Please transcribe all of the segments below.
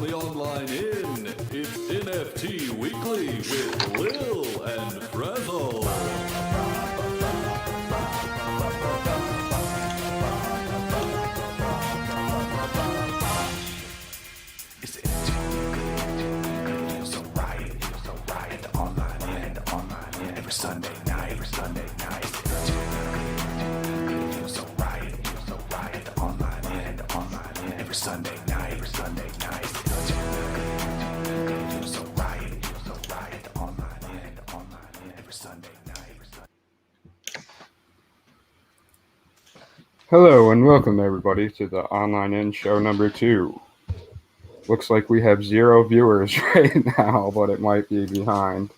the online in. It's NFT Weekly with Lil and Frazzle. It's NFT Weekly. Feels so right. And the online in. Every Sunday night. It's NFT Weekly. Feels so right. And the online in. Every Sunday night. It's NFT Weekly. Feels so right. And the online in. Every Sunday night. Hello and welcome everybody to the Online In Show number 2. Looks like we have 0 viewers right now, but it might be behind.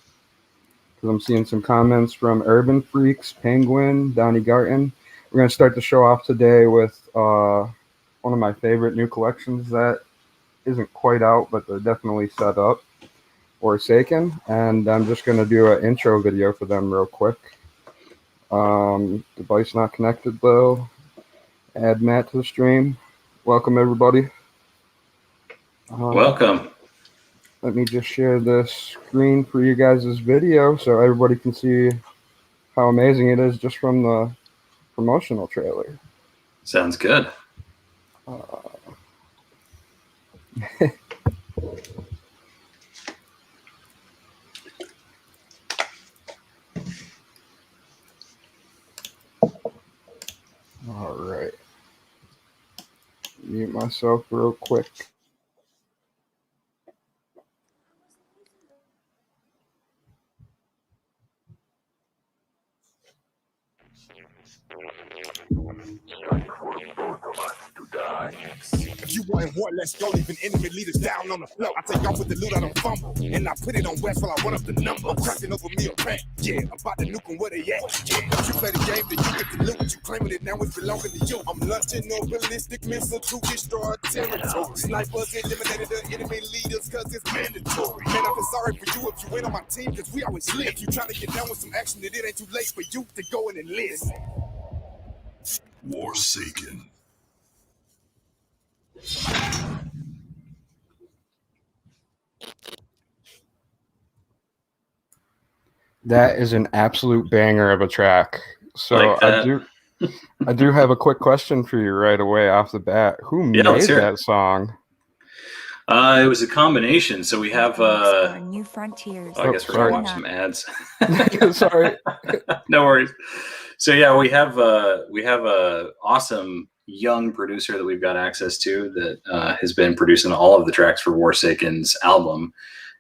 Because I'm seeing some comments from Urban Freaks, Penguin, Donnie Garten. We're going to start the show off today with one of my favorite new collections that isn't quite out, but they're definitely set up, Forsaken. And I'm just going to do an intro video for them real quick. Device not connected though. Add Matt to the stream. Welcome everybody. Welcome. Let me just share this screen for you guys' video so everybody can see how amazing it is just from the promotional trailer. Sounds good. All right. Mute myself real quick. If you want war, let's go. Leaving enemy leaders down on the floor. I take off with the loot, I don't fumble. And I put it on west while I run up the number. I'm cracking over me a rank. Yeah, I'm about to nuke them where they at. Yeah, if you play the game, then you get the loot. You claiming it now, it's belonging to you. I'm launching no ballistic missile to destroy territory. Snipers eliminated the enemy leaders cause it's mandatory. Man, I feel sorry for you if you ain't on my team cause we always lit. If you trying to get down with some action, then it ain't too late for you to go and enlist. Forsaken. That is an absolute banger of a track. So Like that. I do have a quick question for you right away off the bat. Who made let's hear it. that song? It was a combination. So we have New Frontiers. I guess we're sorry. gonna watch some ads. Sorry. No worries. So yeah, we have a awesome young producer that we've got access to that has been producing all of the tracks for Forsaken's album,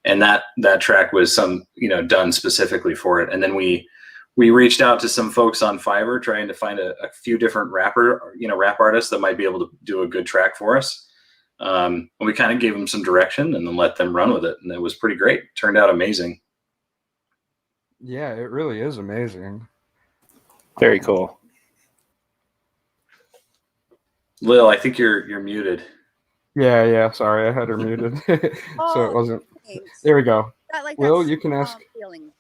and that track was done specifically for it. And then we reached out to some folks on Fiverr trying to find a few different rap artists that might be able to do a good track for us. And we kind of gave them some direction and then let them run with it, and it was pretty great. Turned out amazing. Yeah, it really is amazing. Very cool. Lil, I think you're muted. Yeah. Sorry, I had her muted, so it wasn't. Thanks. There we go. That, like, Will, that you can ask. calm feeling,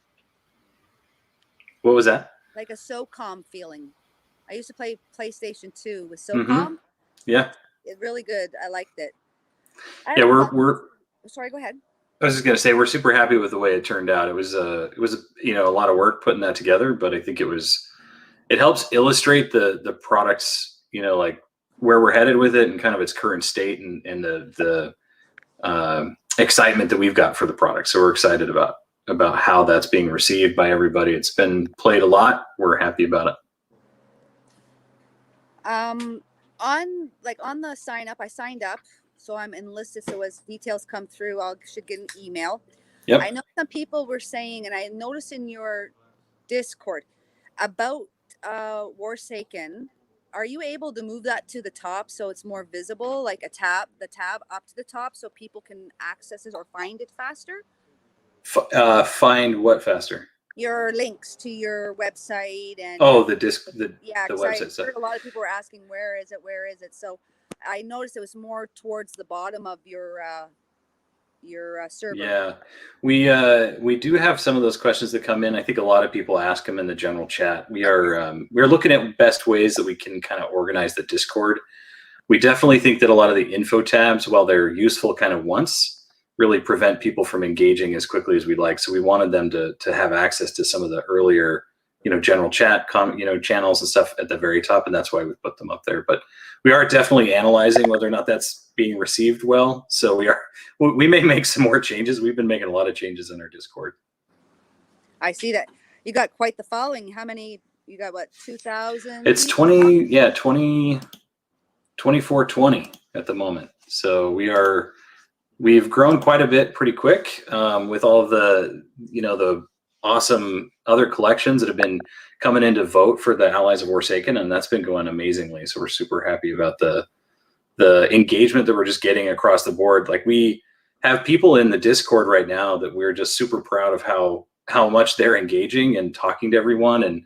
What was that? like a SOCOM feeling. I used to play PlayStation 2 with Mhm. SOCOM. Yeah. It's really good. I liked it. Yeah, we're Sorry, go ahead. I was just gonna say we're super happy with the way it turned out. It was a lot of work putting that together, but I think it helps illustrate the products, like where we're headed with it and kind of its current state and the excitement that we've got for the product. So we're excited about how that's being received by everybody. It's been played a lot. We're happy about it. On the sign up, I signed up, so I'm enlisted. So as details come through, I should get an email. Yep. I know some people were saying, and I noticed in your Discord about Forsaken. Are you able to move that to the top so it's more visible, like the tab up to the top, so people can access it or find it faster? Find what faster? Your links to your website and The yeah, the 'cause I website. heard a lot of people were asking where is it. So I noticed it was more towards the bottom of your server. Yeah, we do have some of those questions that come in. I think a lot of people ask them in the general chat. We're looking at best ways that we can kind of organize the Discord we definitely think that a lot of the info tabs, while they're useful kind of once, really prevent people from engaging as quickly as we'd like. So we wanted them to have access to some of the earlier, general chat, channels and stuff at the very top, and that's why we put them up there. But we are definitely analyzing whether or not that's being received well. So we may make some more changes. We've been making a lot of changes in our Discord. I see that you got quite the following. How many? You got what? 2,000? It's 2420 at the moment. So we've grown quite a bit pretty quick with all of the the awesome other collections that have been coming in to vote for the Allies of Forsaken, and that's been going amazingly. So we're super happy about the engagement that we're just getting across the board. Like, we have people in the Discord right now that we're just super proud of how much they're engaging and talking to everyone. And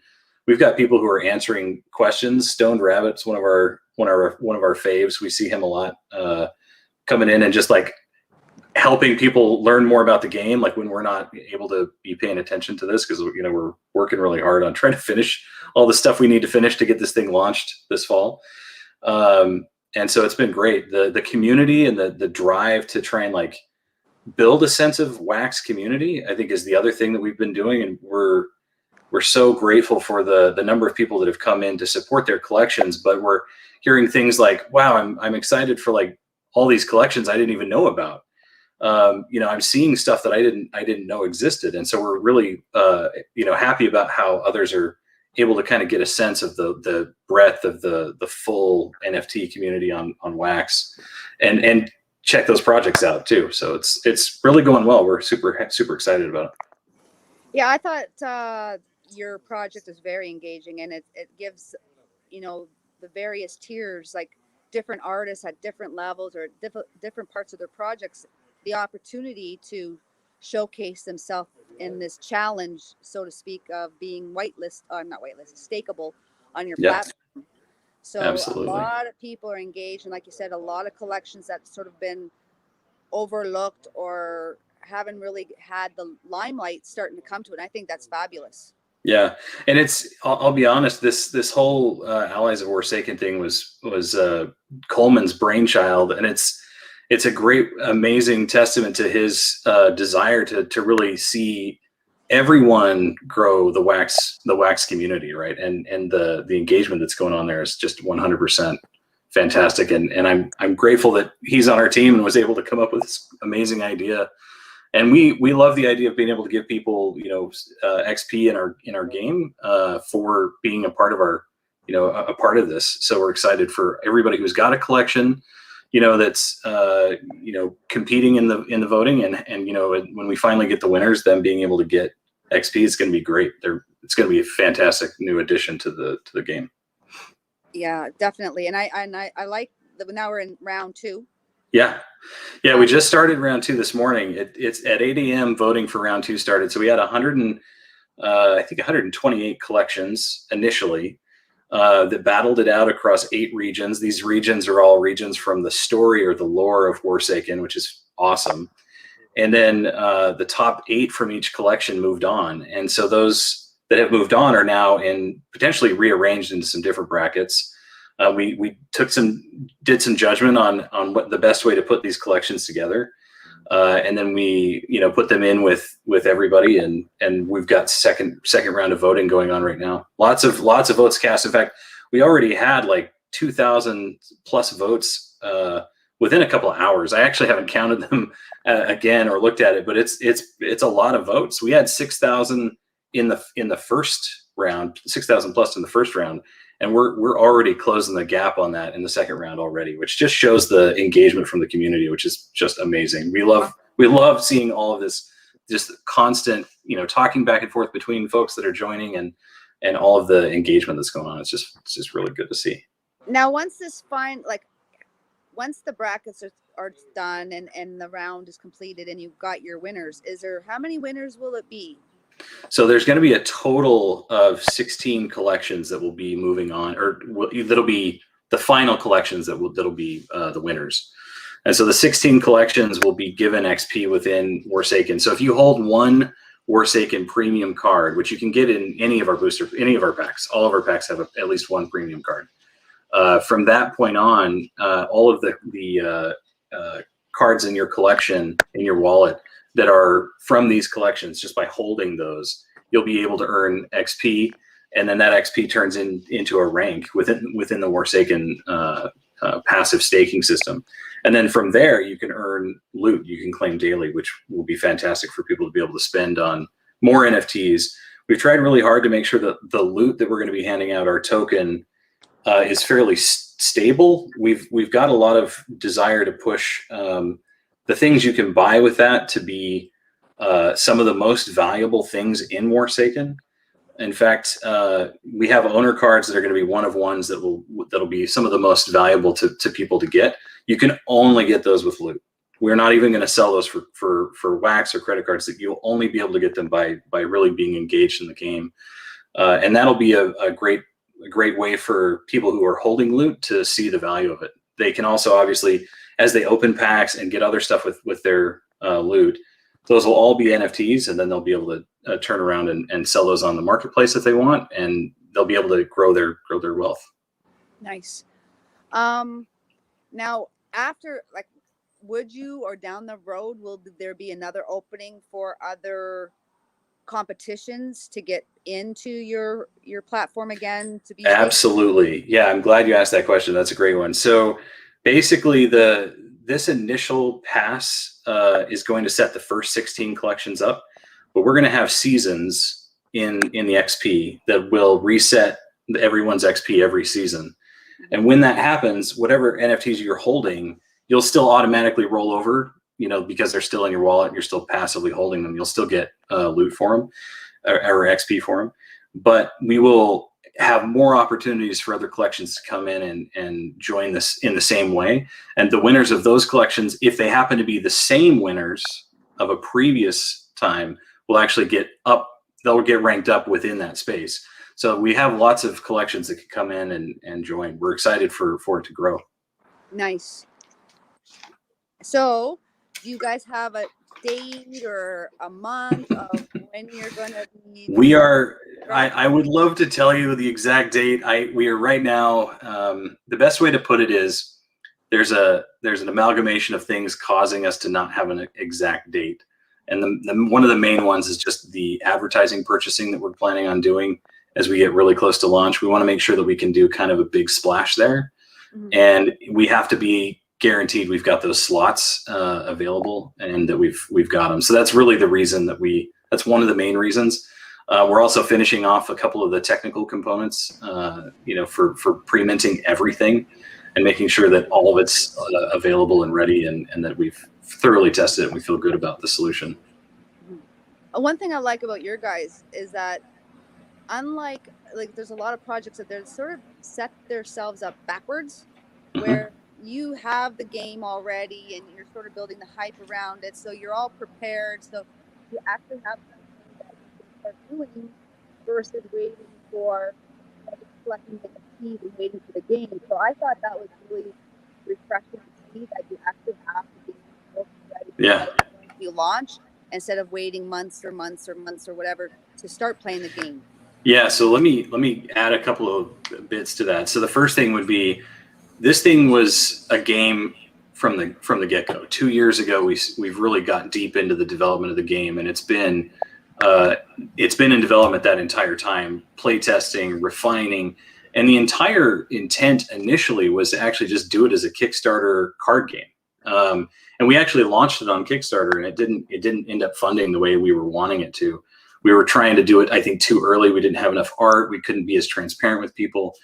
we've got people who are answering questions. Stoned Rabbit's one of our faves. We see him a lot coming in and just like helping people learn more about the game, like when we're not able to be paying attention to this, because we're working really hard on trying to finish all the stuff we need to finish to get this thing launched this fall. And so it's been great. The community and the drive to try and like build a sense of wax community, I think, is the other thing that we've been doing. And we're so grateful for the number of people that have come in to support their collections. But we're hearing things like, wow, I'm excited for like all these collections I didn't even know about. I'm seeing stuff that I didn't know existed. And so we're really happy about how others are able to kind of get a sense of the breadth of the full NFT community on wax and check those projects out too. So it's really going well. We're super excited about it. Yeah, I thought your project is very engaging, and it gives the various tiers, like different artists at different levels or different parts of their projects, the opportunity to showcase themselves in this challenge, so to speak, of being stakeable on your platform. So absolutely. A lot of people are engaged, and like you said, a lot of collections that sort of been overlooked or haven't really had the limelight starting to come to it. I think that's fabulous. Yeah, and I'll be honest, this whole Allies of Forsaken thing was Coleman's brainchild, and it's a great, amazing testament to his desire to really see everyone grow the wax community, right? And the engagement that's going on there is just 100% fantastic. And I'm grateful that he's on our team and was able to come up with this amazing idea. And we love the idea of being able to give people XP in our game for being a part of our a part of this. So we're excited for everybody who's got a collection that's competing in the voting, and when we finally get the winners, them being able to get XP is going to be great. It's going to be a fantastic new addition to the game. Yeah, definitely. And I like that now we're in round 2. Yeah, we just started round 2 this morning. It's at 8 a.m. voting for round 2 started. So we had 128 collections initially. That battled it out across 8 regions. These regions are all regions from the story or the lore of Forsaken, which is awesome. And then the top 8 from each collection moved on. And so those that have moved on are now potentially rearranged into some different brackets. We did some judgment on what the best way to put these collections together. And then we, put them in with everybody, and we've got second round of voting going on right now. Lots of votes cast. In fact, we already had like 2,000 plus votes within a couple of hours. I actually haven't counted them again or looked at it, but it's a lot of votes. We had 6,000 in the first round, 6,000 plus in the first round, and we're already closing the gap on that in the second round already, which just shows the engagement from the community, which is just amazing. We love seeing all of this, just constant, talking back and forth between folks that are joining and all of the engagement that's going on. It's just really good to see. Now, once the brackets are done and the round is completed and you've got your winners, how many winners will it be? So there's going to be a total of 16 collections that will be moving on, or that'll be the final collections that'll be the winners. And so the 16 collections will be given XP within Forsaken. So if you hold one Forsaken premium card, which you can get in any of our packs, all of our packs have at least one premium card. From that point on, all of the cards in your collection, in your wallet, that are from these collections, just by holding those, you'll be able to earn XP, and then that XP turns into a rank within the Forsaken passive staking system. And then from there, you can earn loot you can claim daily, which will be fantastic for people to be able to spend on more NFTs. We've tried really hard to make sure that the loot that we're going to be handing out, our token, is fairly stable. We've got a lot of desire to push the things you can buy with that to be some of the most valuable things in Forsaken. In fact, we have owner cards that are going to be one of ones that'll be some of the most valuable to people to get. You can only get those with loot. We're not even going to sell those for wax or credit cards. That you'll only be able to get them by really being engaged in the game, and that'll be a great way for people who are holding loot to see the value of it. They can also, obviously, as they open packs and get other stuff with their loot, those will all be NFTs, and then they'll be able to turn around and sell those on the marketplace if they want, and they'll be able to grow their wealth. Nice. Now, after, like, would you, or down the road, will there be another opening for other competitions to get into your platform again? To be Absolutely. Yeah, I'm glad you asked that question. That's a great one. So basically, this initial pass is going to set the first 16 collections up, but we're going to have seasons in the XP that will reset everyone's XP every season. And when that happens, whatever NFTs you're holding, you'll still automatically roll over, because they're still in your wallet. You're still passively holding them. You'll still get loot for them or XP for them. But we will have more opportunities for other collections to come in and join this in the same way. And the winners of those collections, if they happen to be the same winners of a previous time, will actually get up. They'll get ranked up within that space. So we have lots of collections that can come in and join. We're excited for it to grow. Nice. So do you guys have a date or a month of when you're going to be? We are, I would love to tell you the exact date. We are right now, the best way to put it is there's an amalgamation of things causing us to not have an exact date. And one of the main ones is just the advertising purchasing that we're planning on doing as we get really close to launch. We want to make sure that we can do kind of a big splash there. Mm-hmm. And we have to be guaranteed we've got those slots available and that we've got them. So that's really the reason that's one of the main reasons. We're also finishing off a couple of the technical components, for pre-minting everything and making sure that all of it's available and ready and that we've thoroughly tested it and we feel good about the solution. One thing I like about your guys is that unlike, there's a lot of projects that they're sort of set themselves up backwards, mm-hmm. where you have the game already and you're sort of building the hype around it, so you're all prepared, so you actually have something that you can start doing versus waiting for collecting the keys and waiting for the game. So I thought that was really refreshing to see that you actually have the game ready to be launched instead of waiting months or whatever to start playing the game. Yeah, so let me add a couple of bits to that. So the first thing would be, this thing was a game from the get-go. 2 years ago, we've really got deep into the development of the game, and it's been in development that entire time, play testing, refining, and the entire intent initially was to actually just do it as a Kickstarter card game. And we actually launched it on Kickstarter, and it didn't end up funding the way we were wanting it to. We were trying to do it, I think, too early. We didn't have enough art. We couldn't be as transparent with people.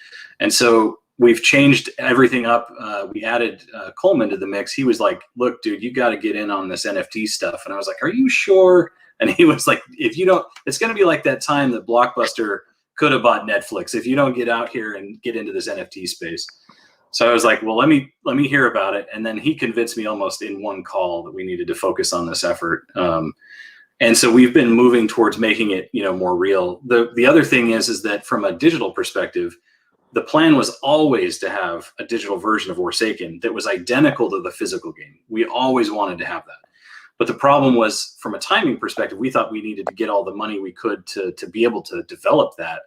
And so we've changed everything up. We added Coleman to the mix. He was like, look, dude, you got to get in on this NFT stuff. And I was like, are you sure? And he was like, if you don't, it's going to be like that time that Blockbuster could have bought Netflix if you don't get out here and get into this NFT space. So I was like, well, let me hear about it. And then he convinced me almost in one call that we needed to focus on this effort. And so we've been moving towards making it, more real. The other thing is that from a digital perspective, the plan was always to have a digital version of Forsaken that was identical to the physical game. We always wanted to have that. But the problem was, from a timing perspective, we thought we needed to get all the money we could to be able to develop that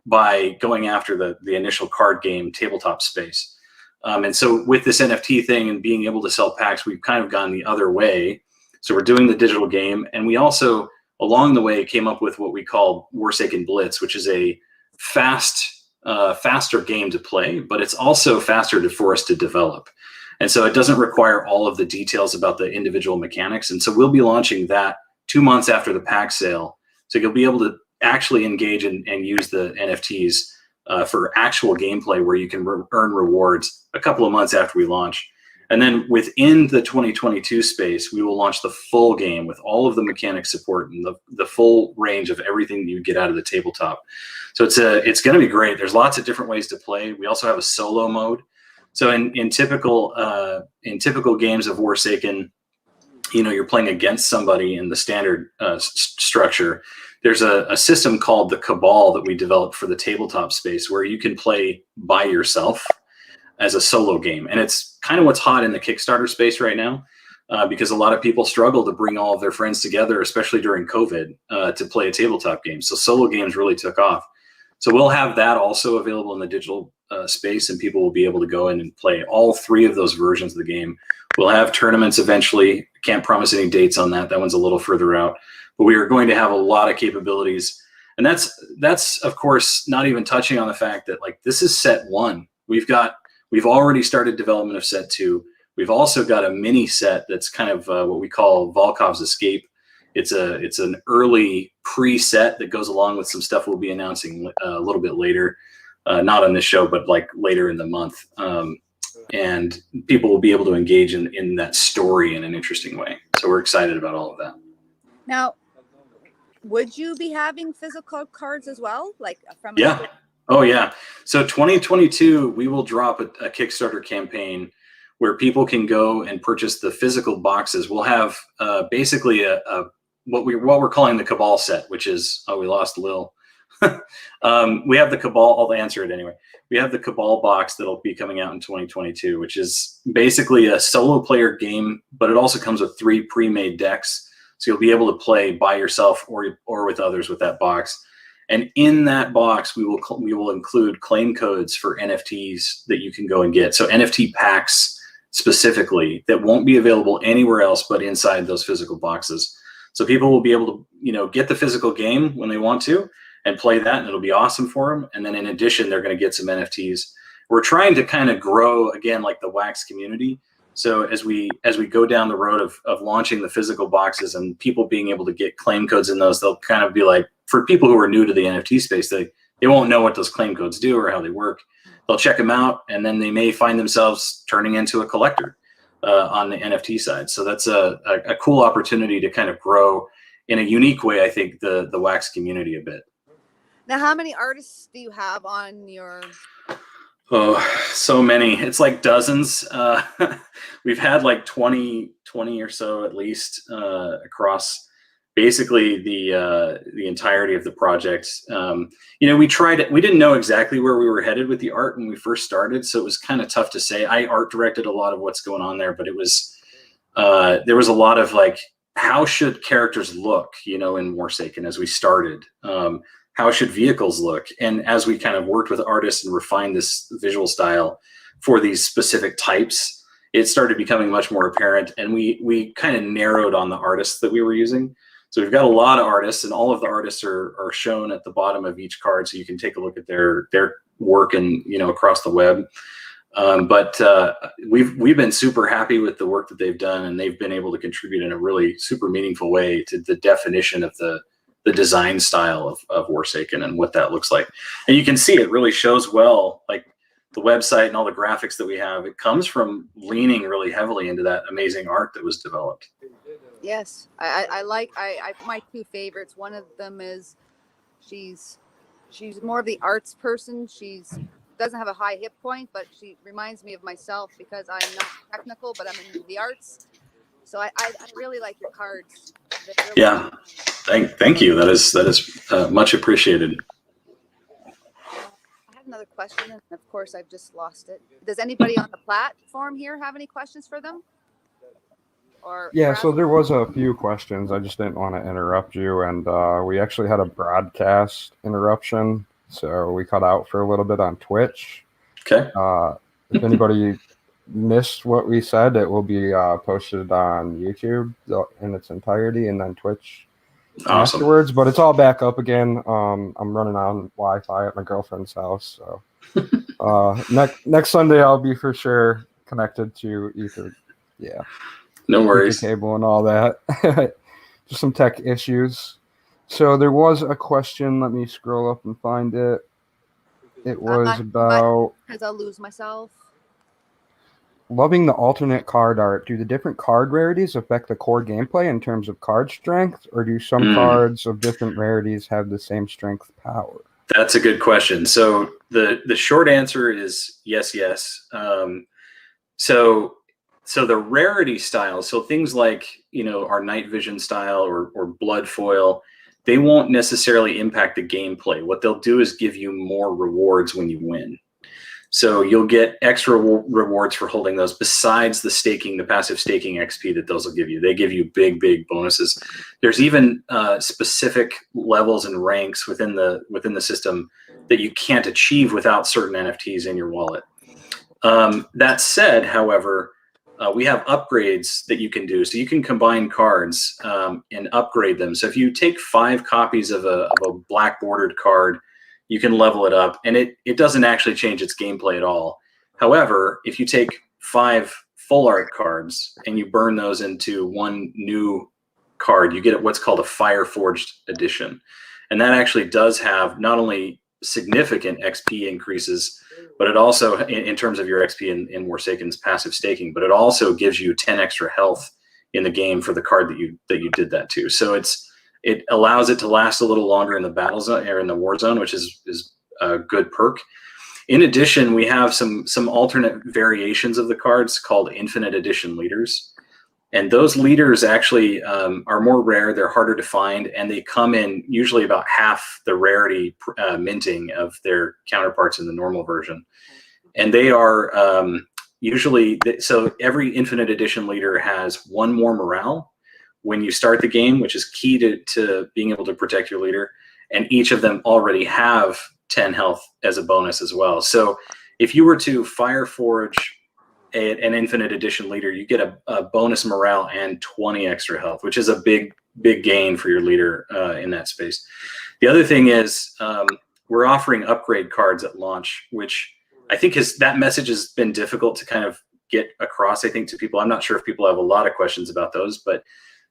by going after the initial card game tabletop space. And so with this NFT thing and being able to sell packs, we've kind of gone the other way. So we're doing the digital game, and we also along the way came up with what we call Warsaken Blitz, which is a faster game to play, but it's also faster for us to develop. And so it doesn't require all of the details about the individual mechanics. And so we'll be launching that 2 months after the pack sale. So you'll be able to actually engage and use the NFTs for actual gameplay where you can earn rewards a couple of months after we launch. And then within the 2022 space, we will launch the full game with all of the mechanic support and the full range of everything you get out of the tabletop. So it's going to be great. There's lots of different ways to play. We also have a solo mode. So in typical games of Warsaken, you're playing against somebody in the standard structure. There's a system called the Cabal that we developed for the tabletop space where you can play by yourself as a solo game. And it's kind of what's hot in the Kickstarter space right now, because a lot of people struggle to bring all of their friends together, especially during COVID, to play a tabletop game. So solo games really took off. So we'll have that also available in the digital space, and people will be able to go in and play all three of those versions of the game. We'll have tournaments eventually. Can't promise any dates on that. That one's a little further out. But we are going to have a lot of capabilities. And that's of course not even touching on the fact that like this is set one. We've already started development of set two. We've also got a mini set that's kind of what we call Volkov's Escape. It's an early pre-set that goes along with some stuff we'll be announcing a little bit later, not on this show, but like later in the month. And people will be able to engage in that story in an interesting way. So we're excited about all of that. Now, would you be having physical cards as well? Like from Yeah. Oh yeah. So 2022, we will drop a Kickstarter campaign where people can go and purchase the physical boxes. We'll have basically what we're calling the Cabal set, which is, we lost Lil. We have the Cabal, I'll answer it anyway. We have the Cabal box that'll be coming out in 2022, which is basically a solo player game, but it also comes with 3 pre-made decks. So you'll be able to play by yourself or with others with that box. And in that box, we will include claim codes for NFTs that you can go and get. So NFT packs specifically that won't be available anywhere else but inside those physical boxes. So people will be able to, get the physical game when they want to and play that, and it'll be awesome for them. And then in addition, they're going to get some NFTs. We're trying to kind of grow again, like the Wax community. So as we go down the road of launching the physical boxes and people being able to get claim codes in those, they'll kind of be like, for people who are new to the NFT space, they won't know what those claim codes do or how they work. They'll check them out, and then they may find themselves turning into a collector on the NFT side. So that's a cool opportunity to kind of grow in a unique way, I think, the Wax community a bit. Now, how many artists do you have on your... Oh, so many. It's like dozens. We've had like 20 or so at least across basically the entirety of the project. We didn't know exactly where we were headed with the art when we first started, so it was kind of tough to say. I art directed a lot of what's going on there, but it was there was a lot of like, how should characters look, in Warsaken as we started? How should vehicles look? And as we kind of worked with artists and refined this visual style for these specific types, it started becoming much more apparent. And we kind of narrowed on the artists that we were using. So we've got a lot of artists, and all of the artists are shown at the bottom of each card, so you can take a look at their work and across the web. But we've been super happy with the work that they've done, and they've been able to contribute in a really super meaningful way to the definition of the design style of Warsaken and what that looks like. And you can see it really shows well, like the website and all the graphics that we have. It comes from leaning really heavily into that amazing art that was developed. Yes, I like my 2 favorites. One of them is she's more of the arts person. She's doesn't have a high hit point, but she reminds me of myself because I'm not technical, but I'm in the arts. So I really like your cards. Really yeah, thank you. That is much appreciated. I had another question, and of course I've just lost it. Does anybody on the platform here have any questions for them? Yeah, so there was a few questions. I just didn't want to interrupt you, and we actually had a broadcast interruption so we cut out for a little bit on Twitch. Okay. If anybody missed what we said, it will be posted on YouTube in its entirety, and then Twitch Awesome. afterwards. But it's all back up again. I'm running on Wi-Fi at my girlfriend's house, so next Sunday I'll be for sure connected to Ether. Yeah, No worries. Ether cable and all that. Just some tech issues. So there was a question. Let me scroll up and find it. It was about because I'll lose myself. loving the alternate card art. Do the different card rarities affect the core gameplay in terms of card strength, or do some cards of different rarities have the same strength power? That's a good question. So the short answer is yes. So the rarity style, so things like, our night vision style or blood foil, they won't necessarily impact the gameplay. What they'll do is give you more rewards when you win. So you'll get extra rewards for holding those besides the passive staking XP that those will give you. They give you big bonuses. There's even specific levels and ranks within the system that you can't achieve without certain NFTs in your wallet. That said, however, we have upgrades that you can do. So you can combine cards and upgrade them. So if you take 5 copies of a black bordered card, you can level it up, and it doesn't actually change its gameplay at all. However, if you take 5 full art cards and you burn those into one new card, you get what's called a Fire Forged edition. And that actually does have not only significant XP increases, but it also, in terms of your XP in Forsaken's passive staking, but it also gives you 10 extra health in the game for the card that you did that to. So it allows it to last a little longer in the battle zone or in the war zone, which is a good perk. In addition, we have some alternate variations of the cards called Infinite Edition leaders. And those leaders actually are more rare, they're harder to find, and they come in usually about half the rarity minting of their counterparts in the normal version. And they are usually, so every Infinite Edition leader has 1 more morale when you start the game, which is key to being able to protect your leader. And each of them already have 10 health as a bonus as well. So if you were to Fire Forge an Infinite Edition leader, you get a bonus morale and 20 extra health, which is a big gain for your leader in that space. The other thing is we're offering upgrade cards at launch, which I think that message has been difficult to kind of get across, I think, to people. I'm not sure if people have a lot of questions about those, but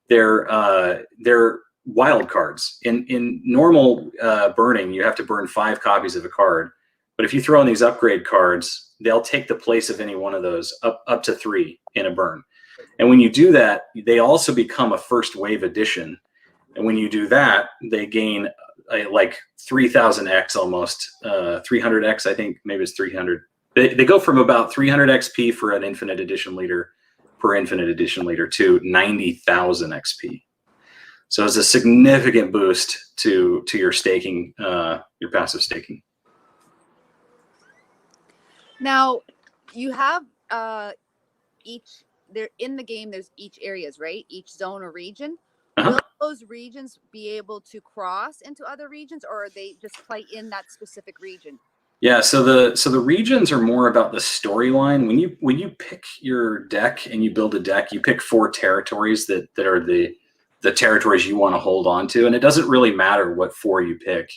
they're wild cards. In normal burning, you have to burn 5 copies of a card. But if you throw in these upgrade cards, they'll take the place of any one of those up to 3 in a burn. And when you do that, they also become a first wave edition. And when you do that, they gain like 3000x almost, 300x, I think, maybe it's 300. They go from about 300 XP for an Infinite Edition leader per Infinite Edition leader to 90,000 XP. So it's a significant boost to your staking, your passive staking. Now, you have they're in the game, there's each areas, right? Each zone or region. Will those regions be able to cross into other regions, or are they just play in that specific region? Yeah, so the regions are more about the storyline. When you pick your deck and you build a deck, you pick 4 territories that are the territories you want to hold on to, and it doesn't really matter what 4 you pick.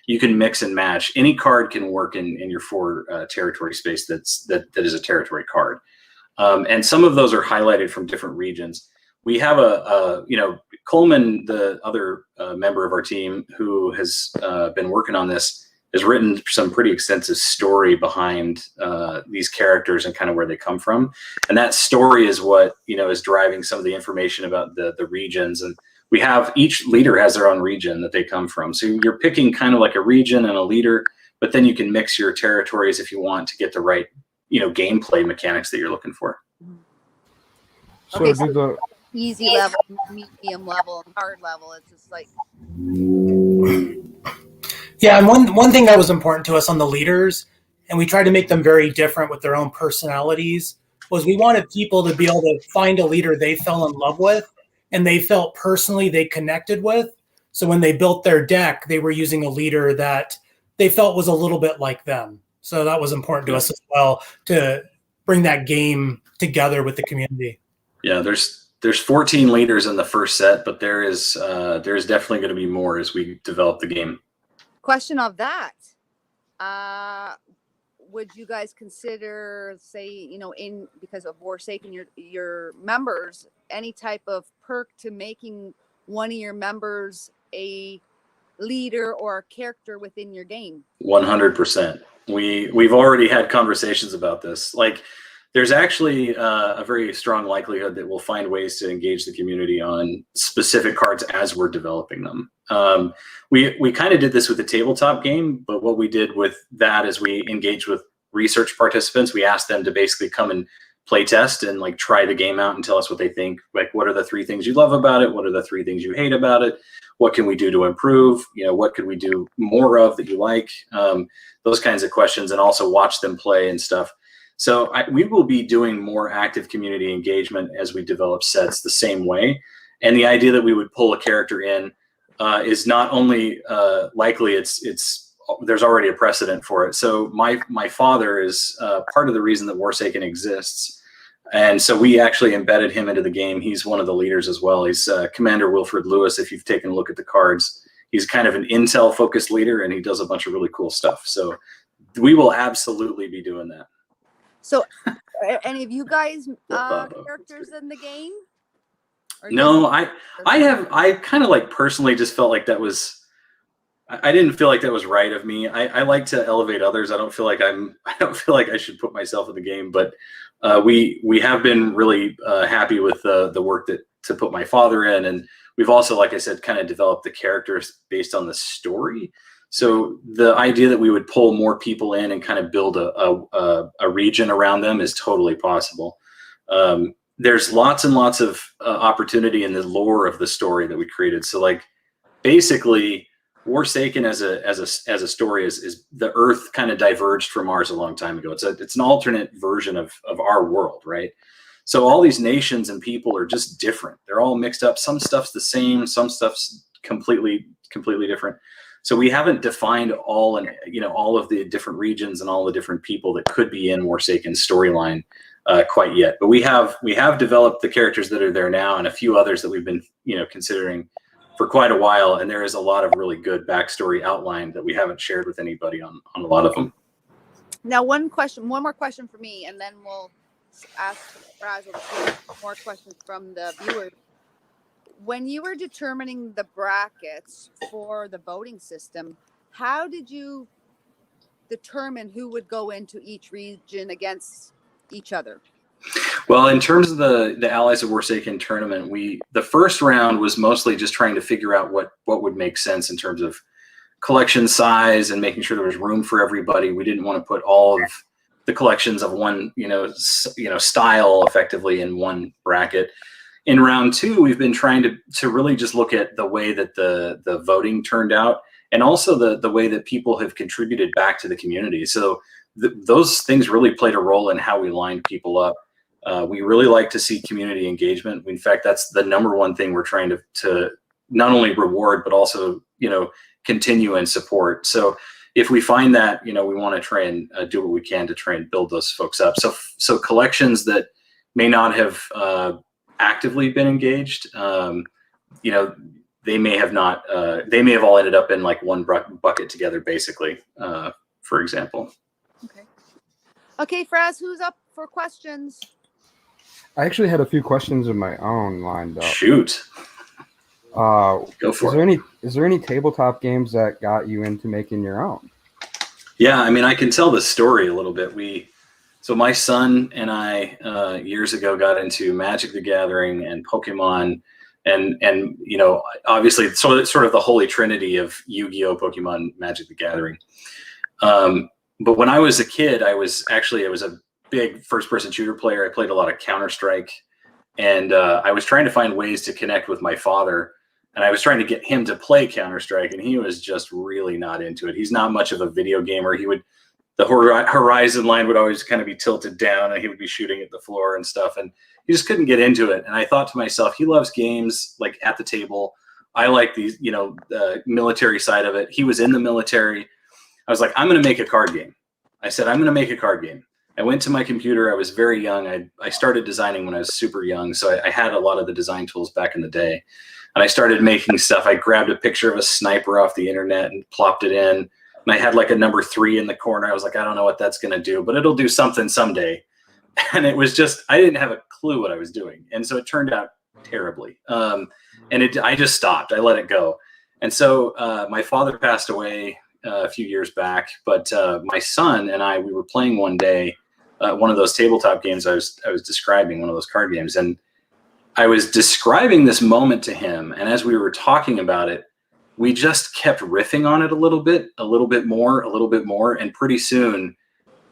You can mix and match. Any card can work in your 4 territory space that is a territory card. And some of those are highlighted from different regions. We have Coleman, the other member of our team who has been working on this, has written some pretty extensive story behind these characters and kind of where they come from. And that story is what, is driving some of the information about the regions. And we have, each leader has their own region that they come from. So you're picking kind of like a region and a leader, but then you can mix your territories if you want to get the right, gameplay mechanics that you're looking for. So Okay, do the easy level, medium level, and hard level. It's just like, yeah, and one thing that was important to us on the leaders, and we tried to make them very different with their own personalities, was we wanted people to be able to find a leader they fell in love with and they felt personally they connected with. So when they built their deck, they were using a leader that they felt was a little bit like them. So that was important to us as well, to bring that game together with the community. Yeah, there's 14 leaders in the first set, but there's definitely going to be more as we develop the game. Question of that. Would you guys consider, say, you know, because of Forsaken, your members, any type of perk to making one of your members a leader or a character within your game? 100%. We've already had conversations about this. Like, there's actually a very strong likelihood that we'll find ways to engage the community on specific cards as we're developing them. We kind of did this with the tabletop game, but what we did with that is we engaged with research participants. We asked them to basically come and play test and like try the game out and tell us what they think. Like, what are the 3 things you love about it? What are the 3 things you hate about it? What can we do to improve? You know, what could we do more of that you like? Those kinds of questions, and also watch them play and stuff. So we will be doing more active community engagement as we develop sets the same way. And the idea that we would pull a character in is not only likely, there's already a precedent for it. So my father is part of the reason that Forsaken exists. And so we actually embedded him into the game. He's one of the leaders as well. He's Commander Wilfred Lewis. If you've taken a look at the cards, he's kind of an intel focused leader, and he does a bunch of really cool stuff. So we will absolutely be doing that. So, any of you guys characters in the game? No, I kind of like personally just felt like that was, I didn't feel like that was right of me. I like to elevate others. I don't feel like I should put myself in the game, but we have been really happy with the work to put my father in. And we've also, like I said, kind of developed the characters based on the story. So the idea that we would pull more people in and kind of build a region around them is totally possible. There's lots and lots of opportunity in the lore of the story that we created. So like basically Forsaken as a story is the Earth kind of diverged from Mars a long time ago. It's an alternate version of our world, right? So all these nations and people are just different. They're all mixed up. Some stuff's the same, some stuff's completely different. So we haven't defined all of the different regions and all the different people that could be in Forsaken's storyline quite yet. But we have developed the characters that are there now, and a few others that we've been considering for quite a while. And there is a lot of really good backstory outlined that we haven't shared with anybody on a lot of them. Now, one more question for me, and then we'll ask Razzle more questions from the viewers. When you were determining the brackets for the voting system, how did you determine who would go into each region against each other? Well, in terms of the Allies of Forsaken tournament, the first round was mostly just trying to figure out what would make sense in terms of collection size and making sure there was room for everybody. We didn't want to put all of the collections of one style effectively in one bracket. In round 2, we've been trying to really just look at the way that the voting turned out, and also the way that people have contributed back to the community. So those things really played a role in how we lined people up. We really like to see community engagement. In fact, that's the number one thing we're trying to not only reward, but also, continue and support. So if we find that, we want to try and do what we can to try and build those folks up. So collections that may not have actively been engaged, they may have not, they may have all ended up in like one bucket together, basically, for example. Okay, Fraz, who's up for questions? I actually had a few questions of my own lined up. Shoot. Go for it. Is there any tabletop games that got you into making your own? Yeah, I mean, I can tell the story a little bit. So my son and I years ago got into Magic the Gathering and Pokemon, and obviously sort of the holy trinity of Yu-Gi-Oh, Pokemon, Magic the Gathering. But when I was a kid, I was a big first-person shooter player. I played a lot of Counter-Strike, and I was trying to find ways to connect with my father, and I was trying to get him to play Counter-Strike, and he was just really not into it. He's not much of a video gamer. The horizon line would always kind of be tilted down, and he would be shooting at the floor and stuff, and he just couldn't get into it. And I thought to myself, he loves games like at the table. I like the military side of it. He was in the military. I was like, I'm going to make a card game. I said, I'm going to make a card game. I went to my computer. I was very young. I started designing when I was super young. So I had a lot of the design tools back in the day. And I started making stuff. I grabbed a picture of a sniper off the internet and plopped it in. And I had like a number 3 in the corner. I was like, I don't know what that's going to do, but it'll do something someday. And it was just, I didn't have a clue what I was doing. And so it turned out terribly. I just stopped. I let it go. And so my father passed away a few years back, but my son and we were playing one day, one of those tabletop games I was describing, one of those card games. And I was describing this moment to him. And as we were talking about it, we just kept riffing on it a little bit more. And pretty soon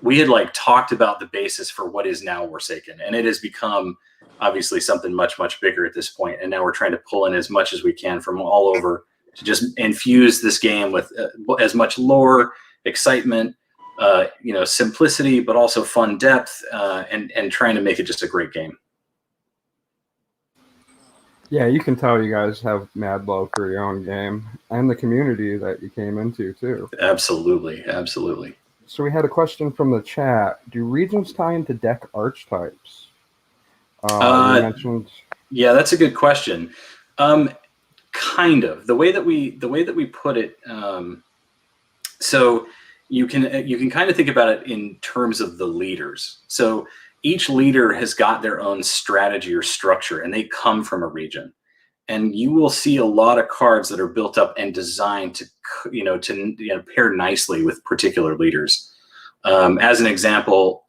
we had like talked about the basis for what is now Forsaken. And it has become obviously something much, much bigger at this point. And now we're trying to pull in as much as we can from all over to just infuse this game with as much lore, excitement, simplicity, but also fun depth, and trying to make it just a great game. Yeah, you can tell you guys have mad love for your own game and the community that you came into too. Absolutely. So we had a question from the chat. Do regions tie into Deck Archetypes? You mentioned. Yeah, that's a good question. Kind of. The way that we put it. So you can kind of think about it in terms of the leaders. So each leader has got their own strategy or structure, and they come from a region. And you will see a lot of cards that are built up and designed to pair nicely with particular leaders. As an example,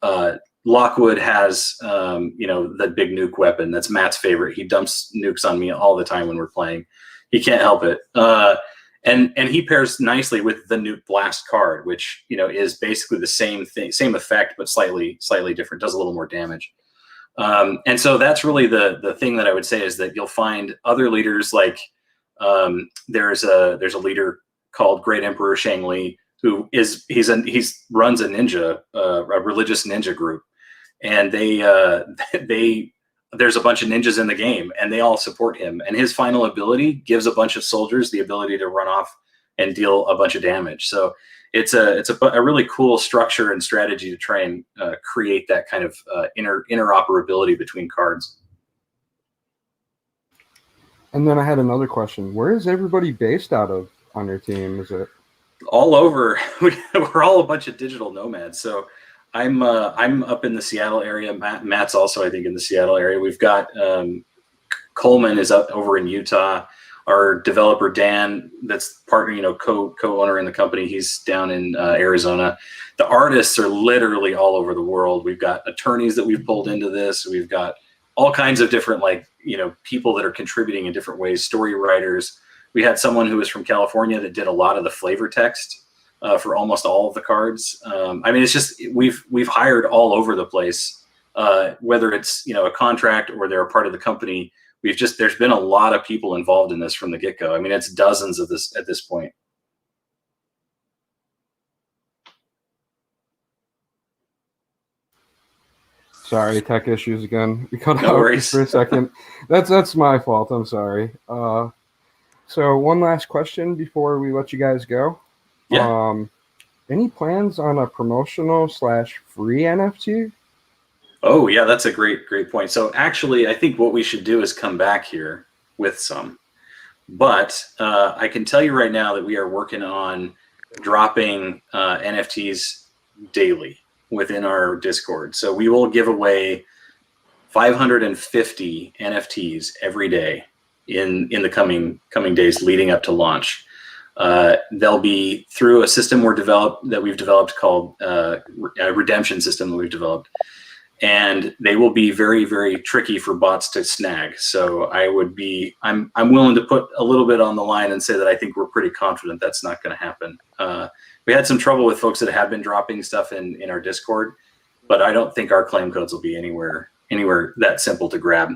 Lockwood has the big nuke weapon. That's Matt's favorite. He dumps nukes on me all the time when we're playing. He can't help it. And he pairs nicely with the nuke blast card, which is basically the same thing, same effect, but slightly different. Does a little more damage. And so that's really the thing that I would say is that you'll find other leaders like there's a leader called Great Emperor Shangli, who runs a religious ninja group, and there's a bunch of ninjas in the game, and they all support him. And his final ability gives a bunch of soldiers the ability to run off and deal a bunch of damage. So it's a really cool structure and strategy to try and create that kind of interoperability between cards. And then I had another question. Where is everybody based out of on your team? Is it all over? We're all a bunch of digital nomads. So I'm up in the Seattle area. Matt's also, I think, in the Seattle area. We've got Coleman is up over in Utah. Our developer Dan, that's partner, co-owner in the company, he's down in Arizona. The artists are literally all over the world. We've got attorneys that we've pulled into this. We've got all kinds of different people that are contributing in different ways. Story writers. We had someone who was from California that did a lot of the flavor text for almost all of the cards. It's just we've hired all over the place, whether it's a contract or they're a part of the company. There's been a lot of people involved in this from the get-go. It's dozens of this at this point. Sorry, tech issues again. We cut No out worries. just for a second. That's my fault. I'm sorry. So one last question before we let you guys go. Yeah. Any plans on a promotional / free NFT? Oh yeah, that's a great point. So actually, I think what we should do is come back here with some. But I can tell you right now that we are working on dropping NFTs daily within our Discord. So we will give away 550 NFTs every day in the coming days leading up to launch. They'll be through a system we've developed called a redemption system that we've developed. And they will be very, very tricky for bots to snag. So I'm willing to put a little bit on the line and say that I think we're pretty confident that's not going to happen. We had some trouble with folks that have been dropping stuff in our Discord, but I don't think our claim codes will be anywhere that simple to grab.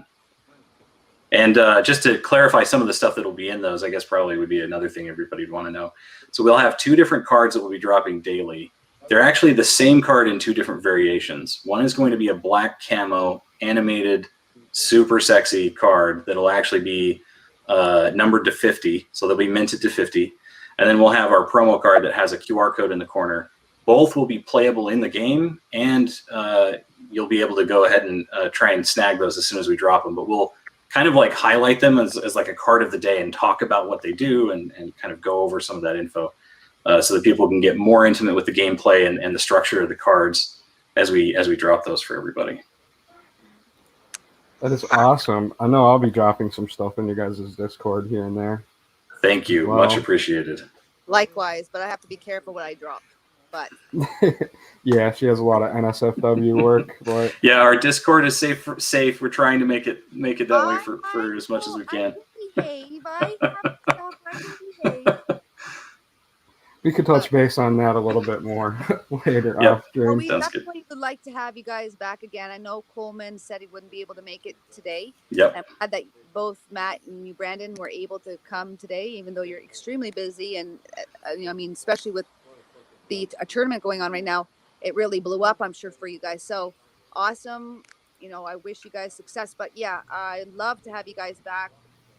And just to clarify some of the stuff that will be in those, I guess probably would be another thing everybody'd want to know. So we'll have 2 different cards that will be dropping daily. They're actually the same card in 2 different variations. One is going to be a black camo animated, super sexy card that'll actually be numbered to 50. So they'll be minted to 50. And then we'll have our promo card that has a QR code in the corner. Both will be playable in the game, and you'll be able to go ahead and try and snag those as soon as we drop them. But we'll kind of like highlight them as like a card of the day and talk about what they do and kind of go over some of that info so that people can get more intimate with the gameplay and the structure of the cards as we drop those for everybody. That is awesome. I know I'll be dropping some stuff in your guys' Discord here and there. Thank you. Wow. Much appreciated. Likewise, but I have to be careful what I drop. But Yeah, she has a lot of NSFW work. But Yeah, our Discord is safe. We're trying to make it that way for as much as we can. we could touch base on that a little bit more later off Well, stream. Sounds that's good. why we would like to have you guys back again. I know Coleman said he wouldn't be able to make it today. Yep. I'm glad that both Matt and you, Brandon, were able to come today, even though you're extremely busy. And I mean, especially with a tournament going on right now, it really blew up, I'm sure, for you guys. So awesome. You know, I wish you guys success. But yeah, I'd love to have you guys back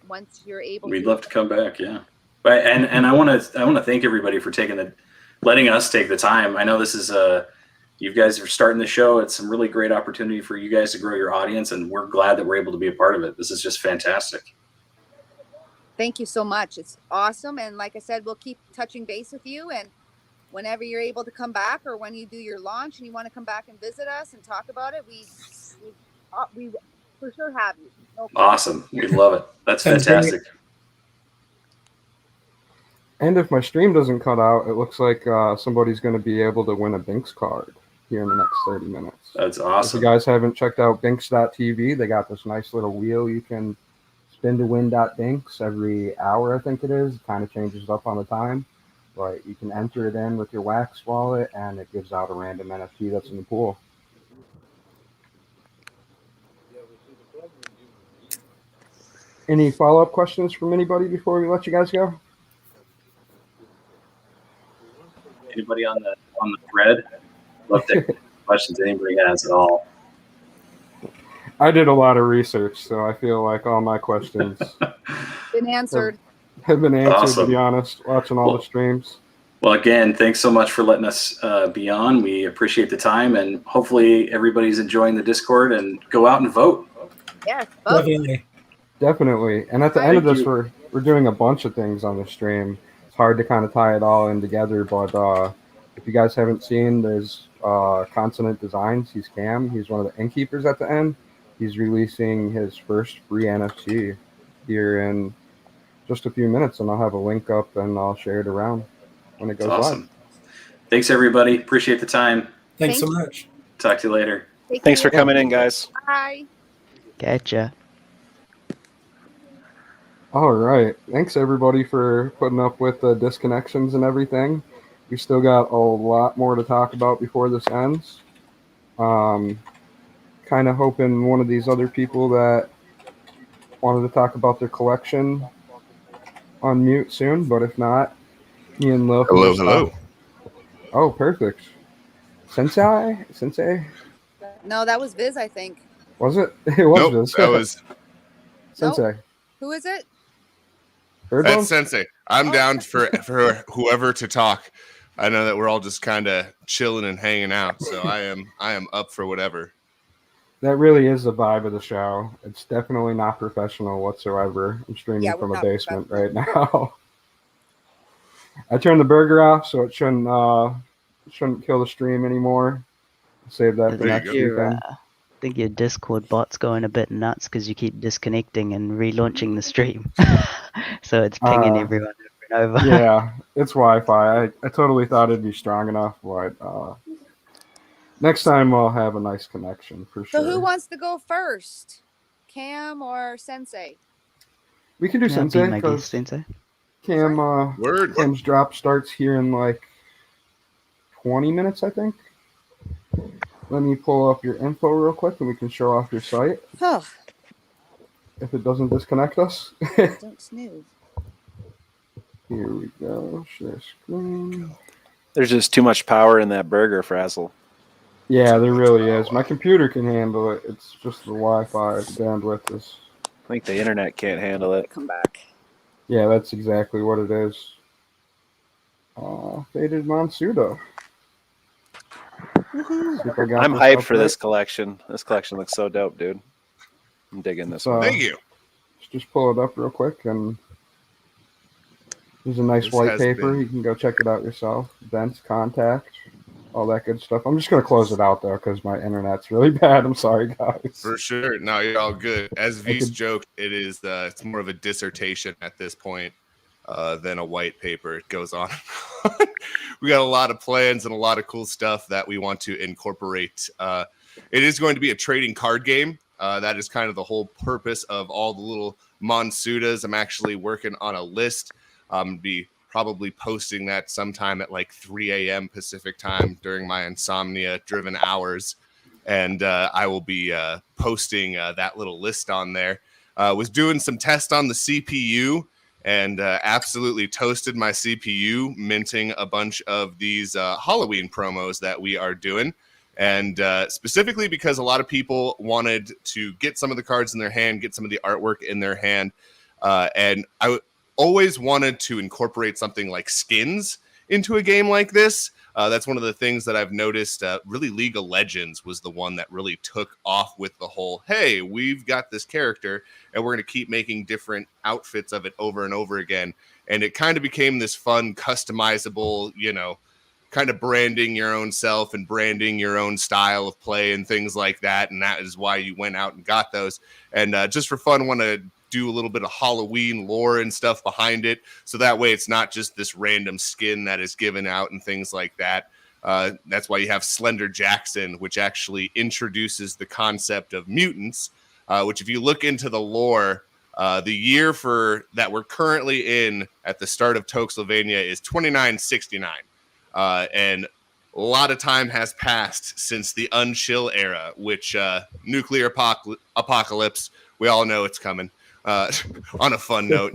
once you're able. We'd love to come back. Yeah. But and I want to thank everybody for letting us take the time. I know this is you guys are starting the show. It's some really great opportunity for you guys to grow your audience, and we're glad that we're able to be a part of it. This is just fantastic. Thank you so much. It's awesome. And like I said, we'll keep touching base with you. And whenever you're able to come back, or when you do your launch and you want to come back and visit us and talk about it, we for sure have you. No problem. Awesome. We love it. That's Sounds fantastic. And if my stream doesn't cut out, it looks like somebody's going to be able to win a Binks card here in the next 30 minutes. That's If awesome. you guys haven't checked out Binks.tv, they got this nice little wheel you can spin to win Binks every hour, I think it is. It kind of changes up on the time. But you can enter it in with your Wax wallet, and it gives out a random NFT that's in the pool. Any follow-up questions from anybody before we let you guys go? Anybody on the thread? Love to take questions anybody has at all. I did a lot of research, so I feel like all my questions Been answered. have been answered, Awesome. to be honest, watching all the streams. Well, again, thanks so much for letting us be on. We appreciate the time, and hopefully everybody's enjoying the Discord and go out and vote. Yes. Definitely. Definitely. And at the end of Thank this, you. we're doing a bunch of things on the stream. It's hard to kind of tie it all in together, but if you guys haven't seen, there's Consonant Designs. He's Cam. He's one of the innkeepers at the end. He's releasing his first free NFT here in just a few minutes, and I'll have a link up and I'll share it around when it goes Awesome. Thanks, everybody. Appreciate the time. Thanks so Thank you. much. Talk to you later. Take Thanks for care. coming in, guys. Bye. Gotcha. All right. Thanks, everybody, for putting up with the disconnections and everything. We still got a lot more to talk about before this ends. Kind of hoping one of these other people that wanted to talk about their collection on mute soon, but if not, me and Lil. Hello. Oh, perfect. Sensei? No, that was Viz, I think. Was it? It was Nope, this. that was Sensei. Who is it? Bird that's Bone? Sensei. I'm down for whoever to talk. I know that we're all just kind of chilling and hanging out, so I am up for whatever. That really is the vibe of the show. It's definitely not professional whatsoever. I'm streaming Yeah, we're from a not basement right now. I turned the burger off, so it shouldn't kill the stream anymore. Save that for There you next go. weekend. I think your Discord bot's going a bit nuts because you keep disconnecting and relaunching the stream. So it's pinging everyone over and over. Yeah, it's Wi-Fi. I totally thought it'd be strong enough, but next time we'll have a nice connection for sure. So who wants to go first? Cam or Sensei? We can do Yeah, be Sensei my guest, because Sensei. Word. Cam's drop starts here in like 20 minutes, I think. Let me pull up your info real quick and we can show off your site Oh, if it doesn't disconnect us. don't snooze. Here we go. Share screen. There's just too much power in that burger, Frazzle. Yeah, there really is. My computer can handle it. It's just the Wi-Fi bandwidth is. I think the internet can't handle it. Come back. Yeah, that's exactly what it is. Faded Monsuda. I'm hyped for this collection. This collection looks so dope, dude. I'm digging this one. Thank you. Just pull it up real quick, and there's a nice white paper. You can go check it out yourself. Dense contact, all that good stuff. I'm just going to close it out, though, because my internet's really bad. I'm sorry, guys. For sure. No, you're all good. As V's joked, it's more of a dissertation at this point than a white paper. It goes on. We got a lot of plans and a lot of cool stuff that we want to incorporate. It is going to be a trading card game. That is kind of the whole purpose of all the little Monsudas. I'm actually working on a list. Be probably posting that sometime at like 3 a.m. Pacific time during my insomnia-driven hours. And I will be posting that little list on there. Was doing some tests on the CPU and absolutely toasted my CPU, minting a bunch of these Halloween promos that we are doing. And specifically because a lot of people wanted to get some of the cards in their hand, get some of the artwork in their hand. And I always wanted to incorporate something like skins into a game like this. That's one of the things that I've noticed. Really, League of Legends was the one that really took off with the whole, hey, we've got this character and we're going to keep making different outfits of it over and over again. And it kind of became this fun, customizable, kind of branding your own self and branding your own style of play and things like that. And that is why you went out and got those. And just for fun, want to do a little bit of Halloween lore and stuff behind it. So that way it's not just this random skin that is given out and things like that. That's why you have Slender Jackson, which actually introduces the concept of mutants, which if you look into the lore, the year for that we're currently in at the start of Toxylvania is 2969. And a lot of time has passed since the Unchill era, which nuclear apocalypse, we all know it's coming. On a fun note,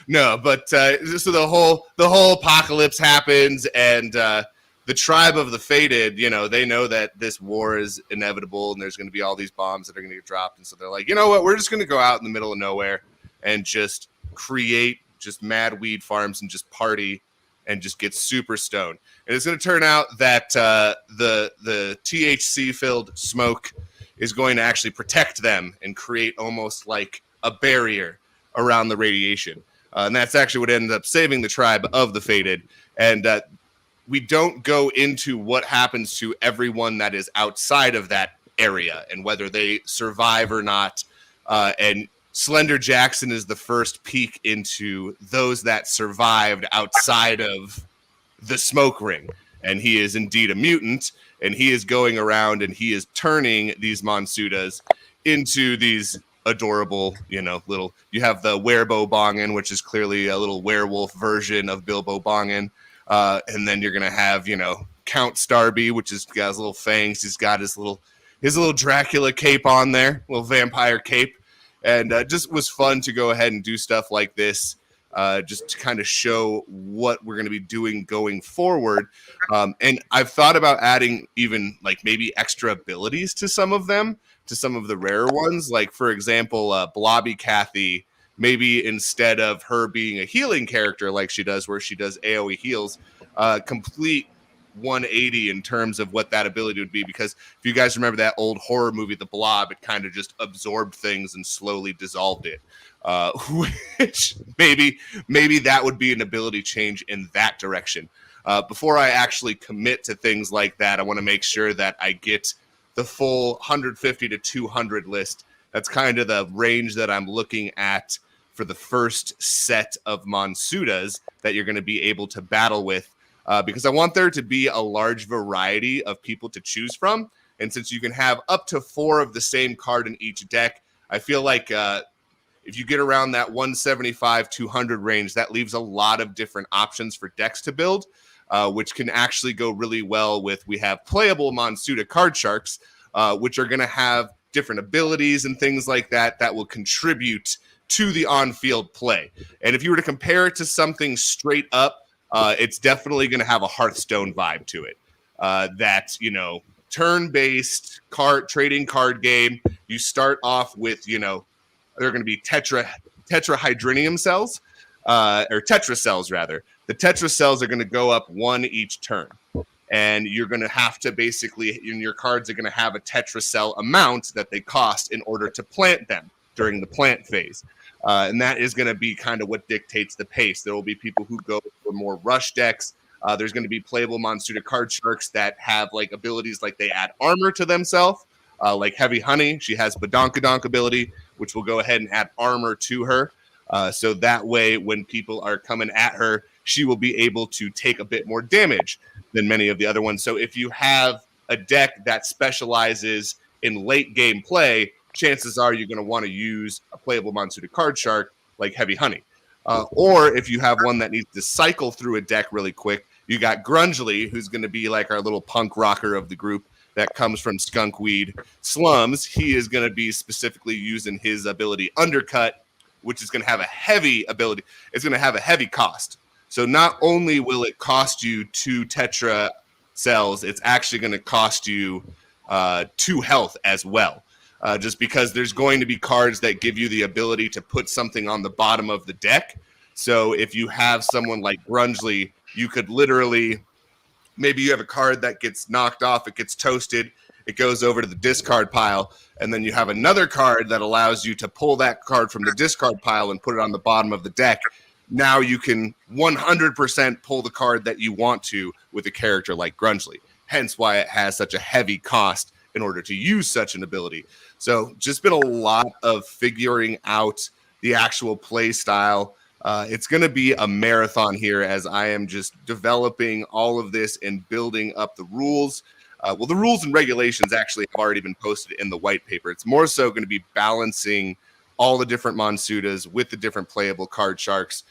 no, but so the whole apocalypse happens, and the tribe of the Fated, they know that this war is inevitable, and there's going to be all these bombs that are going to get dropped, and so they're like, you know what, we're just going to go out in the middle of nowhere and just create just mad weed farms and just party and just get super stoned. And it's going to turn out that the THC-filled smoke is going to actually protect them and create almost like a barrier around the radiation. And that's actually what ended up saving the tribe of the Fated. And we don't go into what happens to everyone that is outside of that area and whether they survive or not. And Slender Jackson is the first peek into those that survived outside of the smoke ring. And he is indeed a mutant, and he is going around and he is turning these Monsudas into these adorable, little, you have the Werebo Bongen, which is clearly a little werewolf version of Bilbo Bongen. And then you're going to have, Count Starby, which has got his little fangs. He's got his little Dracula cape on there, little vampire cape. And just was fun to go ahead and do stuff like this, just to kind of show what we're going to be doing going forward. And I've thought about adding even like maybe extra abilities to some of them, to some of the rarer ones. Like, for example, Blobby Kathy, maybe instead of her being a healing character like she does, where she does AoE heals, complete 180 in terms of what that ability would be. Because if you guys remember that old horror movie, The Blob, it kind of just absorbed things and slowly dissolved it. Which maybe that would be an ability change in that direction. Before I actually commit to things like that, I want to make sure that I get the full 150 to 200 list. That's kind of the range that I'm looking at for the first set of Monsudas that you're going to be able to battle with, because I want there to be a large variety of people to choose from. And since you can have up to 4 of the same card in each deck, I feel like if you get around that 175, 200 range, that leaves a lot of different options for decks to build, which can actually go really well with, we have playable Monsuda card sharks, which are going to have different abilities and things like that that will contribute to the on-field play. And if you were to compare it to something straight up, it's definitely going to have a Hearthstone vibe to it. That, turn-based trading card game. You start off with, they're going to be tetrahydrinium cells. or Tetra cells rather. The Tetra cells are going to go up 1 each turn. And you're going to have to basically, in your cards are going to have a Tetra cell amount that they cost in order to plant them during the plant phase. And that is going to be kind of what dictates the pace. There will be people who go for more rush decks. There's going to be playable Monsuda card sharks that have like abilities like they add armor to themselves, like Heavy Honey. She has Badonkadonk ability, which will go ahead and add armor to her. So that way, when people are coming at her, she will be able to take a bit more damage than many of the other ones. So if you have a deck that specializes in late game play, chances are you're going to want to use a playable Monsuda card shark like Heavy Honey. Or if you have one that needs to cycle through a deck really quick, you got Grungely, who's going to be like our little punk rocker of the group that comes from Skunkweed Slums. He is going to be specifically using his ability Undercut, which is going to have a heavy ability. It's going to have a heavy cost. So not only will it cost you 2 Tetra cells, it's actually going to cost you 2 health as well. Just because there's going to be cards that give you the ability to put something on the bottom of the deck. So if you have someone like Grungely, you could literally, maybe you have a card that gets knocked off, it gets toasted, it goes over to the discard pile, and then you have another card that allows you to pull that card from the discard pile and put it on the bottom of the deck. Now you can 100% pull the card that you want to with a character like Grungely. Hence why it has such a heavy cost in order to use such an ability. So just been a lot of figuring out the actual play style. It's going to be a marathon here as I am just developing all of this and building up the rules. Well, the rules and regulations actually have already been posted in the white paper. It's more so going to be balancing all the different Monsudas with the different playable card sharks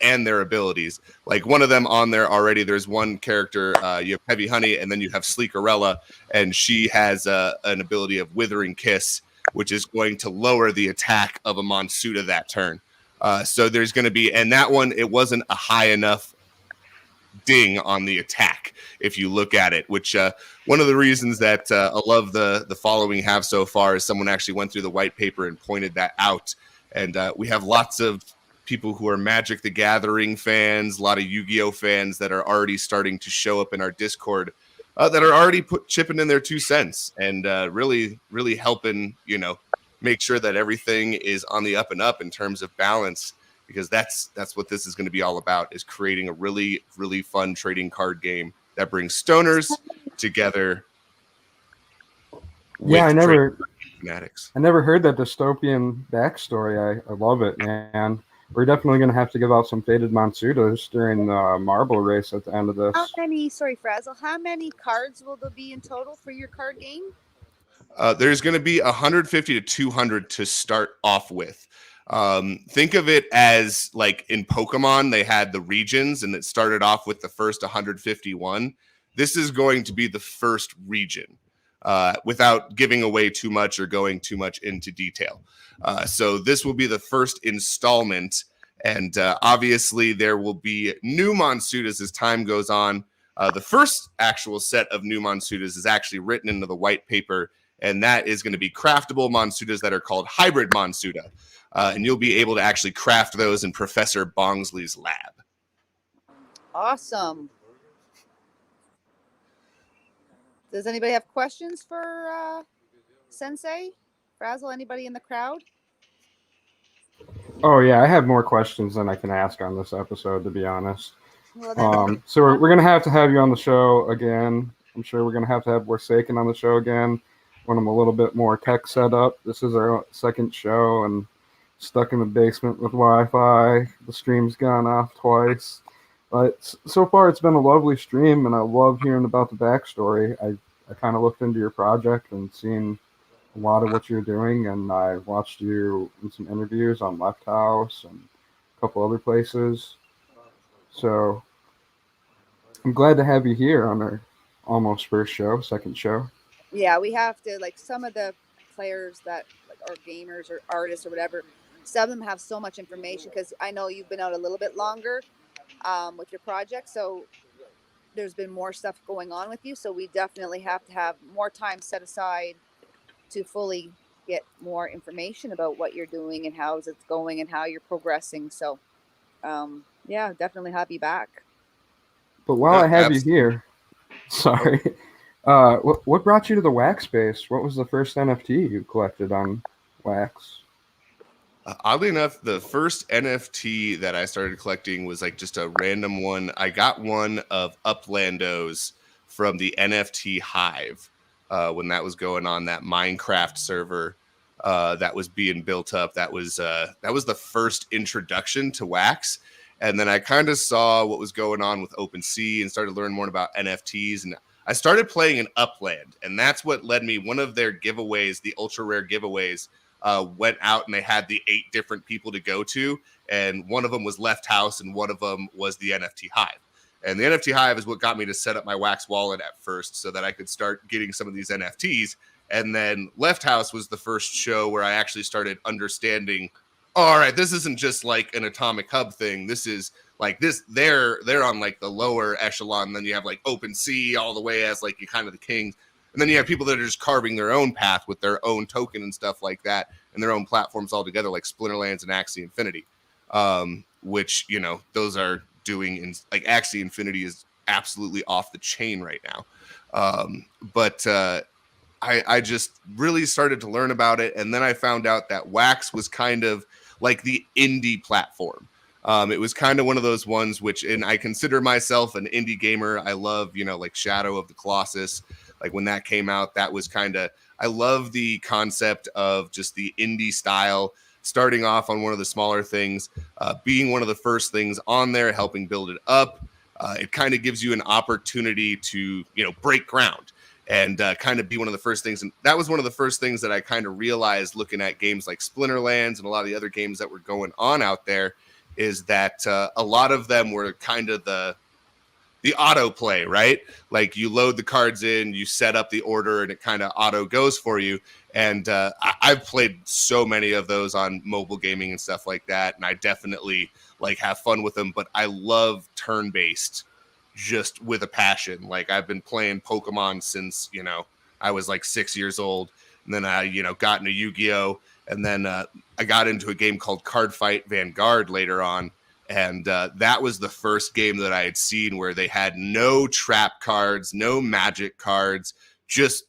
and their abilities. Like one of them on there already, there's one character, you have Heavy Honey, and then you have Sleekerella, and she has an ability of Withering Kiss, which is going to lower the attack of a Monsuda that turn. So there's going to be, and that one, it wasn't a high enough ding on the attack if you look at it, which one of the reasons that I love the following have so far is someone actually went through the white paper and pointed that out. And we have lots of people who are Magic the Gathering fans, a lot of Yu-Gi-Oh fans that are already starting to show up in our Discord that are already chipping in their 2 cents and really helping, make sure that everything is on the up and up in terms of balance, because that's what this is going to be all about, is creating a really, really fun trading card game that brings stoners together. Yeah, I never heard that dystopian backstory. I love it, man. We're definitely going to have to give out some faded Monsudas during the marble race at the end of this. Sorry, Frazzle, how many cards will there be in total for your card game? There's going to be 150 to 200 to start off with. Think of it as like in Pokemon, they had the regions and it started off with the first 151. This is going to be the first region without giving away too much or going too much into detail. So this will be the first installment. And obviously there will be new Monsudas as time goes on. The first actual set of new Monsudas is actually written into the white paper, and that is going to be craftable Monsudas that are called Hybrid Monsuda. And you'll be able to actually craft those in Professor Bongsley's lab. Awesome. Does anybody have questions for Sensei? Frazzle, anybody in the crowd? Oh, yeah, I have more questions than I can ask on this episode, to be honest. Well, so we're going to have you on the show again. I'm sure we're going to have Forsaken on the show again when I'm a little bit more tech set up. This is our second show, and stuck in the basement with Wi-Fi. The stream's gone off twice. But so far, it's been a lovely stream, and I love hearing about the backstory. I kind of looked into your project and seen a lot of what you're doing, and I watched you in some interviews on Left House and a couple other places. So I'm glad to have you here on our almost second show. Yeah, we have to, like, some of the players that, like, are gamers or artists or whatever, some of them have so much information, because I know you've been out a little bit longer with your project, so there's been more stuff going on with you, so we definitely have to have more time set aside to fully get more information about what you're doing and how it's going and how you're progressing. So yeah, definitely have you back. But while I have you here, sorry, what brought you to the wax space? What was the first NFT you collected on wax? Oddly enough, the first NFT that I started collecting was like just a random one. I got one of Uplando's from the NFT Hive when that was going on, that Minecraft server that was being built up. That was the first introduction to wax. And then I kind of saw what was going on with OpenSea and started learning more about NFTs. And I started playing in Upland, and that's what led me. One of their giveaways, the ultra rare giveaways, went out and they had the 8 different people to go to. And one of them was Left House and one of them was the NFT Hive. And the NFT Hive is what got me to set up my wax wallet at first so that I could start getting some of these NFTs. And then Left House was the first show where I actually started understanding, all right, this isn't just like an Atomic Hub thing. This is like this. They're on like the lower echelon. Then you have like OpenSea all the way as like you kind of the kings. And then you have people that are just carving their own path with their own token and stuff like that, and their own platforms all together, like Splinterlands and Axie Infinity, which, you know, those are doing in like Axie Infinity is absolutely off the chain right now. But I just really started to learn about it. And then I found out that wax was kind of like the indie platform. It was kind of one of those ones which, and I consider myself an indie gamer. I love, you know, like Shadow of the Colossus. Like when that came out, that was kind of, I love the concept of just the indie style, starting off on one of the smaller things, being one of the first things on there, helping build it up. It kind of gives you an opportunity to, you know, break ground and kind of be one of the first things. And that was one of the first things that I kind of realized looking at games like Splinterlands and a lot of the other games that were going on out there, is that a lot of them were kind of the auto play, right? Like you load the cards in, you set up the order, and it kind of auto goes for you. And I've played so many of those on mobile gaming and stuff like that, and I definitely like have fun with them. But I love turn-based just with a passion. Like I've been playing Pokemon since, you know, I was like 6 years old, and then I, you know, got into Yu-Gi-Oh, and then I got into a game called Card Fight Vanguard later on. And that was the first game that I had seen where they had no trap cards, no magic cards. Just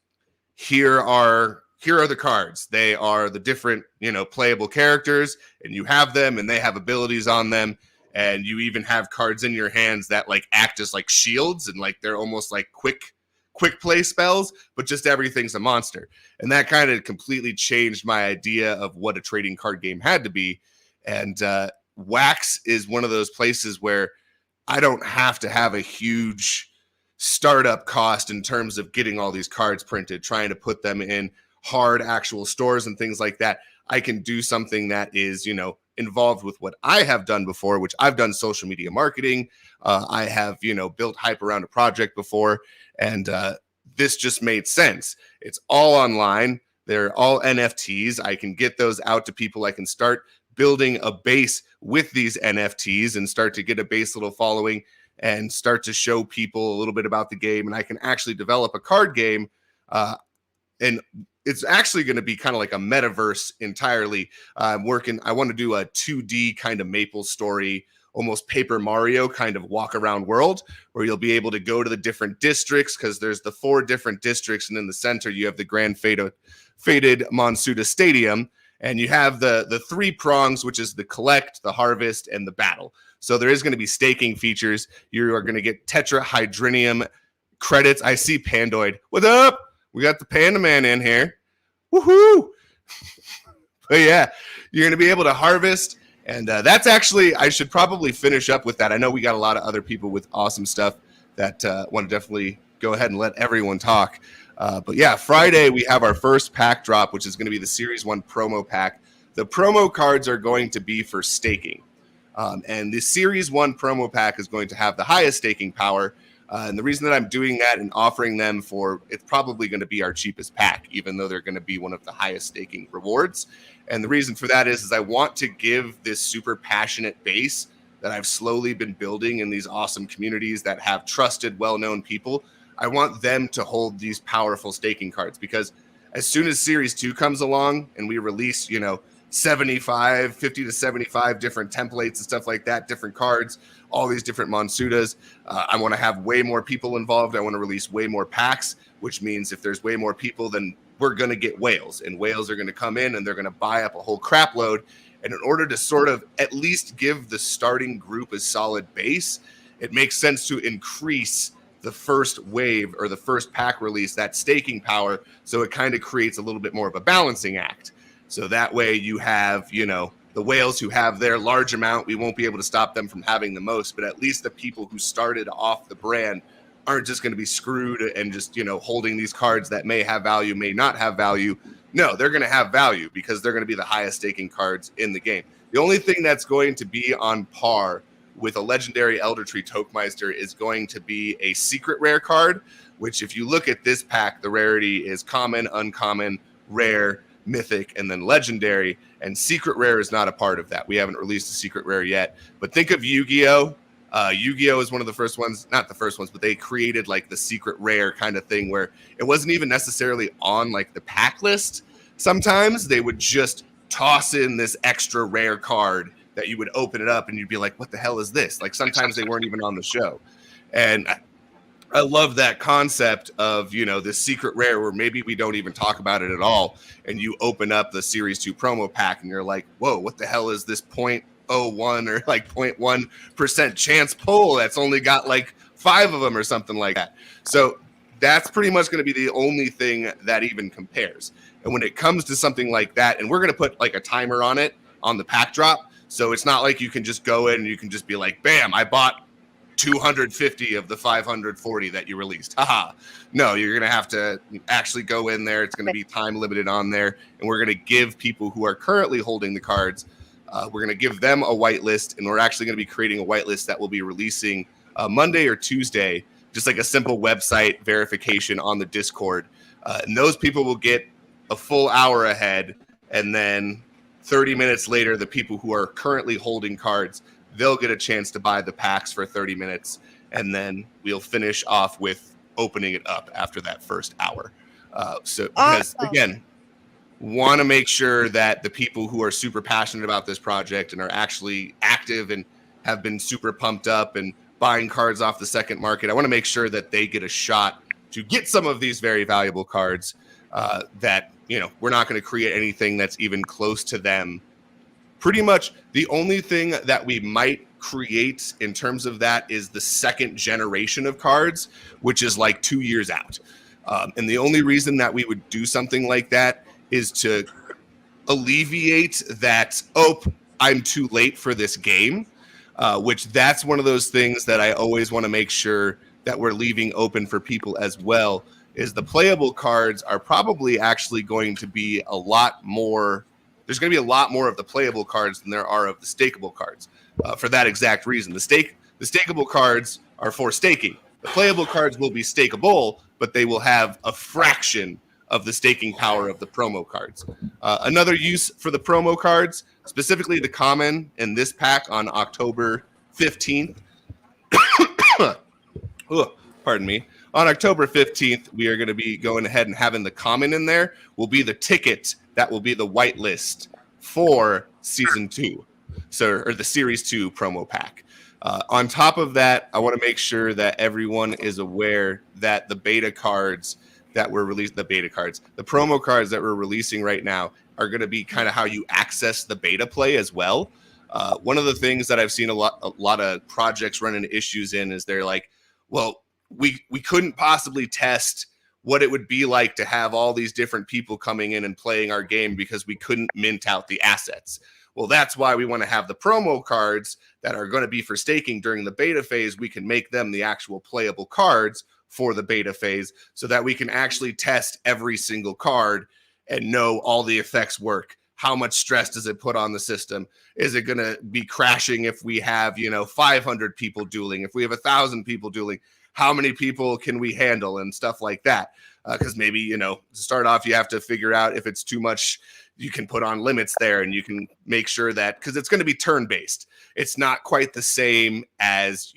here are the cards. They are the different, you know, playable characters, and you have them, and they have abilities on them. And you even have cards in your hands that like act as like shields, and like they're almost like quick play spells, but just everything's a monster. And that kind of completely changed my idea of what a trading card game had to be. And wax is one of those places where I don't have to have a huge startup cost in terms of getting all these cards printed, trying to put them in hard actual stores and things like that. I can do something that is, you know, involved with what I have done before, which I've done social media marketing. I have, you know, built hype around a project before, and this just made sense. It's all online. They're all NFTs. I can get those out to people. I can start building a base with these NFTs and start to get a base little following and start to show people a little bit about the game. And I can actually develop a card game. And it's actually going to be kind of like a metaverse entirely. I want to do a 2D kind of Maple Story, almost Paper Mario kind of walk around world, where you'll be able to go to the different districts, because there's the 4 different districts. And in the center, you have the Grand Faded Monsuda Stadium. And you have the 3 prongs, which is the collect, the harvest, and the battle. So there is going to be staking features. You are going to get tetrahydrinium credits. I see Pandoid. What up? We got the Panda Man in here. Woohoo! But yeah, you're going to be able to harvest. And that's actually, I should probably finish up with that. I know we got a lot of other people with awesome stuff that want to definitely go ahead and let everyone talk. But yeah, Friday we have our first pack drop, which is going to be the Series 1 promo pack. The promo cards are going to be for staking. And the Series 1 promo pack is going to have the highest staking power. And the reason that I'm doing that and offering them for, it's probably going to be our cheapest pack, even though they're going to be one of the highest staking rewards. And the reason for that is I want to give this super passionate base that I've slowly been building in these awesome communities that have trusted, well-known people. I want them to hold these powerful staking cards, because as soon as Series 2 comes along and we release, you know, 50 to 75 different templates and stuff like that, different cards, all these different Monsudas. I want to have way more people involved. I want to release way more packs, which means if there's way more people, then we're going to get whales, and whales are going to come in and they're going to buy up a whole crap load. And in order to sort of at least give the starting group a solid base, it makes sense to increase the first wave or the first pack release, that staking power, so it kind of creates a little bit more of a balancing act. So that way you have, the whales who have their large amount, we won't be able to stop them from having the most, but at least the people who started off the brand aren't just going to be screwed and just, holding these cards that may have value, may not have value. No, they're going to have value because they're going to be the highest staking cards in the game. The only thing that's going to be on par with a legendary Elder Tree Tokemeister is going to be a secret rare card, which if you look at this pack, the rarity is common, uncommon, rare, mythic, and then legendary, and secret rare is not a part of that. We haven't released a secret rare yet, but think of Yu-Gi-Oh! Yu-Gi-Oh! Is one of the first ones, not the first ones, but they created like the secret rare kind of thing where it wasn't even necessarily on like the pack list. Sometimes they would just toss in this extra rare card that you would open it up and you'd be like, what the hell is this? Like sometimes they weren't even on the show. And I love that concept of, this secret rare where maybe we don't even talk about it at all. And you open up the Series 2 promo pack and you're like, whoa, what the hell is this 0.01 or like 0.1% chance pull that's only got like 5 of them or something like that. So that's pretty much going to be the only thing that even compares. And when it comes to something like that, and we're going to put like a timer on it on the pack drop. So it's not like you can just go in and you can just be like, bam, I bought 250 of the 540 that you released. Haha. No, you're going to have to actually go in there. It's going to be time limited on there. And we're going to give people who are currently holding the cards, we're going to give them a whitelist. And we're actually going to be creating a whitelist that will be releasing Monday or Tuesday, just like a simple website verification on the Discord. And those people will get a full hour ahead. And then 30 minutes later, the people who are currently holding cards, they'll get a chance to buy the packs for 30 minutes. And then we'll finish off with opening it up after that first hour. Because again, want to make sure that the people who are super passionate about this project and are actually active and have been super pumped up and buying cards off the second market, I want to make sure that they get a shot to get some of these very valuable cards that, we're not going to create anything that's even close to them. Pretty much the only thing that we might create in terms of that is the second generation of cards, which is like 2 years out. And the only reason that we would do something like that is to alleviate that, I'm too late for this game, which that's one of those things that I always want to make sure that we're leaving open for people as well, is the playable cards are probably actually going to be a lot more. There's going to be a lot more of the playable cards than there are of the stakeable cards for that exact reason. The stakeable cards are for staking. The playable cards will be stakeable, but they will have a fraction of the staking power of the promo cards. Another use for the promo cards, specifically the common in this pack on October 15th. Pardon me. On October 15th, we are going to be going ahead and having the common in there will be the ticket that will be the whitelist for season 2, or the series 2 promo pack. On top of that, I want to make sure that everyone is aware that the beta cards that were released, the promo cards that we're releasing right now are going to be kind of how you access the beta play as well. One of the things that I've seen a lot of projects run into issues in is they're like, well, we couldn't possibly test what it would be like to have all these different people coming in and playing our game because we couldn't mint out the assets. Well, that's why we want to have the promo cards that are going to be for staking during the beta phase. We can make them the actual playable cards for the beta phase so that we can actually test every single card and know all the effects work. How much stress does it put on the system? Is it going to be crashing if we have, 500 people dueling? If we have 1,000 people dueling? How many people can we handle and stuff like that? Because maybe, to start off, you have to figure out if it's too much, you can put on limits there and you can make sure that, because it's going to be turn-based. It's not quite the same as,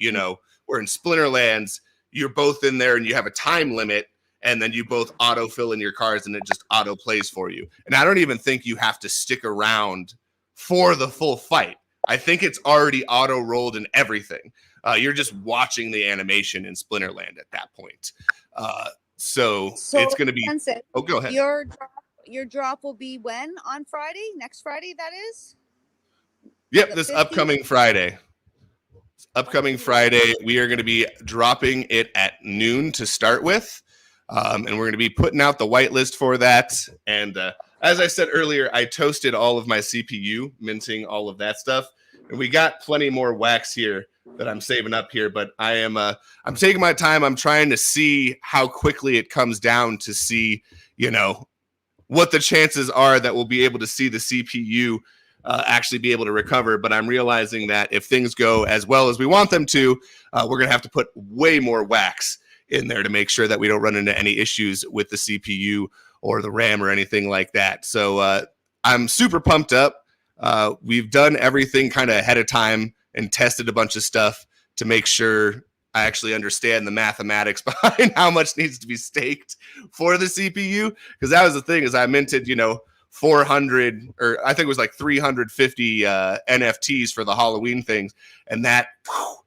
where in Splinterlands, you're both in there and you have a time limit and then you both auto fill in your cards and it just auto plays for you. And I don't even think you have to stick around for the full fight. I think it's already auto rolled and everything. You're just watching the animation in Splinterland at that point. So it's going to be. Oh, go ahead. Your drop will be when? On Friday? Next Friday, that is? Yep, this upcoming Friday. We are going to be dropping it at noon to start with. And we're going to be putting out the whitelist for that. And as I said earlier, I toasted all of my CPU, minting all of that stuff. And we got plenty more wax here that I'm saving up here. But I'm taking my time. I'm trying to see how quickly it comes down to see, what the chances are that we'll be able to see the CPU actually be able to recover. But I'm realizing that if things go as well as we want them to, we're going to have to put way more wax in there to make sure that we don't run into any issues with the CPU or the RAM or anything like that. So I'm super pumped up. We've done everything kind of ahead of time and tested a bunch of stuff to make sure I actually understand the mathematics behind how much needs to be staked for the CPU. Because that was the thing, is I minted, 400, or I think it was like 350 NFTs for the Halloween things. And that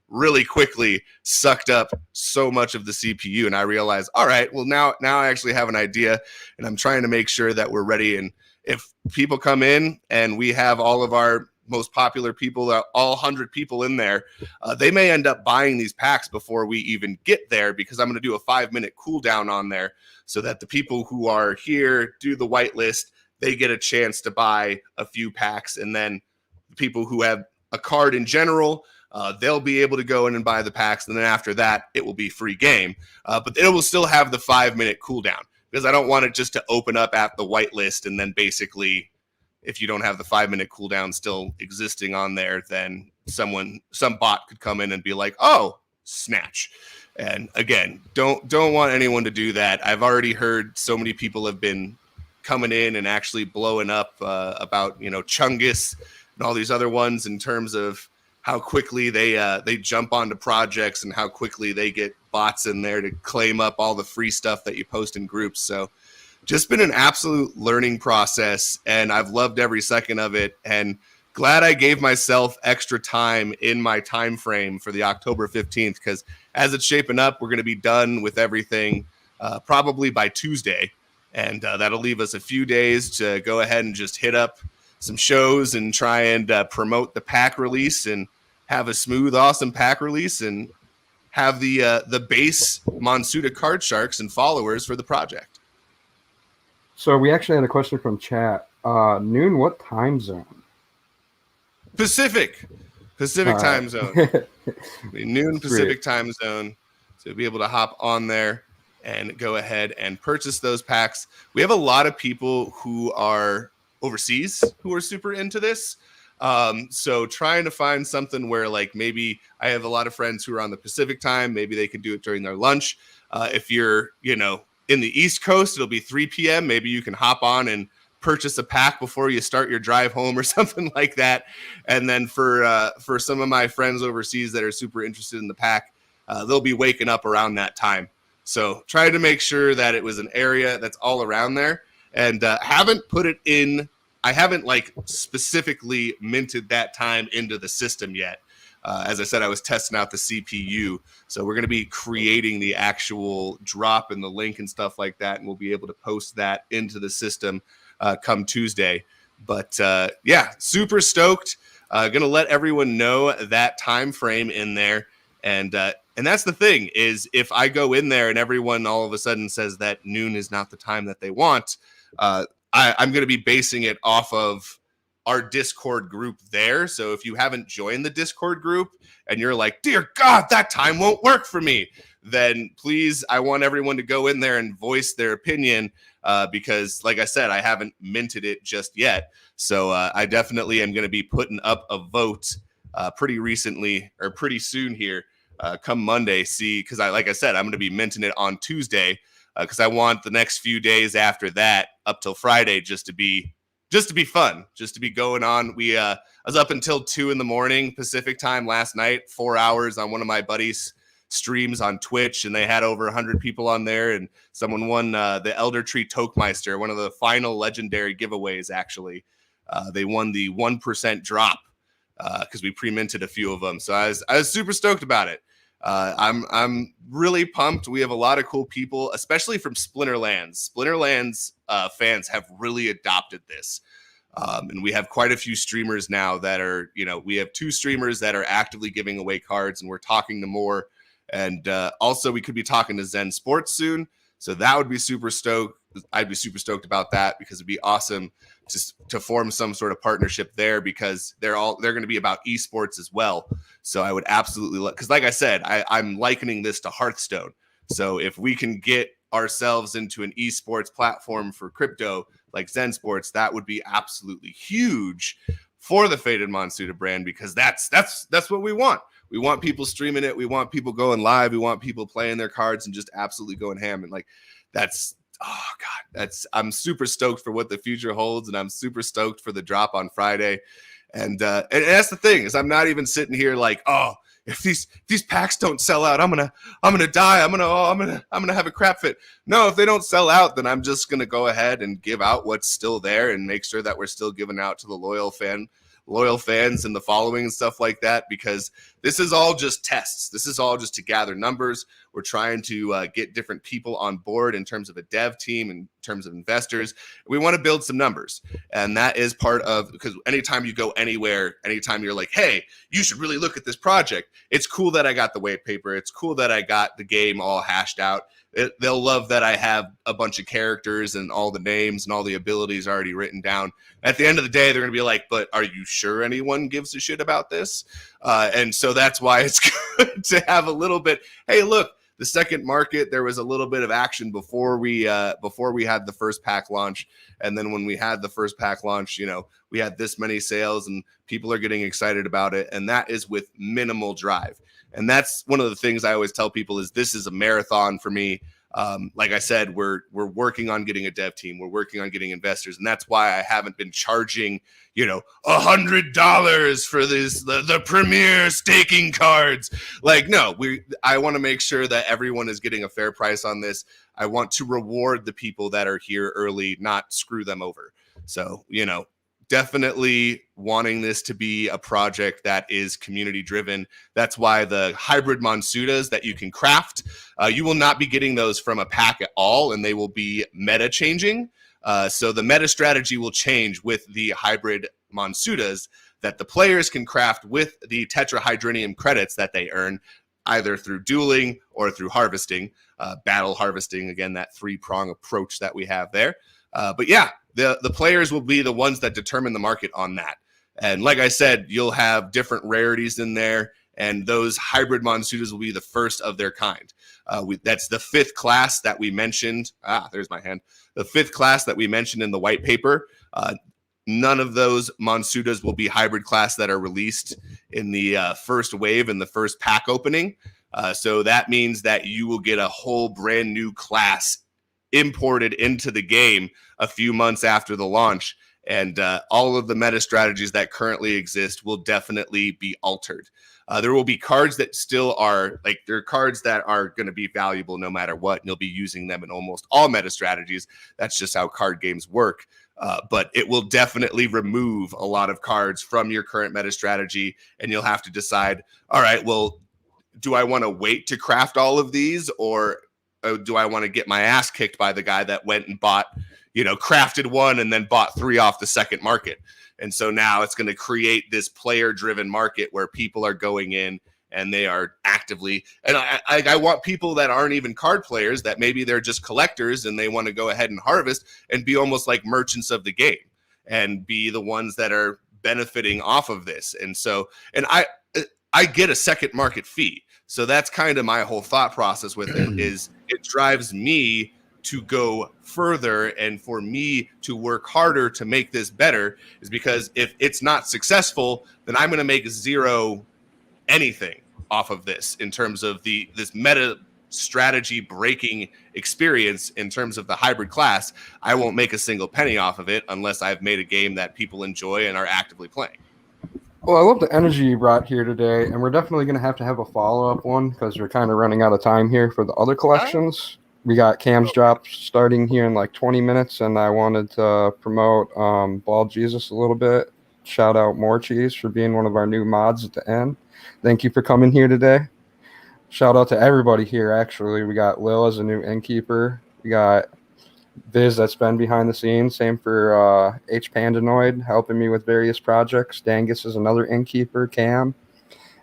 really quickly sucked up so much of the CPU. And I realized, all right, well, now I actually have an idea, and I'm trying to make sure that we're ready. And if people come in and we have all of our most popular people, all 100 people in there, they may end up buying these packs before we even get there, because I'm going to do a 5-minute cooldown on there so that the people who are here do the whitelist, they get a chance to buy a few packs. And then the people who have a card in general, they'll be able to go in and buy the packs. And then after that, it will be free game. But it will still have the 5-minute cooldown, because I don't want it just to open up at the whitelist and then basically, if you don't have the 5-minute cooldown still existing on there, then some bot could come in and be like, oh, snatch. And again, don't want anyone to do that. I've already heard so many people have been coming in and actually blowing up about, Chungus and all these other ones, in terms of how quickly they jump onto projects and how quickly they get bots in there to claim up all the free stuff that you post in groups. So just been an absolute learning process, and I've loved every second of it, and glad I gave myself extra time in my time frame for the October 15th, because as it's shaping up, we're going to be done with everything probably by Tuesday, and that'll leave us a few days to go ahead and just hit up some shows and try and promote the pack release and have a smooth, awesome pack release, and have the base Monsuda card sharks and followers for the project. So we actually had a question from chat. Noon, what time zone? Pacific time zone. Noon Pacific time zone. So be able to hop on there and go ahead and purchase those packs. We have a lot of people who are overseas who are super into this. So trying to find something where, like, maybe I have a lot of friends who are on the Pacific time. Maybe they can do it during their lunch. If you're, in the East Coast, it'll be 3 p.m. Maybe you can hop on and purchase a pack before you start your drive home or something like that. And then for some of my friends overseas that are super interested in the pack, they'll be waking up around that time. So try to make sure that it was an area that's all around there. And haven't put it in. I haven't specifically minted that time into the system yet. As I said, I was testing out the CPU. So we're going to be creating the actual drop and the link and stuff like that. And we'll be able to post that into the system come Tuesday. But super stoked. Going to let everyone know that time frame in there. And that's the thing, is if I go in there and everyone all of a sudden says that noon is not the time that they want, I'm going to be basing it off of our Discord group there. So if you haven't joined the Discord group and you're like, dear God, that time won't work for me, then please, I want everyone to go in there and voice their opinion, because like I said, I haven't minted it just yet. So I definitely am going to be putting up a vote pretty soon here, come Monday. Because like I said, I'm going to be minting it on Tuesday, because I want the next few days after that up till Friday just to be fun, just to be going on. I was up until 2 a.m. Pacific time last night, 4 hours on one of my buddies' streams on Twitch, and they had over 100 people on there, and someone won the Elder Tree Tokemeister, one of the final legendary giveaways. Actually, they won the 1% drop because we pre-minted a few of them. So I was super stoked about it. I'm really pumped. We have a lot of cool people, especially from Splinterlands. Splinterlands fans have really adopted this. And we have quite a few streamers now that are, we have 2 streamers that are actively giving away cards, and we're talking to more. And also we could be talking to Zen Sports soon. So that would be super stoked. I'd be super stoked about that because it'd be awesome to form some sort of partnership there, because they're going to be about esports as well. So I would absolutely because like I said, I'm likening this to Hearthstone. So if we can get ourselves into an esports platform for crypto like Zen Sports, that would be absolutely huge for the Faded Monsuda brand, because that's what we want. We want people streaming it. We want people going live. We want people playing their cards and just absolutely going ham. And I'm super stoked for what the future holds, and I'm super stoked for the drop on Friday. And that's the thing, is I'm not even sitting here like, oh, if these packs don't sell out, I'm gonna die. I'm gonna have a crap fit. No, if they don't sell out, then I'm just gonna go ahead and give out what's still there and make sure that we're still giving out to the loyal fans and the following and stuff like that, because this is all just tests. This is all just to gather numbers. We're trying to get different people on board in terms of a dev team, in terms of investors. We want to build some numbers. And that is part of, because anytime you go anywhere, anytime you're like, hey, you should really look at this project. It's cool that I got the white paper. It's cool that I got the game all hashed out. They'll love that I have a bunch of characters and all the names and all the abilities already written down. At the end of the day, they're going to be like, but are you sure anyone gives a shit about this? And so that's why it's good to have a little bit, hey, look, the second market, there was a little bit of action before we had the first pack launch. And then when we had the first pack launch, we had this many sales and people are getting excited about it. And that is with minimal drive. And that's one of the things I always tell people is this is a marathon for me. Like I said, we're working on getting a dev team. We're working on getting investors. And that's why I haven't been charging, $100 for the premier staking cards. Like, no, I want to make sure that everyone is getting a fair price on this. I want to reward the people that are here early, not screw them over. So, definitely wanting this to be a project that is community driven. That's why the hybrid Monsudas that you can craft, you will not be getting those from a pack at all, and they will be meta changing. So the meta strategy will change with the hybrid Monsudas that the players can craft with the tetrahydronium credits that they earn either through dueling or through harvesting, battle harvesting, again, that 3-prong approach that we have there. But yeah, the players will be the ones that determine the market on that. And like I said, you'll have different rarities in there, and those hybrid Monsudas will be the first of their kind. That's the 5th class that we mentioned. There's my hand. The 5th class that we mentioned in the white paper. None of those Monsudas will be hybrid class that are released in the first wave in the first pack opening. So that means that you will get a whole brand new class imported into the game a few months after the launch, and all of the meta strategies that currently exist will definitely be altered. There will be cards that still are there are cards that are going to be valuable no matter what, and you'll be using them in almost all meta strategies. That's just how card games work. But it will definitely remove a lot of cards from your current meta strategy, and you'll have to decide, all right, well, do I want to wait to craft all of these, or do I want to get my ass kicked by the guy that went and bought, crafted one and then bought 3 off the second market? And so now it's going to create this player-driven market where people are going in and they are actively, and I want people that aren't even card players, that maybe they're just collectors and they want to go ahead and harvest and be almost like merchants of the game and be the ones that are benefiting off of this. And so, and I get a second market fee. So that's kind of my whole thought process with it, is it drives me to go further and for me to work harder to make this better, is because if it's not successful, then I'm going to make zero anything off of this in terms of this meta strategy breaking experience. In terms of the hybrid class, I won't make a single penny off of it unless I've made a game that people enjoy and are actively playing. Well, I love the energy you brought here today, and we're definitely going to have a follow-up one because we're kind of running out of time here for the other collections. We got Cam's drop starting here in like 20 minutes, and I wanted to promote Bald Jesus a little bit. Shout out More Cheese for being one of our new mods at the end. Thank you for coming here today. Shout out to everybody here, actually. We got Lil as a new innkeeper. We got Viz that's been behind the scenes. Same for H Pandanoid helping me with various projects. Dangus is another innkeeper. Cam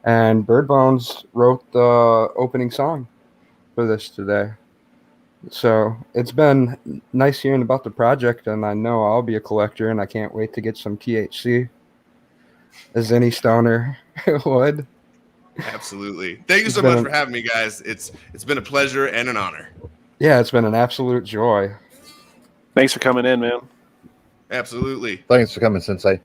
and Birdbones wrote the opening song for this today. So it's been nice hearing about the project, and I know I'll be a collector, and I can't wait to get some THC, as any stoner would. Absolutely. Thank you so much for having me, guys. It's been a pleasure and an honor. Yeah, it's been an absolute joy. Thanks for coming in, man. Absolutely. Thanks for coming, Sensei.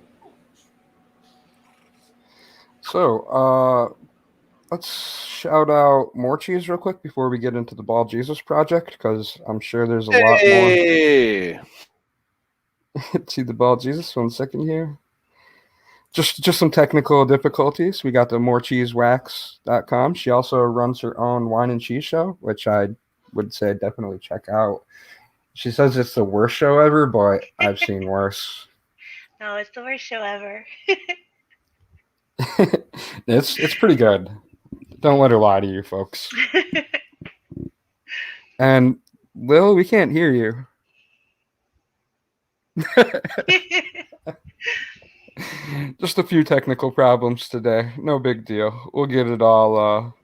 So, let's shout out More Cheese real quick before we get into the Bald Jesus project, because I'm sure there's a lot more. See the Bald Jesus 1 second here. Just some technical difficulties. We got the morecheesewax.com. She also runs her own wine and cheese show, which I would say definitely check out. She says it's the worst show ever, but I've seen worse. No, it's the worst show ever. It's pretty good. Don't let her lie to you, folks. And Lil, we can't hear you. Just a few technical problems today. No big deal. We'll get it all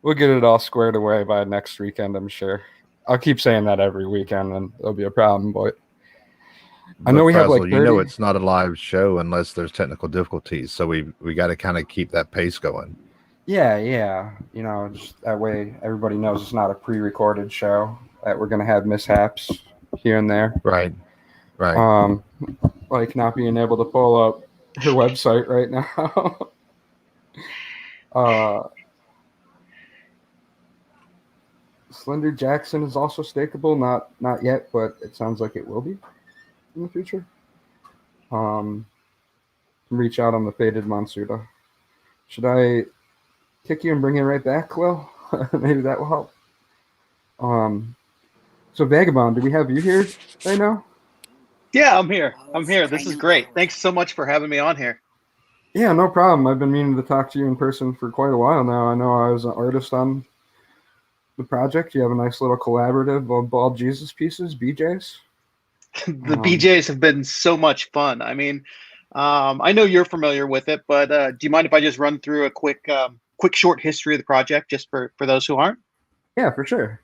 we'll get it all squared away by next weekend, I'm sure. I'll keep saying that every weekend and there'll be a problem, but I know we have like 30... You know it's not a live show unless there's technical difficulties, so we got to kind of keep that pace going. Yeah. You know, just that way everybody knows it's not a pre-recorded show, that we're going to have mishaps here and there. Right. Like not being able to pull up her website right now. Slender Jackson is also stakeable, not yet, but it sounds like it will be in the future. Reach out on the Faded Monsuda. Should I kick you and bring you right back, Will? Maybe that will help. So Vagabond, do we have you here right now? Yeah, I'm here. This is great. Thanks so much for having me on here. Yeah, no problem. I've been meaning to talk to you in person for quite a while now. I know I was an artist on the project. You have a nice little collaborative of Bald Jesus pieces, BJs. The BJs have been so much fun. I mean, I know you're familiar with it, but do you mind if I just run through a quick short history of the project just for those who aren't? Yeah, for sure.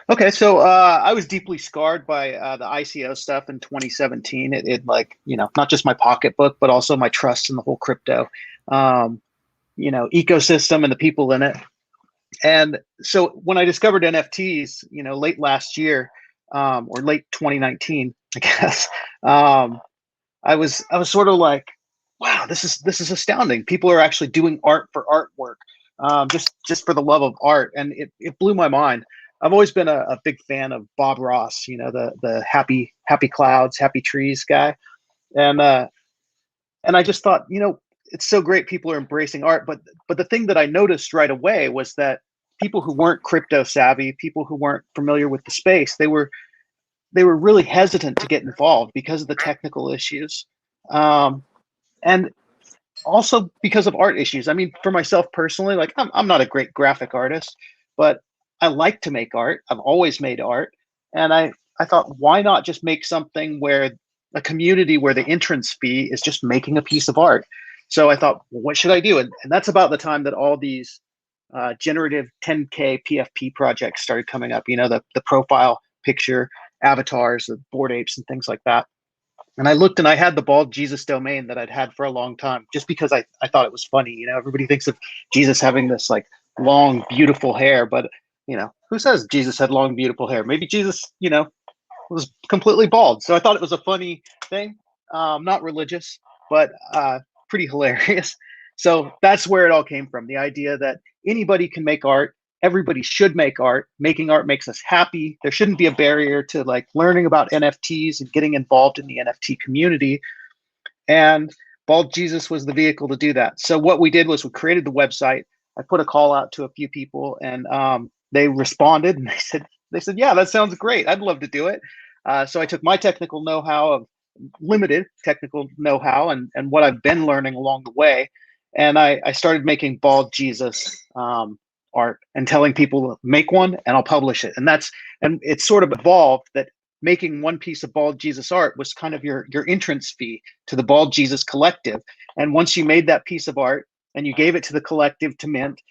Okay, so I was deeply scarred by the ICO stuff in 2017. It like, you know, not just my pocketbook, but also my trust in the whole crypto, ecosystem and the people in it. And so when I discovered NFTs, you know, late last year, or late 2019, I guess, I was sort of like, wow, this is astounding. People are actually doing art for artwork, just for the love of art, and it blew my mind. I've always been a big fan of Bob Ross, you know, the happy clouds, happy trees guy, and I just thought, you know, it's so great people are embracing art, but the thing that I noticed right away was that people who weren't crypto savvy, people who weren't familiar with the space, they were really hesitant to get involved because of the technical issues, and also because of art issues. I mean, for myself personally, like I'm not a great graphic artist, but I like to make art. I've always made art. And I thought, why not just make something where a community where the entrance fee is just making a piece of art? So I thought, well, what should I do? And that's about the time that all these generative 10K PFP projects started coming up, you know, the profile picture, avatars, the Bored Apes and things like that. And I looked and I had the Bald Jesus domain that I'd had for a long time, just because I thought it was funny. You know, everybody thinks of Jesus having this like long, beautiful hair, but you know, who says Jesus had long, beautiful hair? Maybe Jesus, you know, was completely bald. So I thought it was a funny thing. Not religious, but pretty hilarious. So that's where it all came from. The idea that anybody can make art. Everybody should make art. Making art makes us happy. There shouldn't be a barrier to like learning about NFTs and getting involved in the NFT community. And Bald Jesus was the vehicle to do that. So what we did was we created the website. I put a call out to a few people, and they responded, and they said, yeah, that sounds great. I'd love to do it. So I took my technical know-how of limited technical know-how and what I've been learning along the way, and I started making Bald Jesus art and telling people make one and I'll publish it. And it's sort of evolved that making one piece of Bald Jesus art was kind of your entrance fee to the Bald Jesus collective. And once you made that piece of art and you gave it to the collective to mint,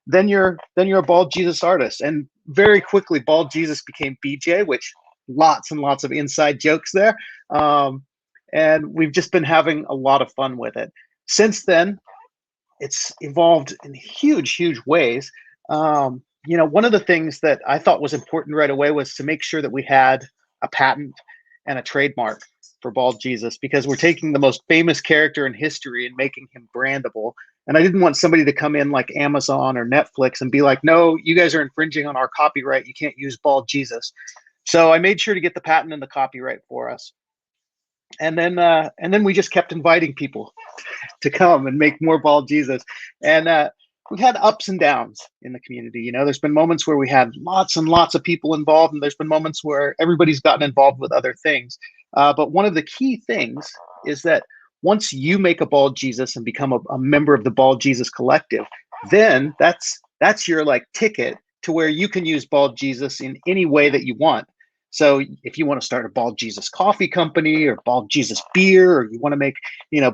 then you're a Bald Jesus artist. And very quickly, Bald Jesus became BJ, which lots and lots of inside jokes there. And we've just been having a lot of fun with it. Since then, it's evolved in huge, huge ways. One of the things that I thought was important right away was to make sure that we had a patent and a trademark for Bald Jesus, because we're taking the most famous character in history and making him brandable. And I didn't want somebody to come in like Amazon or Netflix and be like, no, you guys are infringing on our copyright. You can't use Bald Jesus. So I made sure to get the patent and the copyright for us. And then we just kept inviting people to come and make more Bald Jesus. And we've had ups and downs in the community. There's been moments where we had lots and lots of people involved, and there's been moments where everybody's gotten involved with other things. But one of the key things is that once you make a Bald Jesus and become a member of the Bald Jesus collective, then that's your like ticket to where you can use Bald Jesus in any way that you want. So if you want to start a Bald Jesus coffee company or Bald Jesus beer, or you want to make,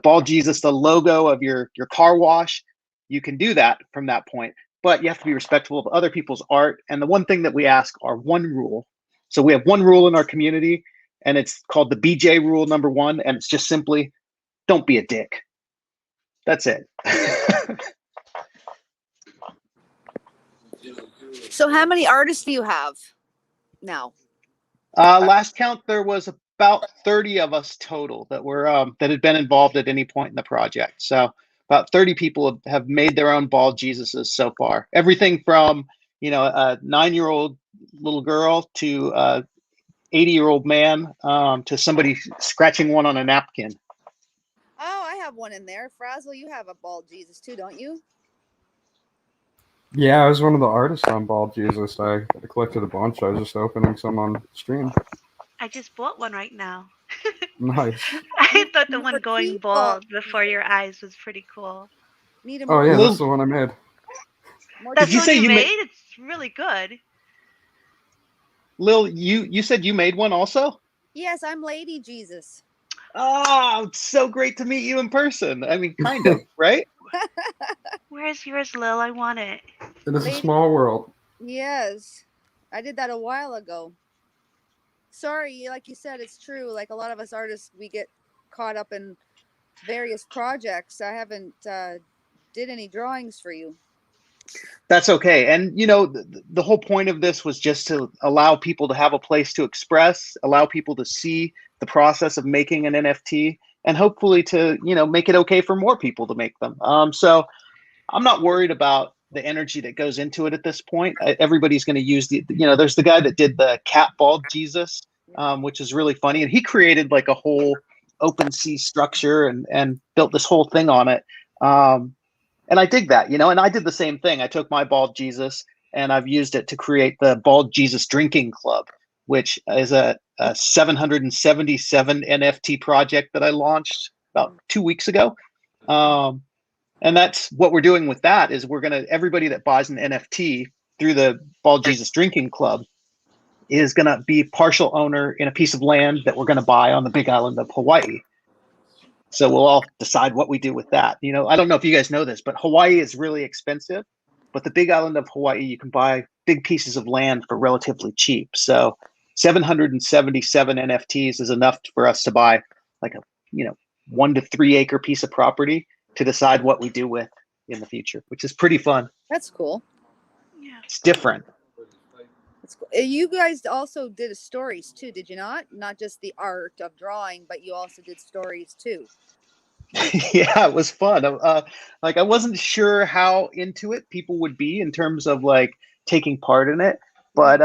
Bald Jesus the logo of your car wash, you can do that from that point. But you have to be respectful of other people's art. And the one thing that we ask are one rule. So we have one rule in our community, and it's called the BJ rule number 1. And it's just simply, don't be a dick. That's it. So how many artists do you have now? Last count, there was about 30 of us total that were that had been involved at any point in the project. So about 30 people have made their own Bald Jesuses so far. Everything from a 9-year-old little girl to a 80-year-old man to somebody scratching one on a napkin. Oh, I have one in there. Frazzle, you have a Bald Jesus too, don't you? Yeah, I was one of the artists on Bald Jesus. I collected a bunch. I was just opening some on stream. I just bought one right now. Nice. I thought the one going bald before your eyes was pretty cool. Oh yeah, that's the one I made. That's what you made? It's really good. Lil, you said you made one also? Yes, I'm Lady Jesus. Oh, it's so great to meet you in person. I mean, kind of, right? Where's yours, Lil? I want it. It is a small world. Yes, I did that a while ago. Sorry, like you said, it's true. Like a lot of us artists, we get caught up in various projects. I haven't did any drawings for you. That's okay. And, the whole point of this was just to allow people to have a place to express, allow people to see the process of making an NFT, and hopefully to, make it okay for more people to make them. So I'm not worried about the energy that goes into it at this point. Everybody's going to use there's the guy that did the cat Bald Jesus, which is really funny. And he created like a whole OpenSea structure and built this whole thing on it. And I dig that, and I did the same thing. I took my Bald Jesus and I've used it to create the Bald Jesus Drinking Club, which is a 777 NFT project that I launched about 2 weeks ago. And that's what we're doing with that is everybody that buys an NFT through the Bald Jesus Drinking Club is going to be partial owner in a piece of land that we're going to buy on the Big Island of Hawaii. So we'll all decide what we do with that. I don't know if you guys know this, but Hawaii is really expensive. But the Big Island of Hawaii, you can buy big pieces of land for relatively cheap. So 777 NFTs is enough for us to buy like a 1 to 3 acre piece of property to decide what we do with in the future, which is pretty fun. That's cool. Yeah, it's different. That's cool. You guys also did stories too, did you not? Not just the art of drawing, but you also did stories too. Yeah, it was fun. I wasn't sure how into it people would be in terms of like taking part in it, but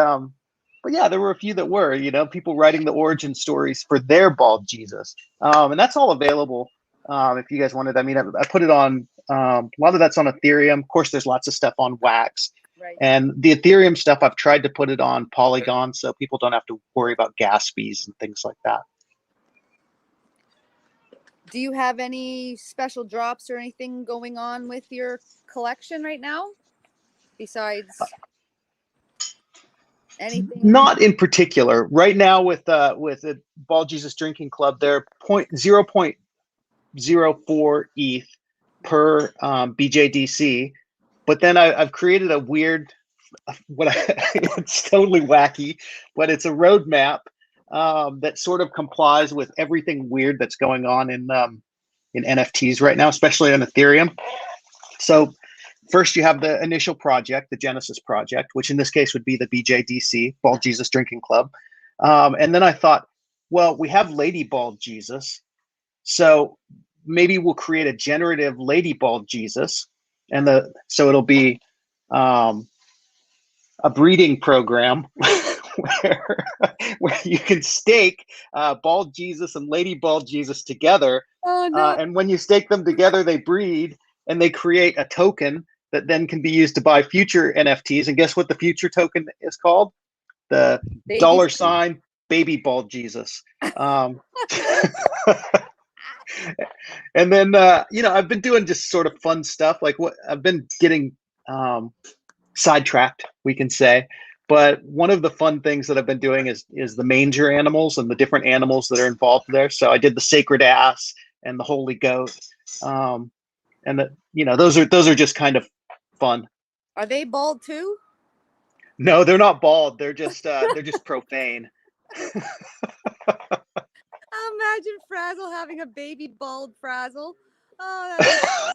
but yeah, there were a few that were, people writing the origin stories for their bald Jesus. And that's all available if you guys wanted. I mean, I put it on, a lot of that's on Ethereum. Of course, there's lots of stuff on Wax. Right. And the Ethereum stuff, I've tried to put it on Polygon so people don't have to worry about gas fees and things like that. Do you have any special drops or anything going on with your collection right now? Besides anything? Not in particular. Right now with the Bald Jesus Drinking Club, they're 0.04 ETH per BJDC. But then I've created a weird, it's totally wacky, but it's a roadmap that sort of complies with everything weird that's going on in NFTs right now, especially on Ethereum. So first you have the initial project, the Genesis project, which in this case would be the BJDC, Bald Jesus Drinking Club. And then I thought, well, we have Lady Bald Jesus, so maybe we'll create a generative Lady Bald Jesus, and so it'll be a breeding program where you can stake Bald Jesus and Lady Bald Jesus together. Oh, no. And when you stake them together, they breed and they create a token that then can be used to buy future NFTs. And guess what the future token is called? The $ Baby Bald Jesus. And then, I've been doing just sort of fun stuff. Like I've been getting sidetracked, we can say. But one of the fun things that I've been doing is the Manger Animals and the different animals that are involved there. So I did the sacred ass and the holy goat. And those are just kind of fun. Are they bald too? No, they're not bald. They're just profane. Imagine Frazzle having a baby bald Frazzle. Oh,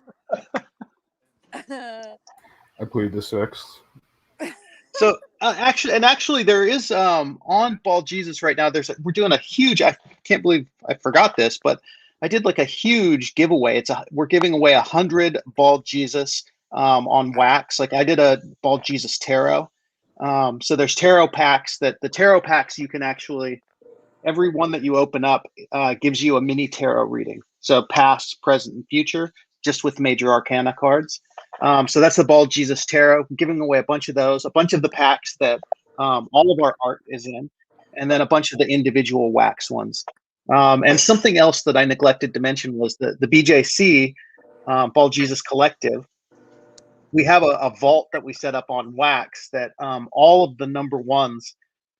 I plead the sixth. So actually, there is on Bald Jesus right now. We're doing a huge. I can't believe I forgot this, but I did like a huge giveaway. We're giving away 100 Bald Jesus on Wax. Like I did a Bald Jesus tarot. So there's tarot packs the tarot packs you can actually, every one that you open up gives you a mini tarot reading. So past, present, and future, just with major arcana cards. So that's the Bald Jesus Tarot. I'm giving away a bunch of those, a bunch of the packs that all of our art is in, and then a bunch of the individual Wax ones. And something else that I neglected to mention was the BJC, Bald Jesus Collective. We have a vault that we set up on Wax that all of the number ones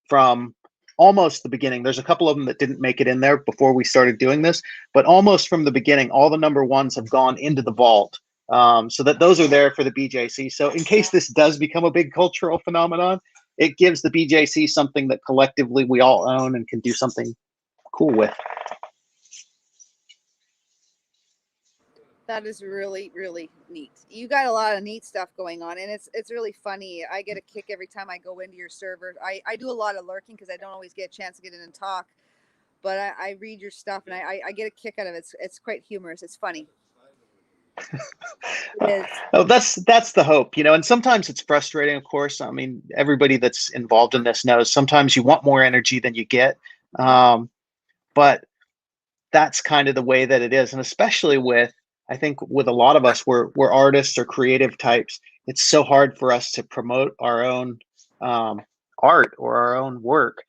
from almost the beginning, there's a couple of them that didn't make it in there before we started doing this, but almost from the beginning, all the number ones have gone into the vault. So that those are there for the BJC. So in case this does become a big cultural phenomenon, it gives the BJC something that collectively we all own and can do something cool with. that is really, really neat. You got a lot of neat stuff going on, and it's really funny. I get a kick every time I go into your server. I do a lot of lurking because I don't always get a chance to get in and talk, but I read your stuff and I get a kick out of it. It's quite humorous. It's funny. Oh, that's the hope, and sometimes it's frustrating, of course. I mean, everybody that's involved in this knows sometimes you want more energy than you get, but that's kind of the way that it is. And especially I think with a lot of us, we're artists or creative types. It's so hard for us to promote our own art or our own work.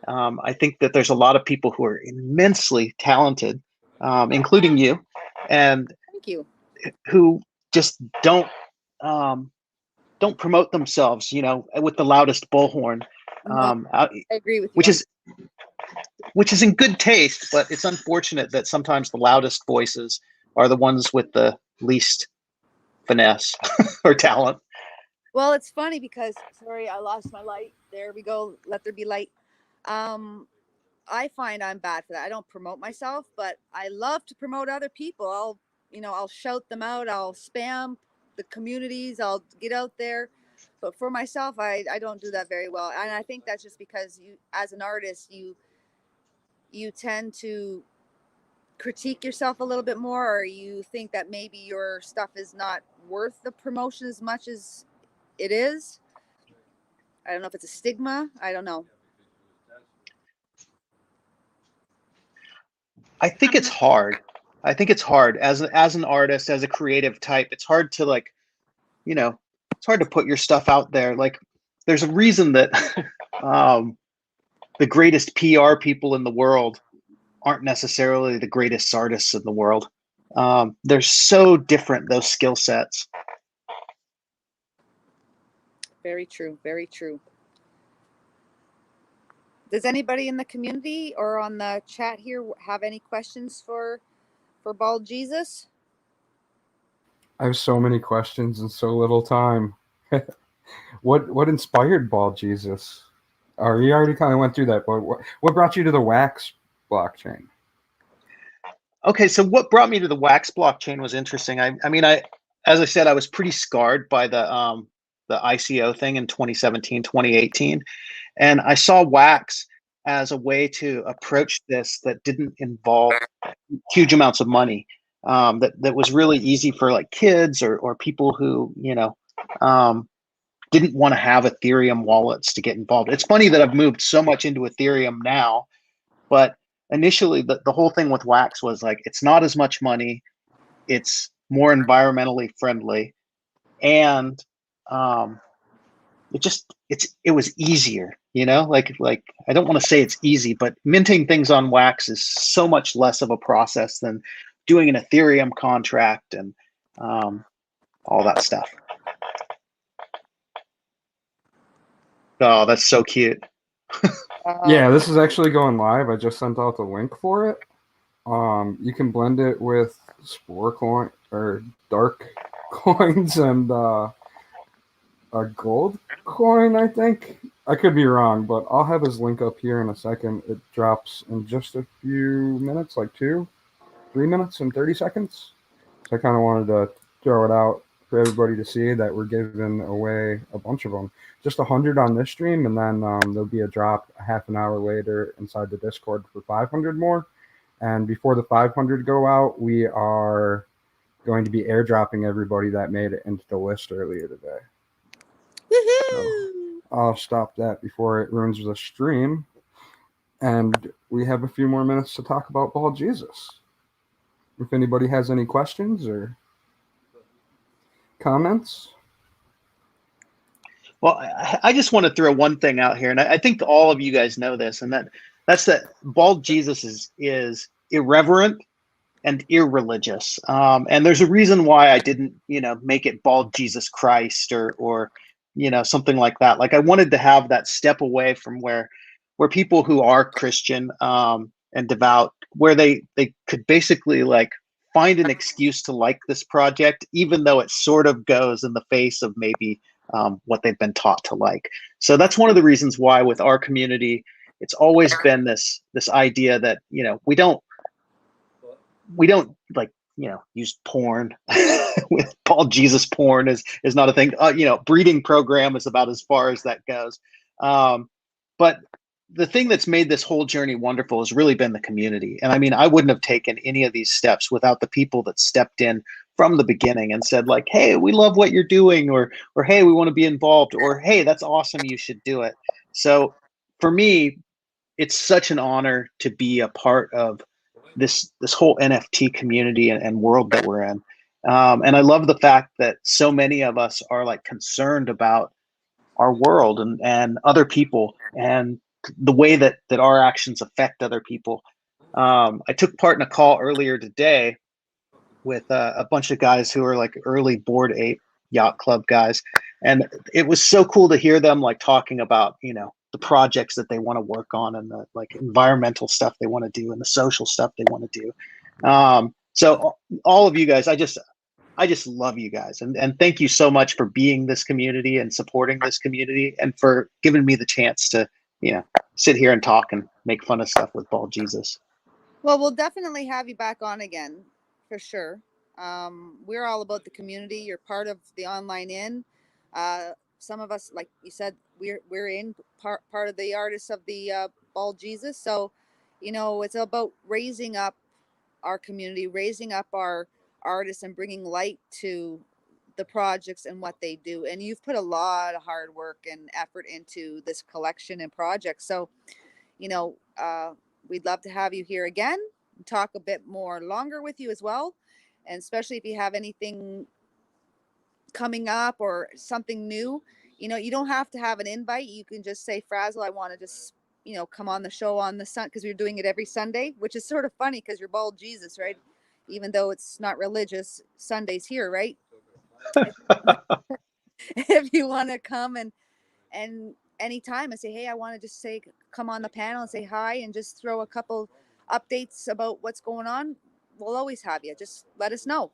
I think that there's a lot of people who are immensely talented, including you, and thank you, who just don't promote themselves, with the loudest bullhorn. I agree with you. Which is in good taste, but it's unfortunate that sometimes the loudest voices are the ones with the least finesse or talent. Well, it's funny because, sorry, I lost my light. There we go. Let there be light. I find I'm bad for that. I don't promote myself, but I love to promote other people. I'll shout them out. I'll spam the communities. I'll get out there. But for myself, I don't do that very well. And I think that's just because you, as an artist, you tend to critique yourself a little bit more, or you think that maybe your stuff is not worth the promotion as much as it is. I don't know if it's a stigma. I don't know. I think it's hard. I think it's hard as an artist, as a creative type. It's hard to like, it's hard to put your stuff out there. Like, there's a reason that the greatest PR people in the world aren't necessarily the greatest artists in the world. They're so different, those skill sets. Very true. Very true. Does anybody in the community or on the chat here have any questions for Bald Jesus? I have so many questions and so little time. What inspired Bald Jesus? Or you already kind of went through that, but what brought you to the Wax blockchain? Okay, so what brought me to the Wax blockchain was interesting. I mean, as I said, I was pretty scarred by the ICO thing in 2017, 2018. And I saw Wax as a way to approach this that didn't involve huge amounts of money. That was really easy for like kids or people who, didn't want to have Ethereum wallets to get involved. It's funny that I've moved so much into Ethereum now, but initially the whole thing with Wax was like, it's not as much money, it's more environmentally friendly, and it was easier, like I don't want to say it's easy, but minting things on Wax is so much less of a process than doing an Ethereum contract and all that stuff. Oh, that's so cute. Yeah, this is actually going live. I just sent out the link for it. You can blend it with Spore coin or dark coins and a gold coin, I think. I could be wrong, but I'll have his link up here in a second. It drops in just a few minutes, like 3 minutes and 30 seconds. So I kind of wanted to throw it out for everybody to see that we're giving away a bunch of them. Just 100 on this stream, and then there'll be a drop a half an hour later inside the Discord for 500 more. And before the 500 go out, we are going to be airdropping everybody that made it into the list earlier today. So I'll stop that before it ruins the stream. And we have a few more minutes to talk about Bald Jesus. If anybody has any questions or comments. Well, I just want to throw one thing out here, and I think all of you guys know this, and that's that Bald Jesus is irreverent and irreligious. And there's a reason why I didn't, make it Bald Jesus Christ or something like that. Like I wanted to have that step away from where people who are Christian and devout, where they could basically like find an excuse to like this project, even though it sort of goes in the face of maybe what they've been taught to like. So that's one of the reasons why with our community, it's always been this idea that, we don't like, use porn with Bald Jesus porn is not a thing. Breeding program is about as far as that goes. But the thing that's made this whole journey wonderful has really been the community. And I mean, I wouldn't have taken any of these steps without the people that stepped in from the beginning and said like, hey, we love what you're doing, or hey, we want to be involved, or hey, that's awesome, you should do it. So for me, it's such an honor to be a part of this whole NFT community and world that we're in. And I love the fact that so many of us are like concerned about our world and other people and the way that our actions affect other people. I took part in a call earlier today with a bunch of guys who are like early Bored Ape Yacht Club guys. And it was so cool to hear them like talking about, the projects that they want to work on and the like environmental stuff they want to do and the social stuff they want to do. So all of you guys, I just love you guys. And thank you so much for being this community and supporting this community and for giving me the chance to, sit here and talk and make fun of stuff with Bald Jesus. Well, we'll definitely have you back on again for sure. We're all about the community. You're part of the online in. Some of us, like you said, we're in part of the artists of the Bald Jesus. So, it's about raising up our community, raising up our artists and bringing light to the projects and what they do. And you've put a lot of hard work and effort into this collection and project. So, we'd love to have you here again. talk a bit more longer with you as well. And especially if you have anything coming up or something new, you know, you don't have to have an invite. You can just say, Frazzle, I want to just, you know, come on the show on the sun, because we're doing it every Sunday, which is sort of funny because you're bald Jesus, right? Even though it's not religious, Sunday's here, right? If you want to come and anytime and say, hey, I want to just say, come on the panel and say hi and just throw a couple updates about what's going on, we'll always have you. Just let us know.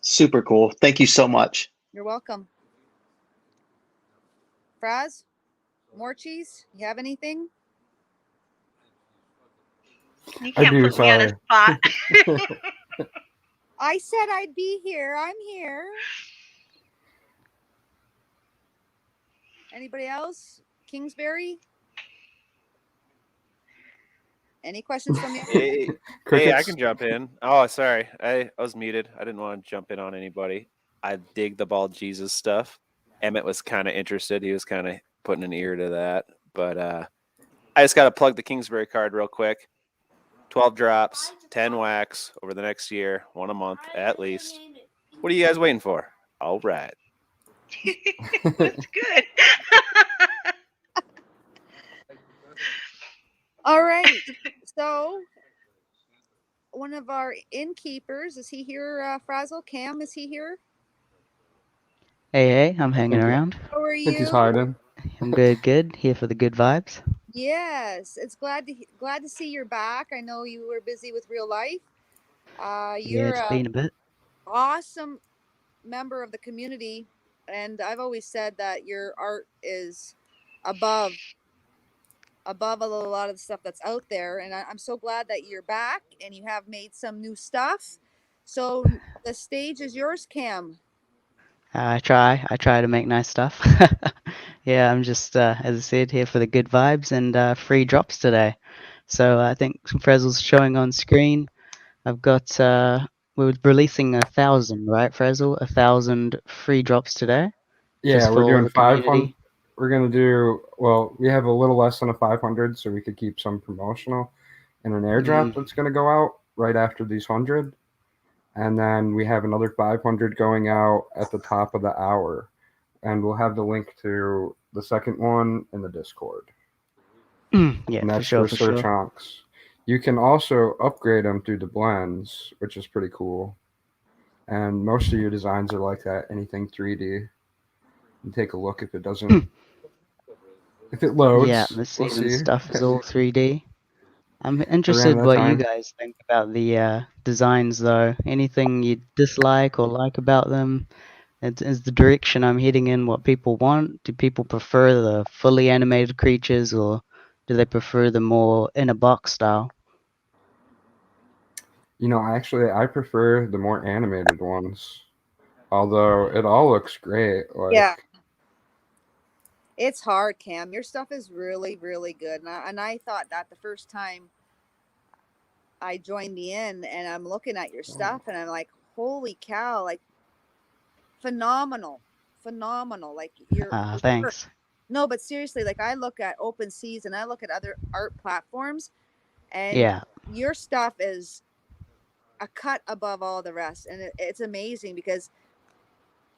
Super cool. Thank you so much. You're welcome. Fraz, more cheese? You have anything? You I can't do, put me on a sorry. spot. I said I'd be here. I'm here. Anybody else? Kingsbury? Any questions from you? Hey, hey, I can jump in. Oh, sorry. I was muted. I didn't want to jump in on anybody. I dig the bald Jesus stuff. Emmett was kind of interested. He was kind of putting an ear to that. But I just got to plug the Kingsbury card real quick. 12 drops, 10 wax over the next year, 1 a month at least. What are you guys waiting for? All right. That's good. All right. So one of our innkeepers, is he here, Frazzle? Cam, is he here? Hey, I'm hanging think he- around. How are I think he's you? hiding. I'm good. Here for the good vibes. Yes, it's glad to see you're back. I know you were busy with real life. Yeah, You're it's a been a bit. awesome member of the community, and I've always said that your art is above a lot of the stuff that's out there, and I'm so glad that you're back and you have made some new stuff. So the stage is yours, Cam. I try to make nice stuff. Yeah, I'm just, as I said, here for the good vibes and free drops today. So I think Frazzle's showing on screen. I've got, we're releasing 1,000, right, Frazzle? 1,000 free drops today. Yeah, Just we're for doing the 500. community. We're gonna do well. We have a little less than a 500, so we could keep some promotional, and an airdrop that's gonna go out right after these 100, and then we have another 500 going out at the top of the hour, and we'll have the link to the second one in the Discord. Yeah, And that's for for Sir sure. Chunks. You can also upgrade them through the blends, which is pretty cool. And most of your designs are like that. Anything 3D. And take a look if it doesn't. If it loads, Yeah, the we'll season see. stuff is all 3D. I'm Around interested that what you time. guys think about the designs, though. Anything you dislike or like about them? Is the direction I'm heading in what people want? Do people prefer the fully animated creatures, or do they prefer the more in a box style? You know, actually, I prefer the more animated ones. Although it all looks great. Like, Yeah, it's hard, Cam. Your stuff is really, really good, and I thought that the first time I joined the inn, and I'm looking at your stuff, and I'm like, holy cow! Like, phenomenal. Like you're Thanks. no, but seriously, like I look at Open Seas and I look at other art platforms, and Yeah. your stuff is a cut above all the rest, and it's amazing because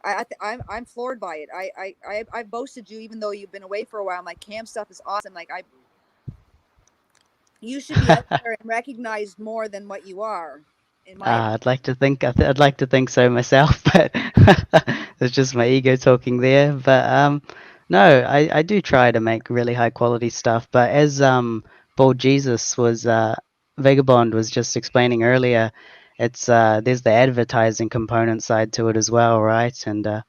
I'm floored by it. I boasted you even though you've been away for a while. I'm like, Cam stuff is awesome. Like you should be out there and recognized more than what you are. In my I'd like to think I'd like to think so myself, but it's just my ego talking there. But no, I do try to make really high quality stuff. But as Bald Jesus was Vagabond was just explaining earlier, it's there's the advertising component side to it as well, right? And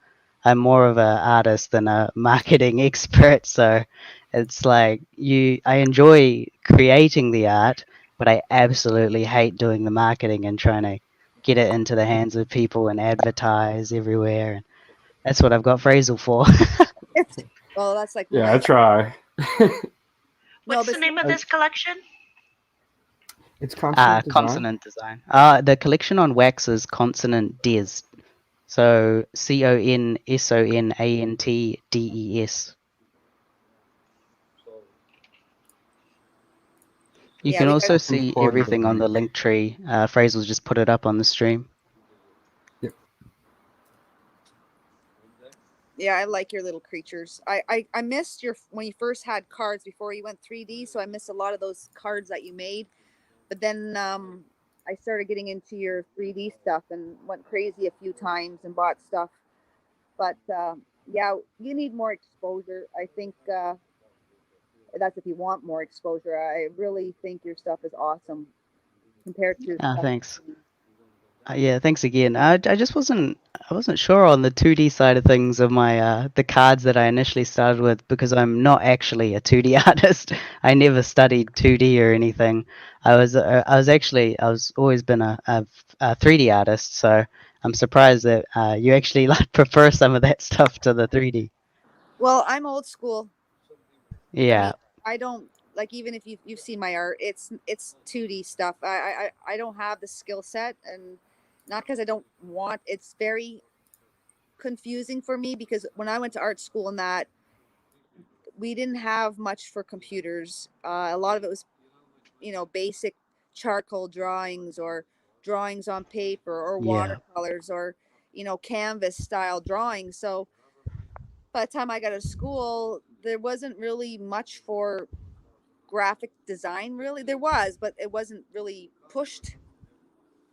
I'm more of an artist than a marketing expert, so it's like I enjoy creating the art, but I absolutely hate doing the marketing and trying to get it into the hands of people and advertise everywhere. And that's what I've got Phrasal for. well, that's like yeah, I try. What's the name of this collection? It's Consonant Design. Consonant Design. The collection on wax is Consonant Des. So CONSONANTDES. You Yeah, can we also got. see Forward to everything on the link tree. Fraser's just put it up on the stream. Yeah, I like your little creatures. I missed your when you first had cards before you went 3D, so I missed a lot of those cards that you made. But then I started getting into your 3D stuff and went crazy a few times and bought stuff. But yeah, you need more exposure. I think that's if you want more exposure. I really think your stuff is awesome compared to stuff. Thanks. Yeah, thanks again. I just wasn't sure on the 2D side of things of my the cards that I initially started with because I'm not actually a 2D artist. I never studied 2D or anything. I was always been a 3D artist, so I'm surprised that you actually like prefer some of that stuff to the 3D. Well, I'm old school. Yeah. I mean, I don't like even if you've seen my art, it's 2D stuff. I don't have the skill set, and not because I don't want. It's very confusing for me because when I went to art school and that we didn't have much for computers. A lot of it was, basic charcoal drawings or drawings on paper or Yeah. watercolors or, canvas style drawings. So by the time I got to school, there wasn't really much for graphic design, really. There was, but it wasn't really pushed.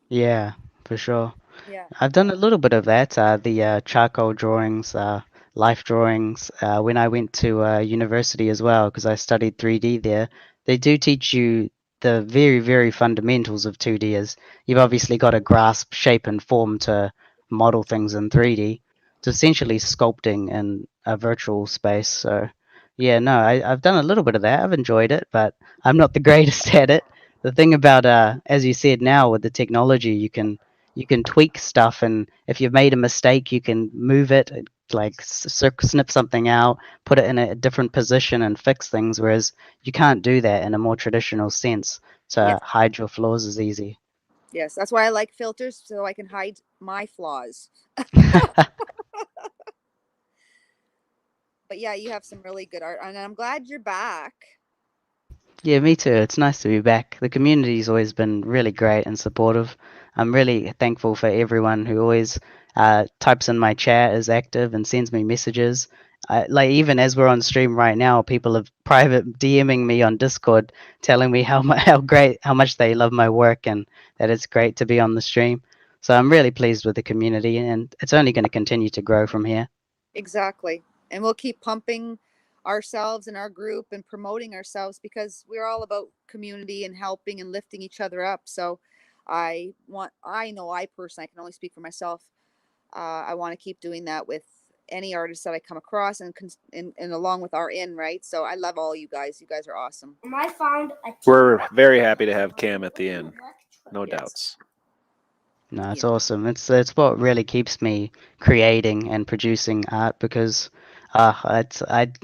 Yeah, for sure. Yeah. I've done a little bit of that, the charcoal drawings, life drawings, when I went to university as well, because I studied 3D there. They do teach you the very, very fundamentals of 2D, as you've obviously got to grasp shape and form to model things in 3D. It's essentially sculpting in a virtual space. So, yeah, no, I've done a little bit of that. I've enjoyed it, but I'm not the greatest at it. The thing about, as you said now, with the technology, you can tweak stuff, and if you've made a mistake you can move it, like snip something out, put it in a different position and fix things, whereas you can't do that in a more traditional sense. To Yes. hide your flaws is easy. Yes. That's why I like filters so I can hide my flaws. But yeah, you have some really good art, and I'm glad you're back. Yeah, me too. It's nice to be back. The community's always been really great and supportive. I'm really thankful for everyone who always types in my chat, is active, and sends me messages. Like even as we're on stream right now, people have private DMing me on Discord, telling me how much they love my work and that it's great to be on the stream. So I'm really pleased with the community, and it's only going to continue to grow from here. Exactly. And we'll keep pumping ourselves and our group and promoting ourselves because we're all about community and helping and lifting each other up. So I know I personally, I can only speak for myself. I want to keep doing that with any artist that I come across and along with our right. So I love all you guys. You guys are awesome. We're very happy to have Cam at the end. No doubts. No, it's awesome. It's what really keeps me creating and producing art because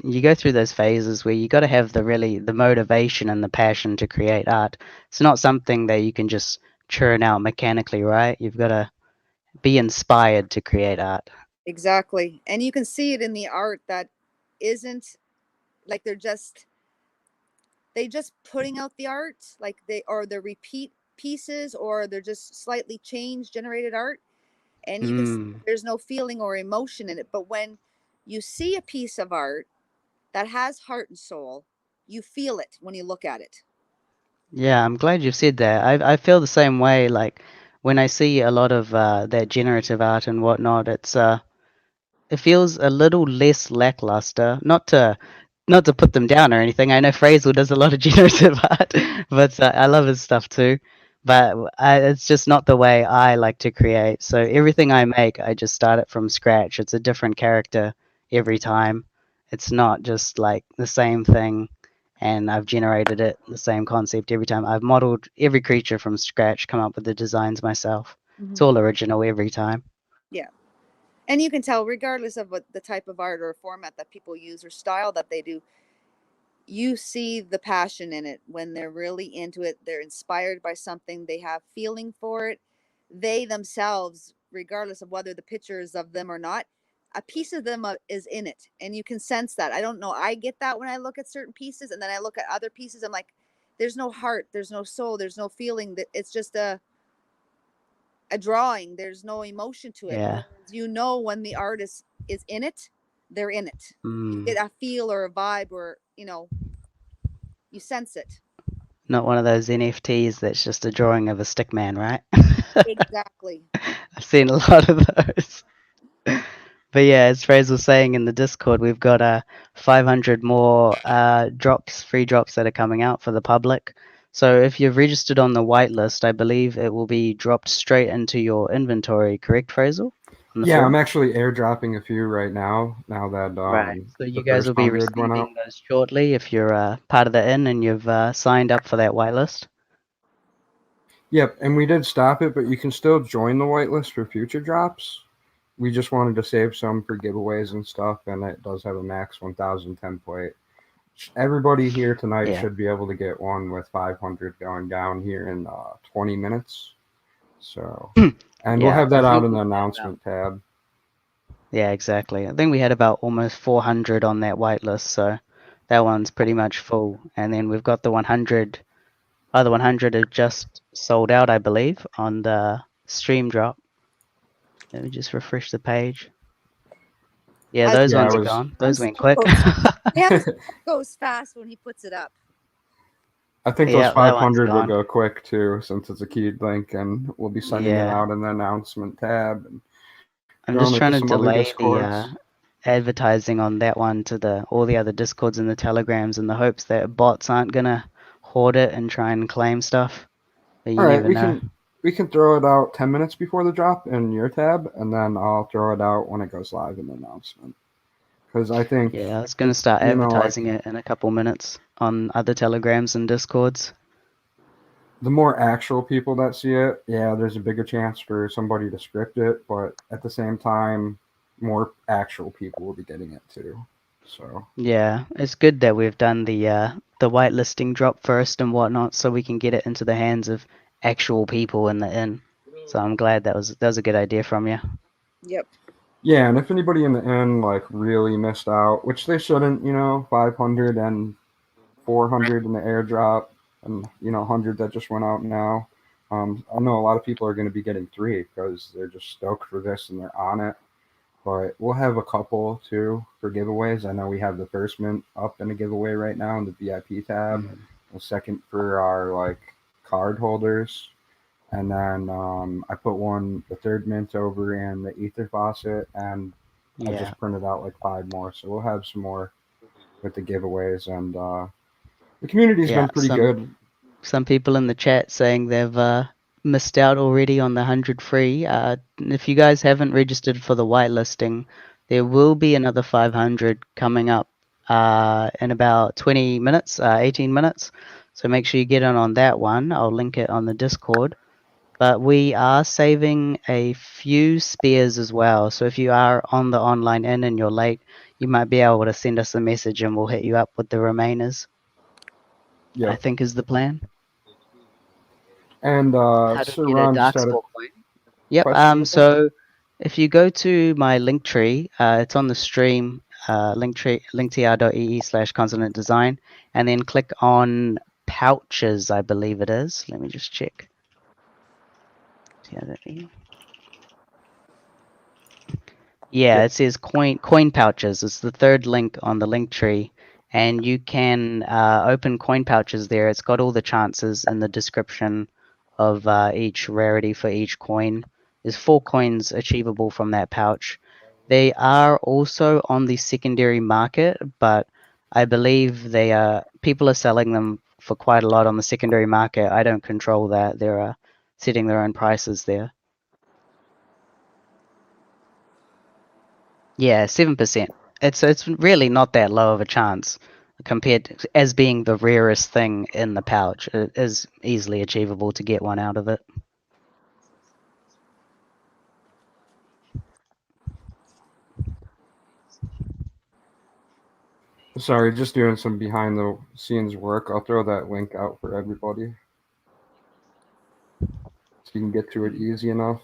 you go through those phases where you got to have the motivation and the passion to create art. It's not something that you can just churn out mechanically, right? You've got to be inspired to create art. Exactly. And you can see it in the art that isn't like they just putting out the art, like they're repeat pieces or they're just slightly changed generated art, and you can see there's no feeling or emotion in it. But when you see a piece of art that has heart and soul, you feel it when you look at it. Yeah, I'm glad you've said that. I feel the same way. Like when I see a lot of that generative art and whatnot, it feels a little less lackluster. Not to put them down or anything. I know Fraser does a lot of generative art, but I love his stuff too. But it's just not the way I like to create. So everything I make, I just start it from scratch. It's a different character every time. It's not just like the same thing, and I've generated it the same concept every time. I've modeled every creature from scratch, come up with the designs myself. It's all original every time. Yeah. And you can tell, regardless of what the type of art or format that people use or style that they do, you see the passion in it when they're really into it. They're inspired by something, they have feeling for it. They themselves, regardless of whether the picture is of them or not, a piece of them is in it. And you can sense that. I don't know. I get that when I look at certain pieces, and then I look at other pieces. I'm like, there's no heart, there's no soul, there's no feeling. That it's just a drawing. There's no emotion to it. Yeah. You know when the artist is in it, they're in it. You Mm. get a feel or a vibe, or you sense it. Not one of those NFTs that's just a drawing of a stick man, right? Exactly. I've seen a lot of those. But yeah, as Fraser was saying in the Discord, we've got 500 more free drops that are coming out for the public. So if you've registered on the whitelist, I believe it will be dropped straight into your inventory, correct, Fraser? Yeah, I'm actually airdropping a few right now. Now that right. So you the guys first will be 100 went out. receiving those shortly if you're part of the inn and you've signed up for that whitelist. Yep, and we did stop it, but you can still join the whitelist for future drops. We just wanted to save some for giveaways and stuff, and it does have a max 1,000 template. Everybody here tonight should be able to get one with 500 going down here in 20 minutes. So, and we'll have that out in the announcement tab. Yeah, exactly. I think we had about almost 400 on that whitelist, so that one's pretty much full. And then we've got the 100. Other 100 have just sold out, I believe, on the stream drop. Let me just refresh the page. Yeah, those ones are gone. Those went quick. Yeah, goes fast when he puts it up. I think those 500 will go quick too, since it's a keyed link, and we'll be sending it out in the announcement tab. And I'm just trying to delay the advertising on that one to all the other Discords and the Telegrams in the hopes that bots aren't gonna hoard it and try and claim stuff. But you never know. We can throw it out 10 minutes before the drop in your tab, and then I'll throw it out when it goes live in the announcement. Because I think... Yeah, I was going to start advertising it in a couple minutes on other Telegrams and Discords. The more actual people that see it, yeah, there's a bigger chance for somebody to script it, but at the same time, more actual people will be getting it too. So yeah, it's good that we've done the whitelisting drop first and whatnot, so we can get it into the hands of actual people in the inn. So I'm glad that was a good idea from you. Yep. Yeah, and if anybody in the inn really missed out, which they shouldn't, 500 and 400 in the airdrop, and 100 that just went out now. I know a lot of people are going to be getting 3 because they're just stoked for this and they're on it. But we'll have a couple too for giveaways. I know we have the first mint up in a giveaway right now in the VIP tab. The second for our card holders, and then I put the third mint over in the ether faucet, and I just printed out 5 more. So we'll have some more with the giveaways, and the community's been pretty good. Some people in the chat saying they've missed out already on the 100 free. If you guys haven't registered for the whitelisting, there will be another 500 coming up in about 20 minutes, 18 minutes. So make sure you get in on that one. I'll link it on the Discord. But we are saving a few spares as well. So if you are on the online inn and you're late, you might be able to send us a message and we'll hit you up with the remainers. Yeah, I think is the plan. And Sir Ron just had a Yep. question. So if you go to my link tree, it's on the stream, linktr.ee/consonant design, and then click on pouches, I believe it is. Let me just check. Yeah, it says coin pouches. It's the third link on the link tree, and you can open coin pouches there. It's got all the chances in the description of each rarity for each coin. There's 4 coins achievable from that pouch. They are also on the secondary market, but I believe people are selling them for quite a lot on the secondary market. I don't control that. They're setting their own prices there. Yeah, 7%. It's really not that low of a chance compared to, as being the rarest thing in the pouch. It is easily achievable to get one out of it. Sorry, just doing some behind the scenes work. I'll throw that link out for everybody so you can get to it easy enough.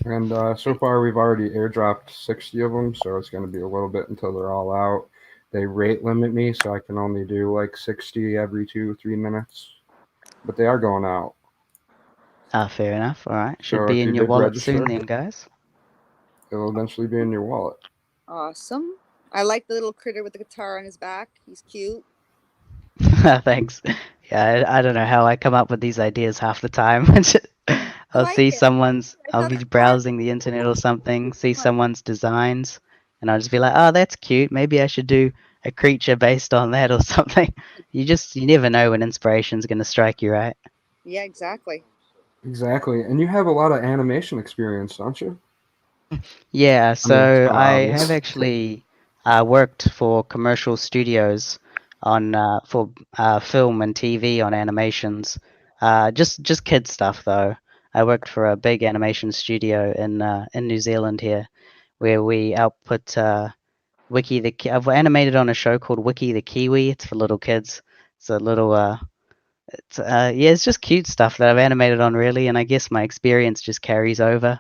And so far we've already airdropped 60 of them, so it's going to be a little bit until they're all out. they rate limit me, so I can only do like 60 every 2-3 minutes. But they are going out. Fair enough. All right. Should So be if you in your did wallet soon register, then, guys. it'll eventually be in your wallet. Awesome. I like the little critter with the guitar on his back. He's cute. Thanks. Yeah, I don't know how I come up with these ideas half the time. I'll like see it. I'll be browsing the internet or something, see someone's designs, and I'll just be like, oh, that's cute. Maybe I should do a creature based on that or something. You never know when inspiration's going to strike you, right? Yeah, exactly. Exactly. And you have a lot of animation experience, don't you? Yeah, I mean, it's so kind of I obvious. have actually worked for commercial studios on for film and TV on animations. Just kid stuff though. I worked for a big animation studio in New Zealand here, where we output Wiki the I've animated on a show called Wiki the Kiwi. It's for little kids. It's a little yeah, it's just cute stuff that I've animated on really, and I guess my experience just carries over.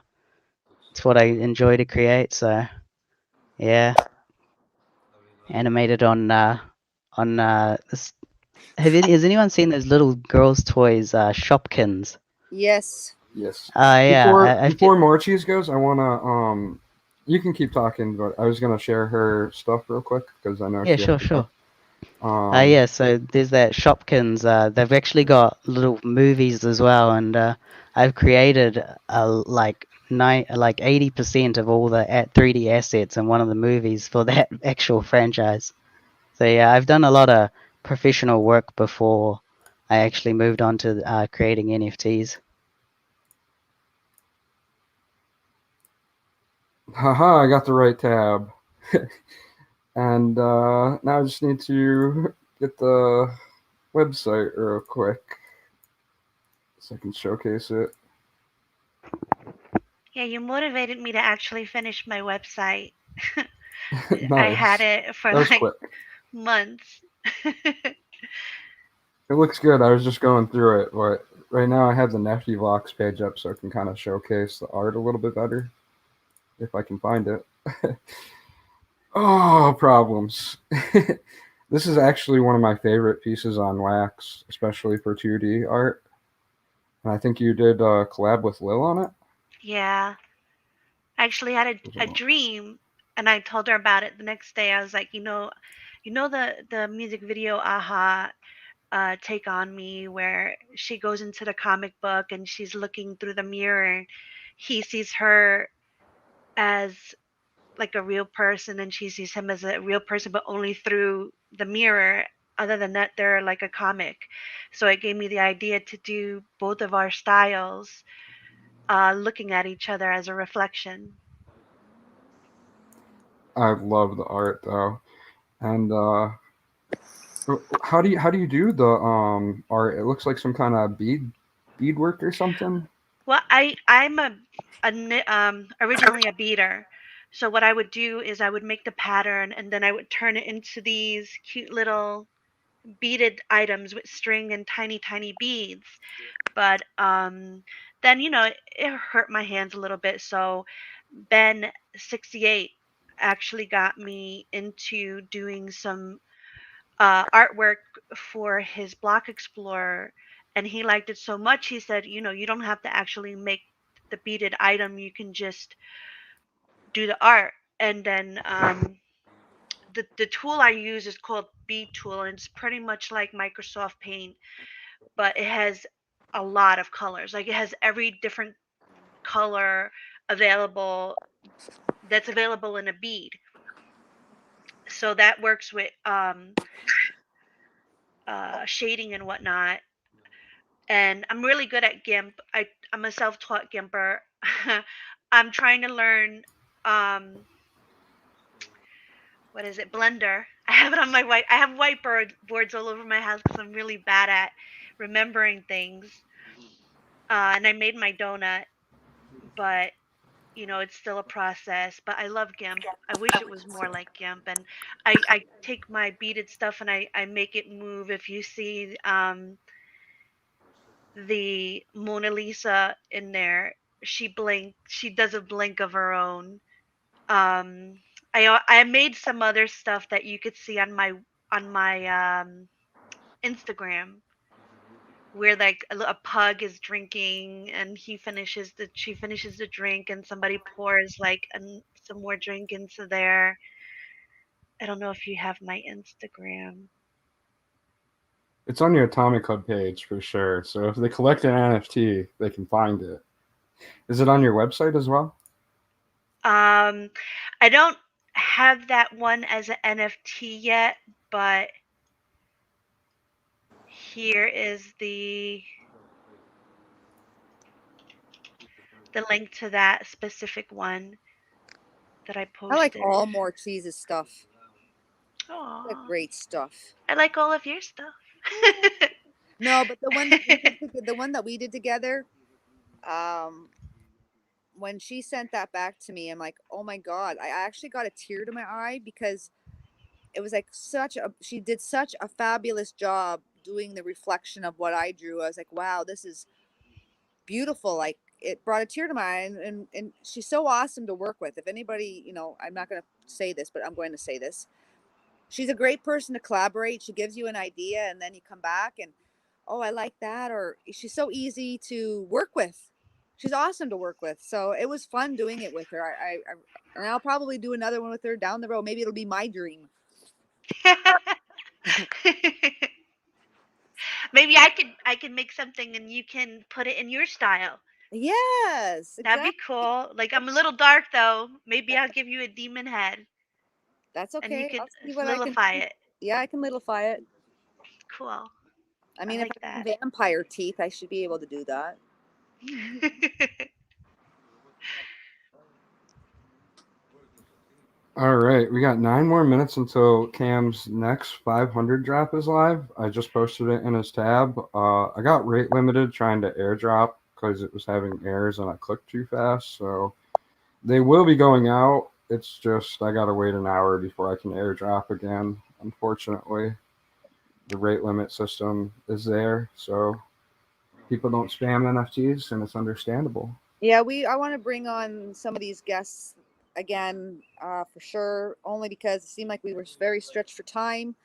It's what I enjoy to create, so yeah. Animated on this. Has anyone seen those little girls' toys, Shopkins? Yes. Yes. Yeah. Before Marchie's goes, I wanna you can keep talking, but I was gonna share her stuff real quick because I know Yeah, she has to sure. go. Yeah. So there's that Shopkins. They've actually got little movies as well, and I've created like 80% of all the 3D assets in one of the movies for that actual franchise. So yeah, I've done a lot of professional work before I actually moved on to creating NFTs. Haha, I got the right tab. And now I just need to get the website real quick so I can showcase it. Yeah, you motivated me to actually finish my website. I had Nice. it for That was like quick. months. It looks good. I was just going through it, but right now I have the Nefty Vox page up so I can kind of showcase the art a little bit better if I can find it. Oh, problems. This is actually one of my favorite pieces on wax, especially for 2D art. And I think you did a collab with Lil on it. Yeah. I actually had a dream and I told her about it the next day. I was like, the music video Aha Take On Me where she goes into the comic book and she's looking through the mirror and he sees her as like a real person and she sees him as a real person but only through the mirror. Other than that, they're like a comic. So it gave me the idea to do both of our styles looking at each other as a reflection. I love the art though. And how do you do the art? It looks like some kind of beadwork or something. Well, I'm originally a beater. So what I would do is I would make the pattern and then I would turn it into these cute little beaded items with string and tiny, tiny beads. But then, it hurt my hands a little bit. So Ben 68 actually got me into doing some artwork for his Block Explorer, and he liked it so much. He said, you don't have to actually make the beaded item. You can just do the art. And then the tool I use is called Bead Tool, and it's pretty much like Microsoft Paint, but it has a lot of colors. Like it has every different color available that's available in a bead. So that works with shading and whatnot. And I'm really good at GIMP. I'm a self-taught GIMPer. I'm trying to learn what is it, Blender. I have it on my white. I have whiteboard boards all over my house because I'm really bad at remembering things. And I made my donut, but it's still a process. But I love GIMP. I wish it was more like GIMP. And I take my beaded stuff and I make it move. If you see the Mona Lisa in there, she does a blink of her own. Um, I made some other stuff that you could see on my Instagram, where like a pug is drinking and she finishes the drink and somebody pours like some more drink into there. I don't know if you have my Instagram. It's on your Atomic Hub page for sure. So if they collect an NFT, they can find it. Is it on your website as well? I don't have that one as an NFT yet, but here is the link to that specific one that I I like posted. all More Cheese's stuff. Aww. Like great stuff. I like all of your stuff. No, but the one that we did together, when she sent that back to me, I'm like, oh my god! I actually got a tear to my eye because it was like she did such a fabulous job doing the reflection of what I drew. I was like, wow, this is beautiful. Like it brought a tear to my eye, and she's so awesome to work with. If anybody, I'm not going to say this, but I'm going to say this. She's a great person to collaborate. She gives you an idea and then you come back and, oh, I like that. Or she's so easy to work with. She's awesome to work with. So it was fun doing it with her. And I'll probably do another one with her down the road. Maybe it'll be my dream. Maybe I can make something and you can put it in your style. Yes, exactly. That'd be cool. Like I'm a little dark though. Maybe I'll give you a demon head. That's okay. And you could I'll see what littleify it. Yeah, I can littleify it. Cool. I mean, like if I have vampire teeth, I should be able to do that. All right, we got 9 more minutes until Cam's next 500 drop is live. I just posted it in his tab. I got rate limited trying to airdrop because it was having errors and I clicked too fast. So they will be going out. It's just I got to wait an hour before I can airdrop again. Unfortunately, the rate limit system is there, so people don't spam NFTs, and it's understandable. Yeah, I want to bring on some of these guests again, for sure, only because it seemed like we were very stretched for time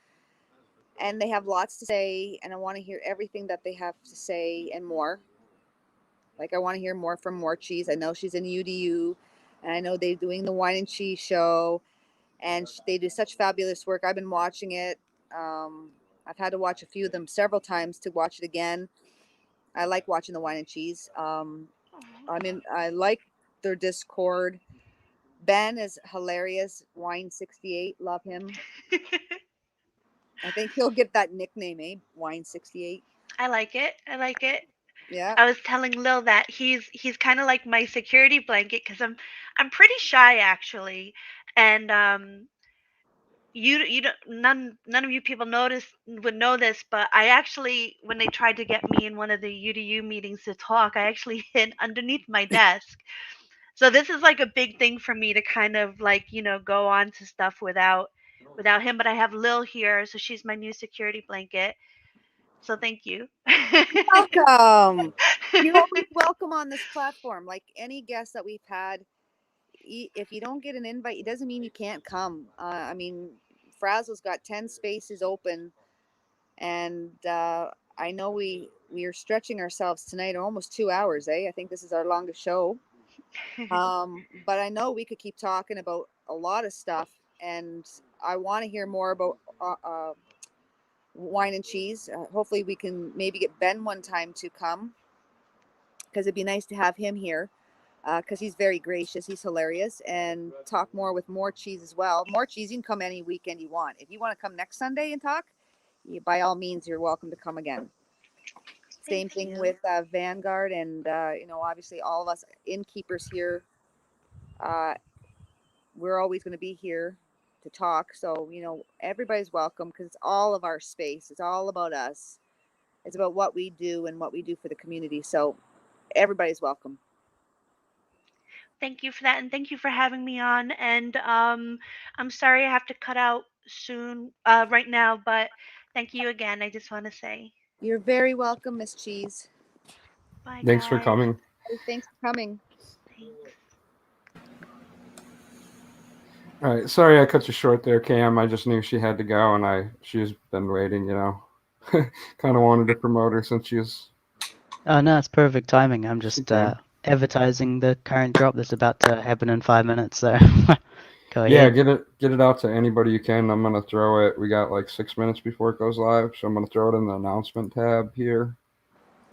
and they have lots to say, and I want to hear everything that they have to say and more. Like I want to hear more from More Cheese. I know she's in UDU, and I know they're doing the Wine and Cheese show, and they do such fabulous work. I've been watching it. I've had to watch a few of them several times to watch it again. I like watching the Wine and Cheese. I like their Discord. Ben is hilarious. Wine 68, love him. I think he'll get that nickname, Wine 68. I like it. Yeah. I was telling Lil that he's kind of like my security blanket because I'm pretty shy actually, and you don't, none of you people would know this, but I actually, when they tried to get me in one of the UDU meetings to talk, I actually hid underneath my desk. So this is like a big thing for me to kind of like, go on to stuff without him. But I have Lil here, so she's my new security blanket. So thank you. Welcome. You're always welcome on this platform. Like any guest that we've had, if you don't get an invite, it doesn't mean you can't come. I mean, Frazzle's got 10 spaces open, and I know we are stretching ourselves tonight, almost 2 hours, I think this is our longest show. But I know we could keep talking about a lot of stuff, and I want to hear more about Wine and Cheese. Hopefully we can maybe get Ben one time to come, because it'd be nice to have him here, because he's very gracious, he's hilarious, and talk more with More Cheese as well. More Cheese, you can come any weekend you want. If you want to come next Sunday and talk, by all means, you're welcome to come again. Same thing with Vanguard, and obviously all of us innkeepers here, we're always going to be here to talk. So everybody's welcome, because it's all of our space. It's all about us. It's about what we do and what we do for the community. So everybody's welcome. Thank you for that, and thank you for having me on. And I'm sorry I have to cut out soon, right now, but thank you again. I just want to say you're very welcome, Miss Cheese. Bye, Thanks guys. for coming. Thanks for coming. Thanks. All right, sorry I cut you short there, Cam. I just knew she had to go, and she's been waiting. Kind of wanted to promote her since she's. Oh no, it's perfect timing. I'm just advertising the current drop that's about to happen in 5 minutes. So go Yeah, ahead. get it out to anybody you can. I'm gonna throw it. We got like 6 minutes before it goes live, so I'm gonna throw it in the announcement tab here,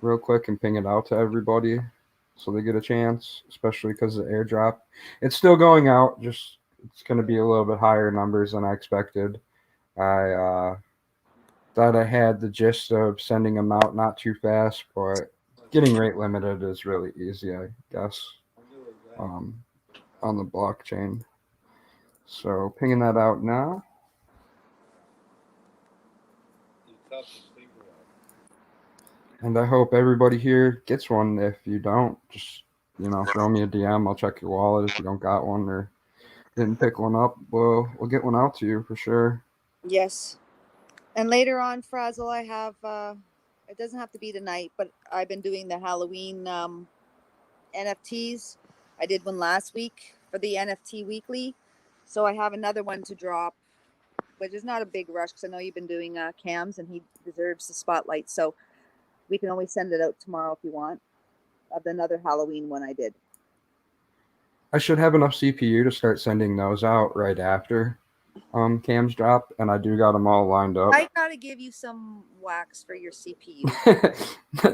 real quick, and ping it out to everybody, so they get a chance. Especially because the airdrop, it's still going out. Just it's gonna be a little bit higher numbers than I expected. I thought I had the gist of sending them out not too fast, but getting rate limited is really easy, I guess, on the blockchain. So pinging that out now. And I hope everybody here gets one. If you don't, just throw me a DM. I'll check your wallet if you don't got one or didn't pick one up. We'll get one out to you for sure. Yes. And later on, Frazzle, I have it doesn't have to be tonight, but I've been doing the Halloween NFTs. I did one last week for the NFT Weekly, so I have another one to drop, which is not a big rush because I know you've been doing Cam's and he deserves the spotlight. So we can always send it out tomorrow if you want. Of another Halloween one I did. I should have enough CPU to start sending those out right after Cam's drop, and I do got them all lined up. I gotta give you some wax for your CPU.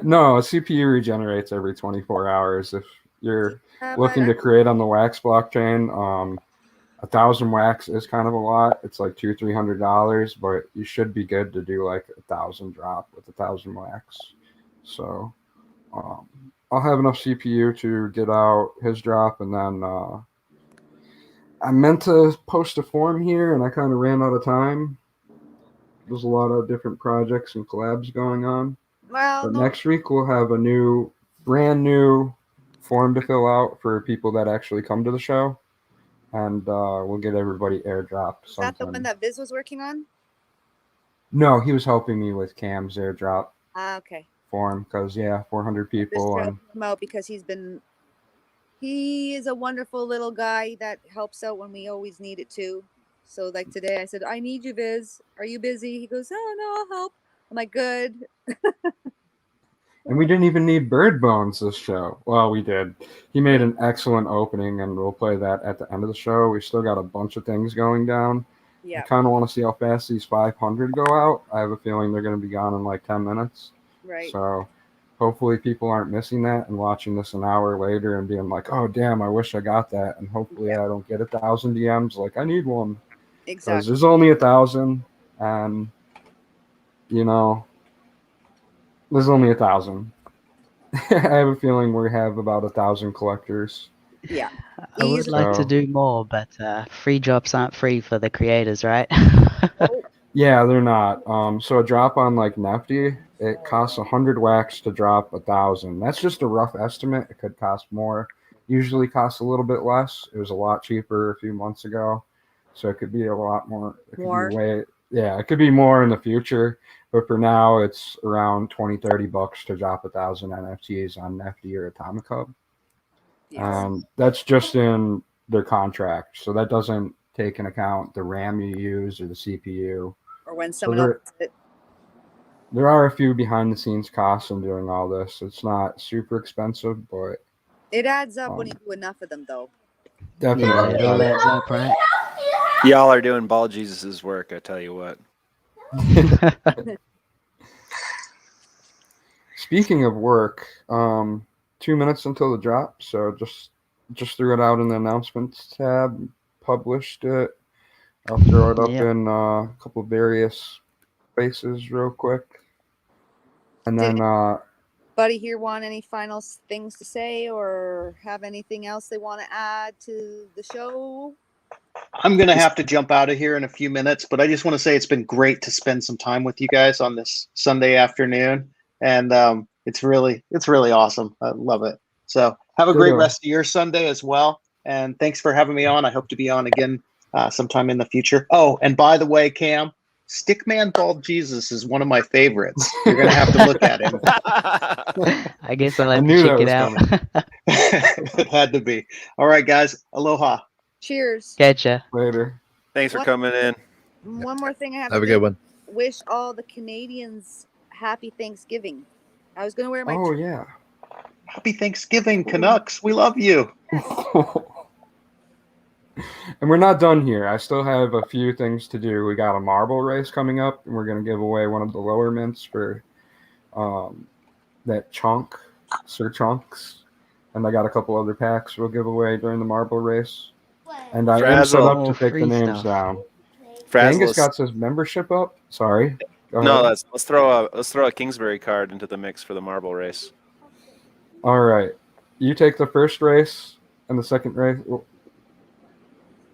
No, a CPU regenerates every 24 hours. If you're looking to create on the wax blockchain, 1,000 wax is kind of a lot. It's like $200-300, but you should be good to do like 1,000 drop with 1,000 wax. So I'll have enough CPU to get out his drop, and then I meant to post a form here, and I kind of ran out of time. There's a lot of different projects and collabs going on. Well, Next week we'll have a brand new form to fill out for people that actually come to the show, and we'll get everybody airdrop. Is that the one that Viz was working on? No, he was helping me with Cam's airdrop. Okay. Form, because 400 people. Just help him out because he is a wonderful little guy that helps out when we always need it to. So like today I said, I need you, Viz. Are you busy? He goes, oh no, I'll help. I'm like, good. And we didn't even need bird bones this show. Well, we did. He made an excellent opening, and we'll play that at the end of the show. We still got a bunch of things going down. Yeah. I kind of want to see how fast these 500 go out. I have a feeling they're going to be gone in like 10 minutes. Right. So hopefully people aren't missing that and watching this an hour later and being like, oh, damn, I wish I got that. And hopefully I don't get 1,000 DMs like I need one. Exactly. Because there's only 1,000, and, there's only 1,000. I have a feeling we have about 1,000 collectors. Yeah. I would like to do more, but free drops aren't free for the creators, right? Yeah, they're not. So a drop on like Nefty, it costs 100 wax to drop 1,000. That's just a rough estimate. It could cost more. Usually costs a little bit less. It was a lot cheaper a few months ago, so it could be a lot more. It could be more in the future. But for now, it's around $20-30 to drop 1,000 NFTs on Nefty or Atomic Hub. Yes. That's just in their contract, so that doesn't take into account the RAM you use or the CPU. Or when someone else does it. There are a few behind the scenes costs in doing all this. It's not super expensive, but it adds up when you do enough of them, though. Definitely. Yeah, it all adds up, right? Y'all are doing Ball Jesus's work, I tell you what. Speaking of work, 2 minutes until the drop, so just threw it out in the announcements tab, published it. I'll throw it up in a couple of various places real quick, and then Buddy here want any final things to say or have anything else they want to add to the show? I'm going to have to jump out of here in a few minutes, but I just want to say it's been great to spend some time with you guys on this Sunday afternoon. And it's really awesome. I love it. So have a great rest of your Sunday as well. And thanks for having me on. I hope to be on again sometime in the future. Oh, and by the way, Cam, Stickman Bald Jesus is one of my favorites. You're going to have to look at him. I guess I'll have to check it out. It had to be. All right, guys. Aloha. Cheers. Catcha. Later. Thanks for What- coming in. One more thing I have Have to a good do. one. Wish all the Canadians happy Thanksgiving. I was gonna wear my Oh yeah. Happy Thanksgiving, Canucks. We love you. And we're not done here. I still have a few things to do. We got a marble race coming up, and we're going to give away one of the lower mints for that chunk, Sir Chunks. And I got a couple other packs we'll give away during the marble race. And I am set up to take the names down. Angus got his membership up. Sorry. Go No, ahead. let's throw a Kingsbury card into the mix for the marble race. All right. You take the first race and the second race.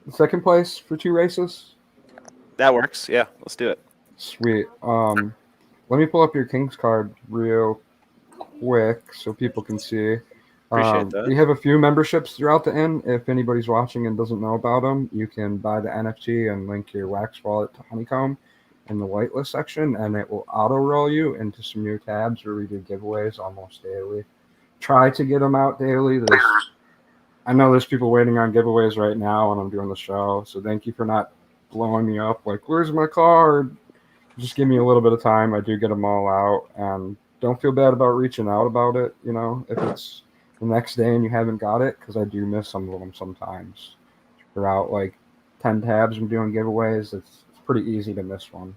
The second place for 2 races? That works. Yeah, let's do it. Sweet. Let me pull up your King's card real quick so people can see. Appreciate that. We have a few memberships throughout the inn. If anybody's watching and doesn't know about them, you can buy the NFT and link your Wax wallet to Honeycomb in the whitelist section, and it will auto-roll you into some new tabs where we do giveaways almost daily. Try to get them out daily. I know there's people waiting on giveaways right now when I'm doing the show, so thank you for not blowing me up like, where's my card? Just give me a little bit of time. I do get them all out, and don't feel bad about reaching out about it, if it's the next day and you haven't got it, because I do miss some of them sometimes. Throughout like 10 tabs I'm doing giveaways, it's pretty easy to miss one.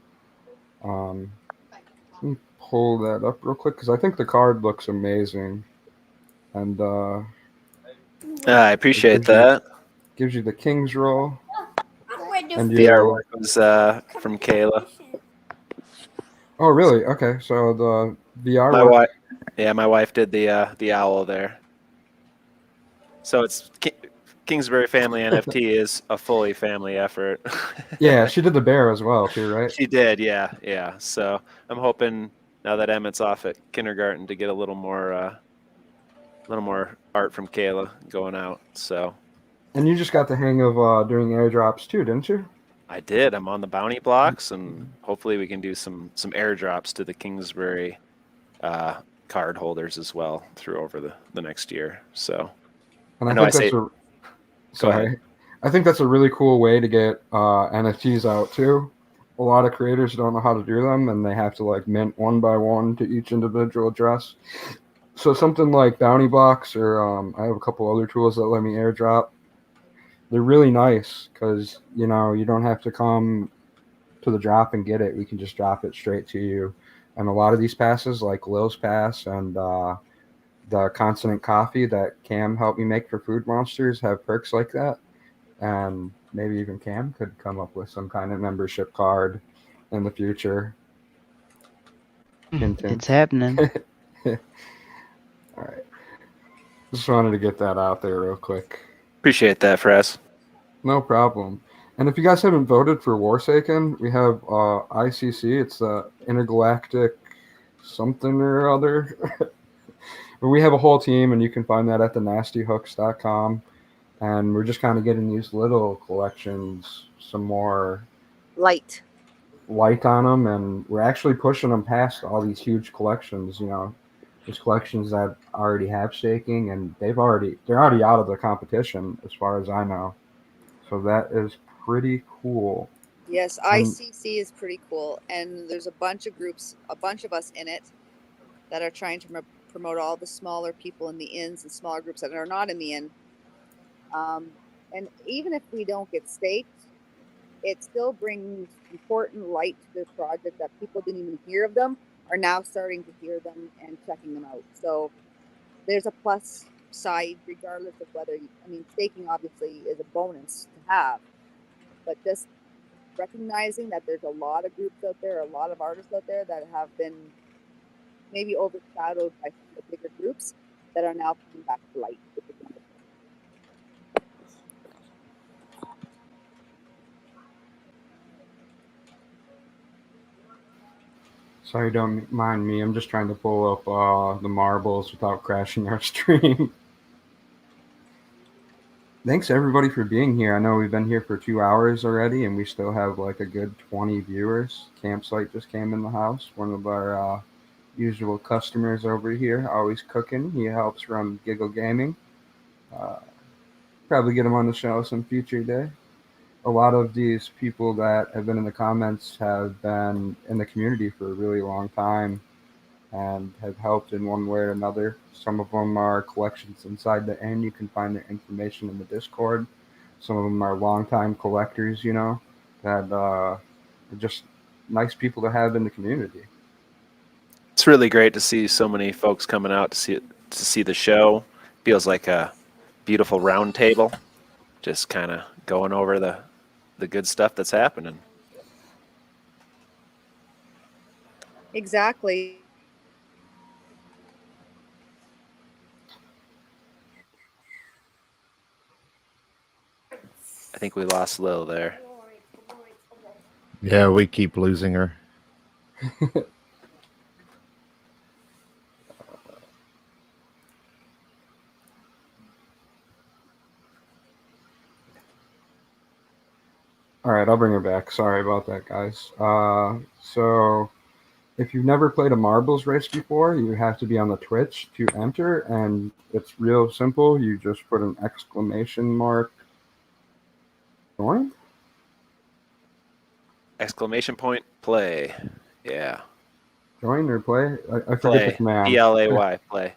Let me pull that up real quick, because I think the card looks amazing. And I appreciate that. Gives you the King's roll. And The artwork was from Kayla. Oh, really? Okay, so the VR. My wife did the owl there. So it's Kingsbury Family NFT is a fully family effort. Yeah, she did the bear as well too, right? She did, yeah. So I'm hoping now that Emmett's off at kindergarten to get a little more art from Kayla going out. So. And you just got the hang of doing airdrops too, didn't you? I did. I'm on the bounty blocks, and hopefully we can do some airdrops to the Kingsbury card holders as well through over the next year. So. And I think that's a really cool way to get NFTs out too. A lot of creators don't know how to do them, and they have to like mint one by one to each individual address. So something like bounty blocks, or I have a couple other tools that let me airdrop. They're really nice because you don't have to come to the drop and get it. We can just drop it straight to you. And a lot of these passes, like Lil's pass and the Consonant Coffee that Cam helped me make for Food Monsters, have perks like that. And maybe even Cam could come up with some kind of membership card in the future. It's happening. All right. Just wanted to get that out there real quick. Appreciate that, Fres. No problem. And if you guys haven't voted for Warsaken, we have ICC. It's the Intergalactic something or other. We have a whole team, and you can find that at thenastyhooks.com. And we're just kind of getting these little collections some more light on them, and we're actually pushing them past all these huge collections. There's collections that already have staking, and they're already out of the competition as far as I know. So that is pretty cool. Yes, ICC is pretty cool, and there's a bunch of groups, a bunch of us in it that are trying to promote all the smaller people in the inns and smaller groups that are not in the inn. And even if we don't get staked, it still brings important light to the project that people didn't even hear of them are now starting to hear them and checking them out. So there's a plus side regardless of whether staking obviously is a bonus to have, but just recognizing that there's a lot of groups out there, a lot of artists out there that have been maybe overshadowed by some of the bigger groups that are now coming back to light. Sorry, don't mind me. I'm just trying to pull up the marbles without crashing our stream. Thanks everybody for being here. I know we've been here for 2 hours already, and we still have like a good 20 viewers. Campsite just came in the house. One of our usual customers over here, always cooking. He helps run Giggle Gaming. Probably get them on the show some future day. A lot of these people that have been in the comments have been in the community for a really long time and have helped in one way or another. Some of them are collections inside the inn. You can find their information in the Discord. Some of them are longtime collectors, you know, that are just nice people to have in the community. It's really great to see so many folks coming out to see the show. Feels like a beautiful round table, just kind of going over the good stuff that's happening. Exactly. I think we lost Lil there. Yeah, we keep losing her. All right, I'll bring her back. Sorry about that, guys. So if you've never played a marbles race before, you have to be on the Twitch to enter, and it's real simple. You just put an exclamation mark join. Exclamation point play. Yeah. Join or play? I forget Play. the command. Play. Play.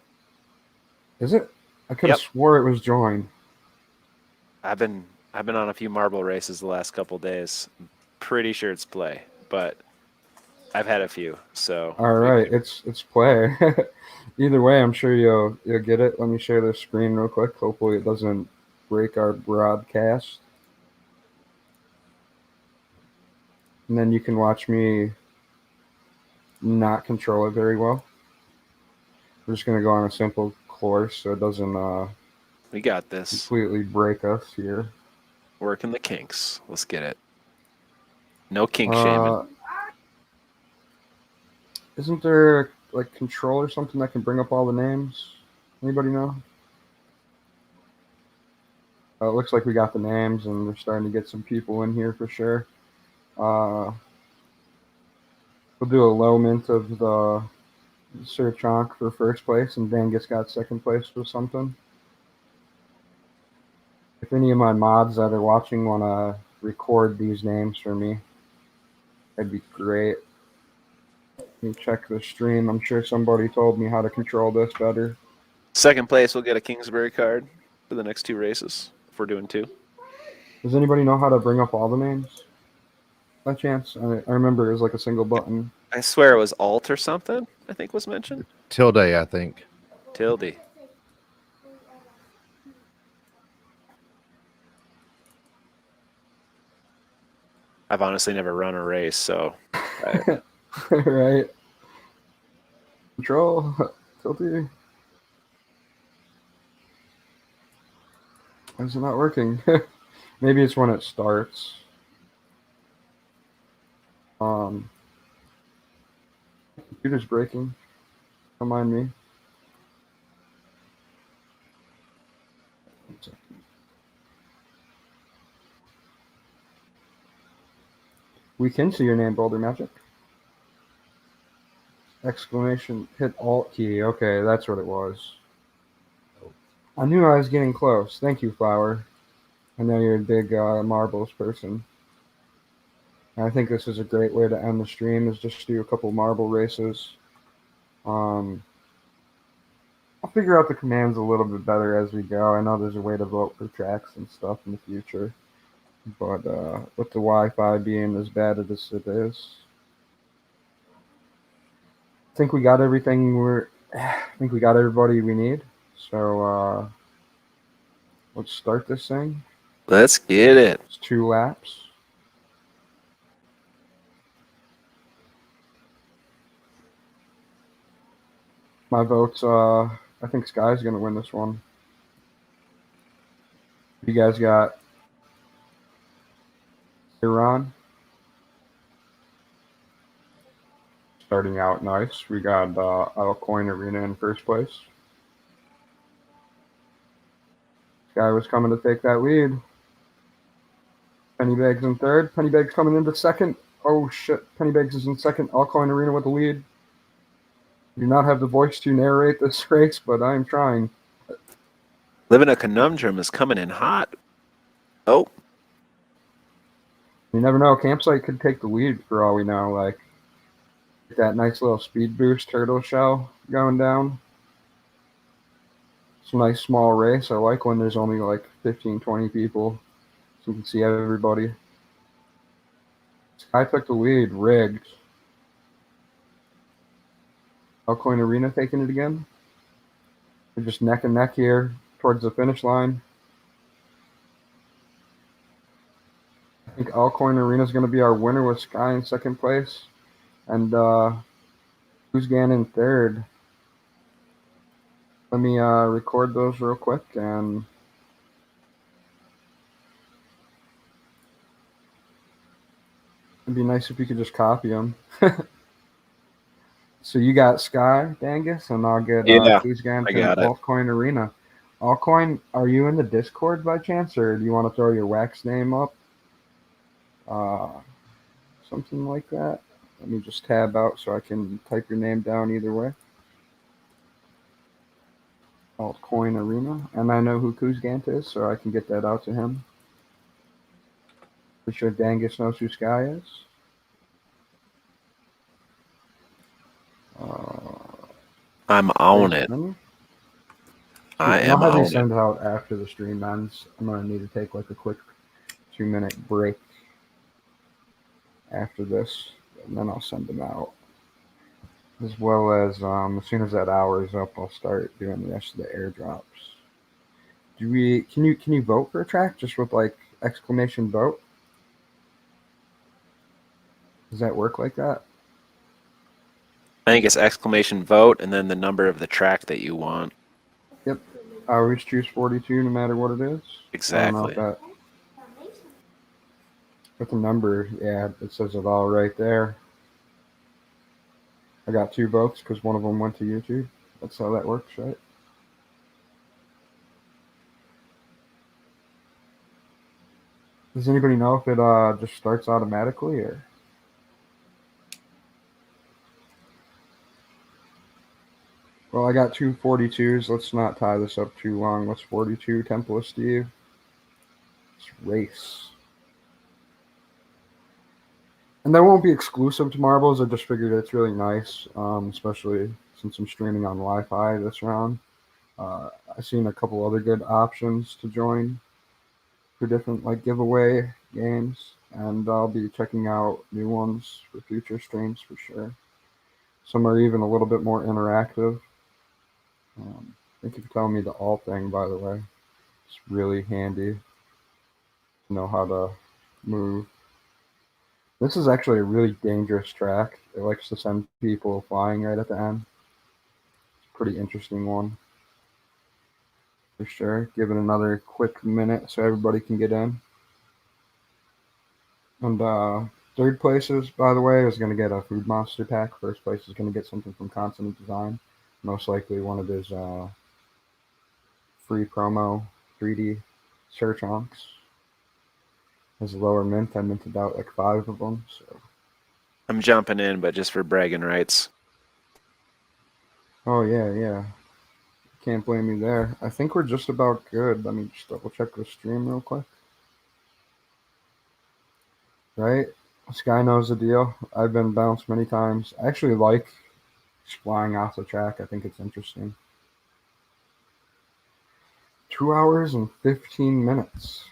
Is it? I could have swore it was join. I've been on a few marble races the last couple days. Pretty sure it's play, but I've had a few. So All right, it's play. Either way, I'm sure you'll get it. Let me share the screen real quick. Hopefully, it doesn't break our broadcast. And then you can watch me not control it very well. We're just gonna go on a simple course so it doesn't we got this. Completely break us here. Working the kinks. Let's get it. No kink shaming. Isn't there like control or something that can bring up all the names? Anybody know? It looks like we got the names and we're starting to get some people in here for sure. We'll do a low mint of the Sir Chonk for first place, and Dangus got second place or something. If any of my mods that are watching want to record these names for me, that'd be great. Let me check the stream. I'm sure somebody told me how to control this better. Second place, we'll get a Kingsbury card for the next two races if we're doing two. Does anybody know how to bring up all the names? By chance? I remember it was like a single button. I swear it was Alt or something, I think was mentioned. Tilde, I think. Tilde. I've honestly never run a race, so. Right. Control. Tilde. Why is it not working? Maybe it's when it starts. Computer's breaking. Don't mind me. We can see your name, Boulder Magic. Exclamation, hit Alt key. Okay, that's what it was. I knew I was getting close. Thank you, Flower. I know you're a big marbles person. I think this is a great way to end the stream, is just do a couple marble races. I'll figure out the commands a little bit better as we go. I know there's a way to vote for tracks and stuff in the future. But with the Wi-Fi being as bad as it is, I think we got everything I think we got everybody we need. So let's start this thing. Let's get it. It's 2 laps. My vote's I think Sky's gonna win this one. You guys got Iran starting out nice. We got Alcoin Arena in first place. Sky was coming to take that lead. Pennybags in third. Pennybags coming into second. Oh shit, Pennybags is in second. Alcoin Arena with the lead. I do not have the voice to narrate this race, but I am trying. Living a Conundrum is coming in hot. Oh, You never know. Campsite could take the lead for all we know. Like, get that nice little speed boost turtle shell going down. It's a nice small race. I like when there's only like 15, 20 people so you can see everybody. Sky took the lead. Rigged. Alcoin Arena taking it again. We're just neck and neck here towards the finish line. I think Alcoin Arena is going to be our winner with Sky in second place. And Kuzgan in third. Let me record those real quick, and it'd be nice if you could just copy them. So you got Sky, Dangus, and I'll get Kuzgan I to got it. Altcoin Arena. Altcoin, are you in the Discord by chance, or do you want to throw your wax name up? Something like that. Let me just tab out so I can type your name down either way. Altcoin Arena, and I know who Kuzgant is, so I can get that out to him. Pretty sure Dangus knows who Sky is. I'm on it. I'll have you send out after the stream ends. I'm going to need to take like a quick 2-minute break after this, and then I'll send them out. As well as soon as that hour is up, I'll start doing the rest of the airdrops. Can you vote for a track just with like exclamation vote? Does that work like that? I think it's exclamation vote and then the number of the track that you want. Yep. I always choose 42 no matter what it is. Exactly. With the number, yeah, it says it all right there. I got 2 votes because one of them went to YouTube. That's how that works, right? Does anybody know if it just starts automatically or? Well, I got 2 42s. Let's not tie this up too long. Let's 42 Temple of Steve. Let's race. And that won't be exclusive to marbles. I just figured it's really nice, especially since I'm streaming on Wi-Fi this round. I've seen a couple other good options to join for different like giveaway games, and I'll be checking out new ones for future streams for sure. Some are even a little bit more interactive. Thank you for telling me the alt thing, by the way. It's really handy to know how to move. This is actually a really dangerous track. It likes to send people flying right at the end. It's a pretty interesting one. For sure. Give it another quick minute so everybody can get in. And third places, by the way, is going to get a Food Monster pack. First place is going to get something from Consonant Design. Most likely one of his free promo 3D search onks. As a lower mint, I minted out like 5 of them. So I'm jumping in, but just for bragging rights. Oh yeah. Can't blame me there. I think we're just about good. Let me just double check the stream real quick. Right? Sky knows the deal. I've been bounced many times. I actually like flying off the track. I think it's interesting. 2 hours and 15 minutes.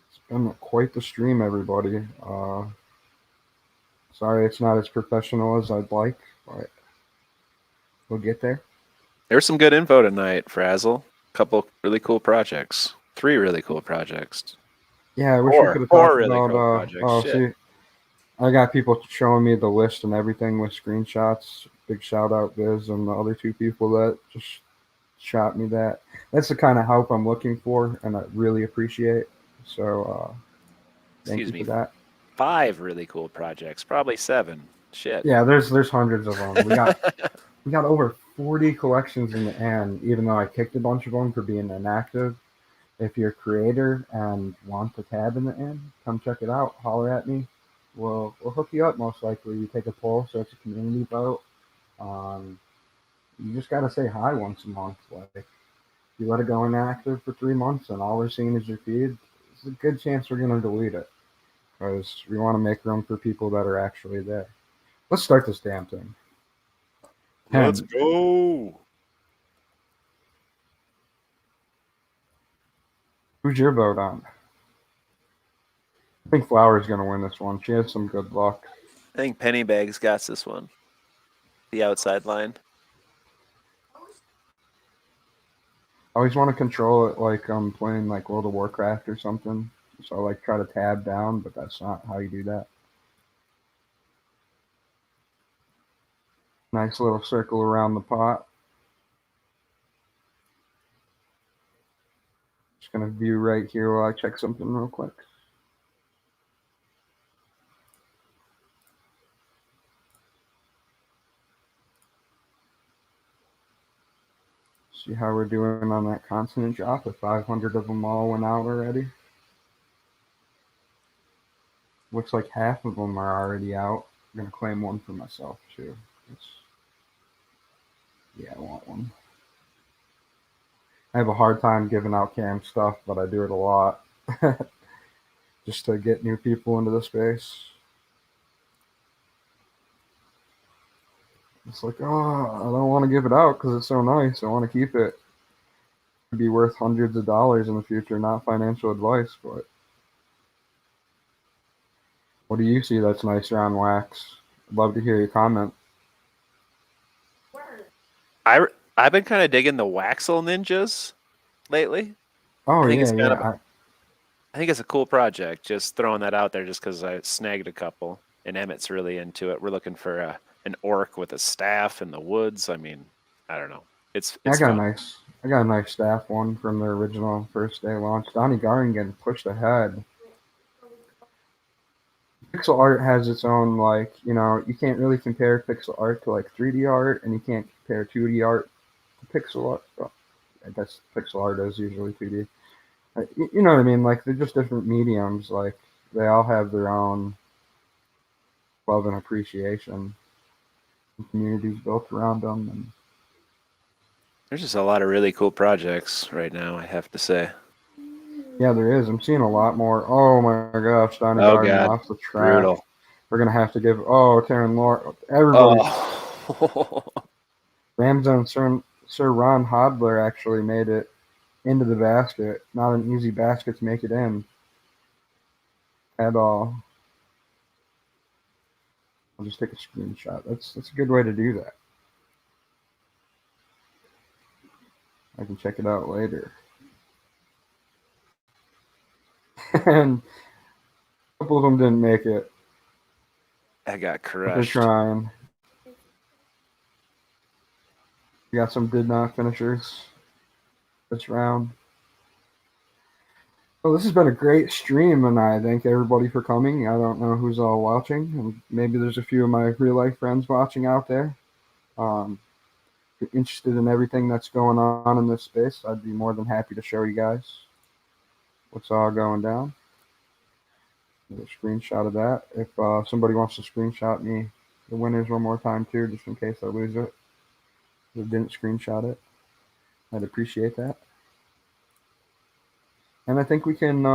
It's been quite the stream, everybody. Sorry it's not as professional as I'd like, but we'll get there. There's some good info tonight, Frazzle. A couple really cool projects. 3 really cool projects. Yeah, I wish we could have talked really about. cool projects. See, I got people showing me the list and everything with screenshots. Big shout out, Viz, and the other 2 people that just shot me that. That's the kind of help I'm looking for, and I really appreciate. So, thank you for that. 5 really cool projects, probably 7. Shit. Yeah, there's hundreds of them. We got over 40 collections in the end, even though I kicked a bunch of them for being inactive. If you're a creator and want the tab in the end, come check it out. Holler at me. We'll hook you up most likely. You take a poll, so it's a community vote. You just gotta say hi once a month. Like, you let it go inactive for 3 months and all we're seeing is your feed, there's a good chance we're going to delete it because we want to make room for people that are actually there. Let's start this damn thing. Let's go. Who's your vote on? I think Flower's going to win this one. She has some good luck. I think Pennybags got this one. The outside line. I always want to control it like I'm playing like World of Warcraft or something. So I like try to tab down, but that's not how you do that. Nice little circle around the pot. Just going to view right here while I check something real quick. See how we're doing on that consonant drop. If 500 of them all went out already. Looks like half of them are already out. I'm going to claim one for myself too. Yeah, I want one. I have a hard time giving out cam stuff, but I do it a lot. Just to get new people into the space. It's like, oh, I don't want to give it out because it's so nice. I want to keep it. It'd be worth hundreds of dollars in the future, not financial advice, but what do you see that's nicer on wax? I'd love to hear your comment. I've been kind of digging the Waxel Ninjas lately. Oh, I think yeah. I think it's a cool project. Just throwing that out there just because I snagged a couple, and Emmett's really into it. We're looking for an orc with a staff in the woods. I mean, I don't know. It's I got fun. a nice staff one from their original first day launch. Donnie Garden getting pushed ahead. Pixel art has its own, like, you can't really compare pixel art to like 3D art, and you can't compare 2D art to pixel art. Well, I guess pixel art is usually 2D. You know what I mean? Like, they're just different mediums. Like, they all have their own love and appreciation. And communities built around them. And there's just a lot of really cool projects right now, I have to say. yeah, there is. I'm seeing a lot more. Oh my gosh, Donnie Garden off the track. Brutal. We're gonna have to give. Oh, Taryn Lord, everybody. Oh. Ramzone Sir Ron Hodler actually made it into the basket. Not an easy basket to make it in at all. I'll just take a screenshot. That's a good way to do that. I can check it out later. And a couple of them didn't make it. I got But they're crushed. trying. We got some did not finishers this round. Well, this has been a great stream, and I thank everybody for coming. I don't know who's all watching, and maybe there's a few of my real-life friends watching out there. If you're interested in everything that's going on in this space, I'd be more than happy to show you guys what's all going down. There's a screenshot of that. If somebody wants to screenshot me the winners one more time too, just in case I lose it. If I didn't screenshot it, I'd appreciate that. And I think we can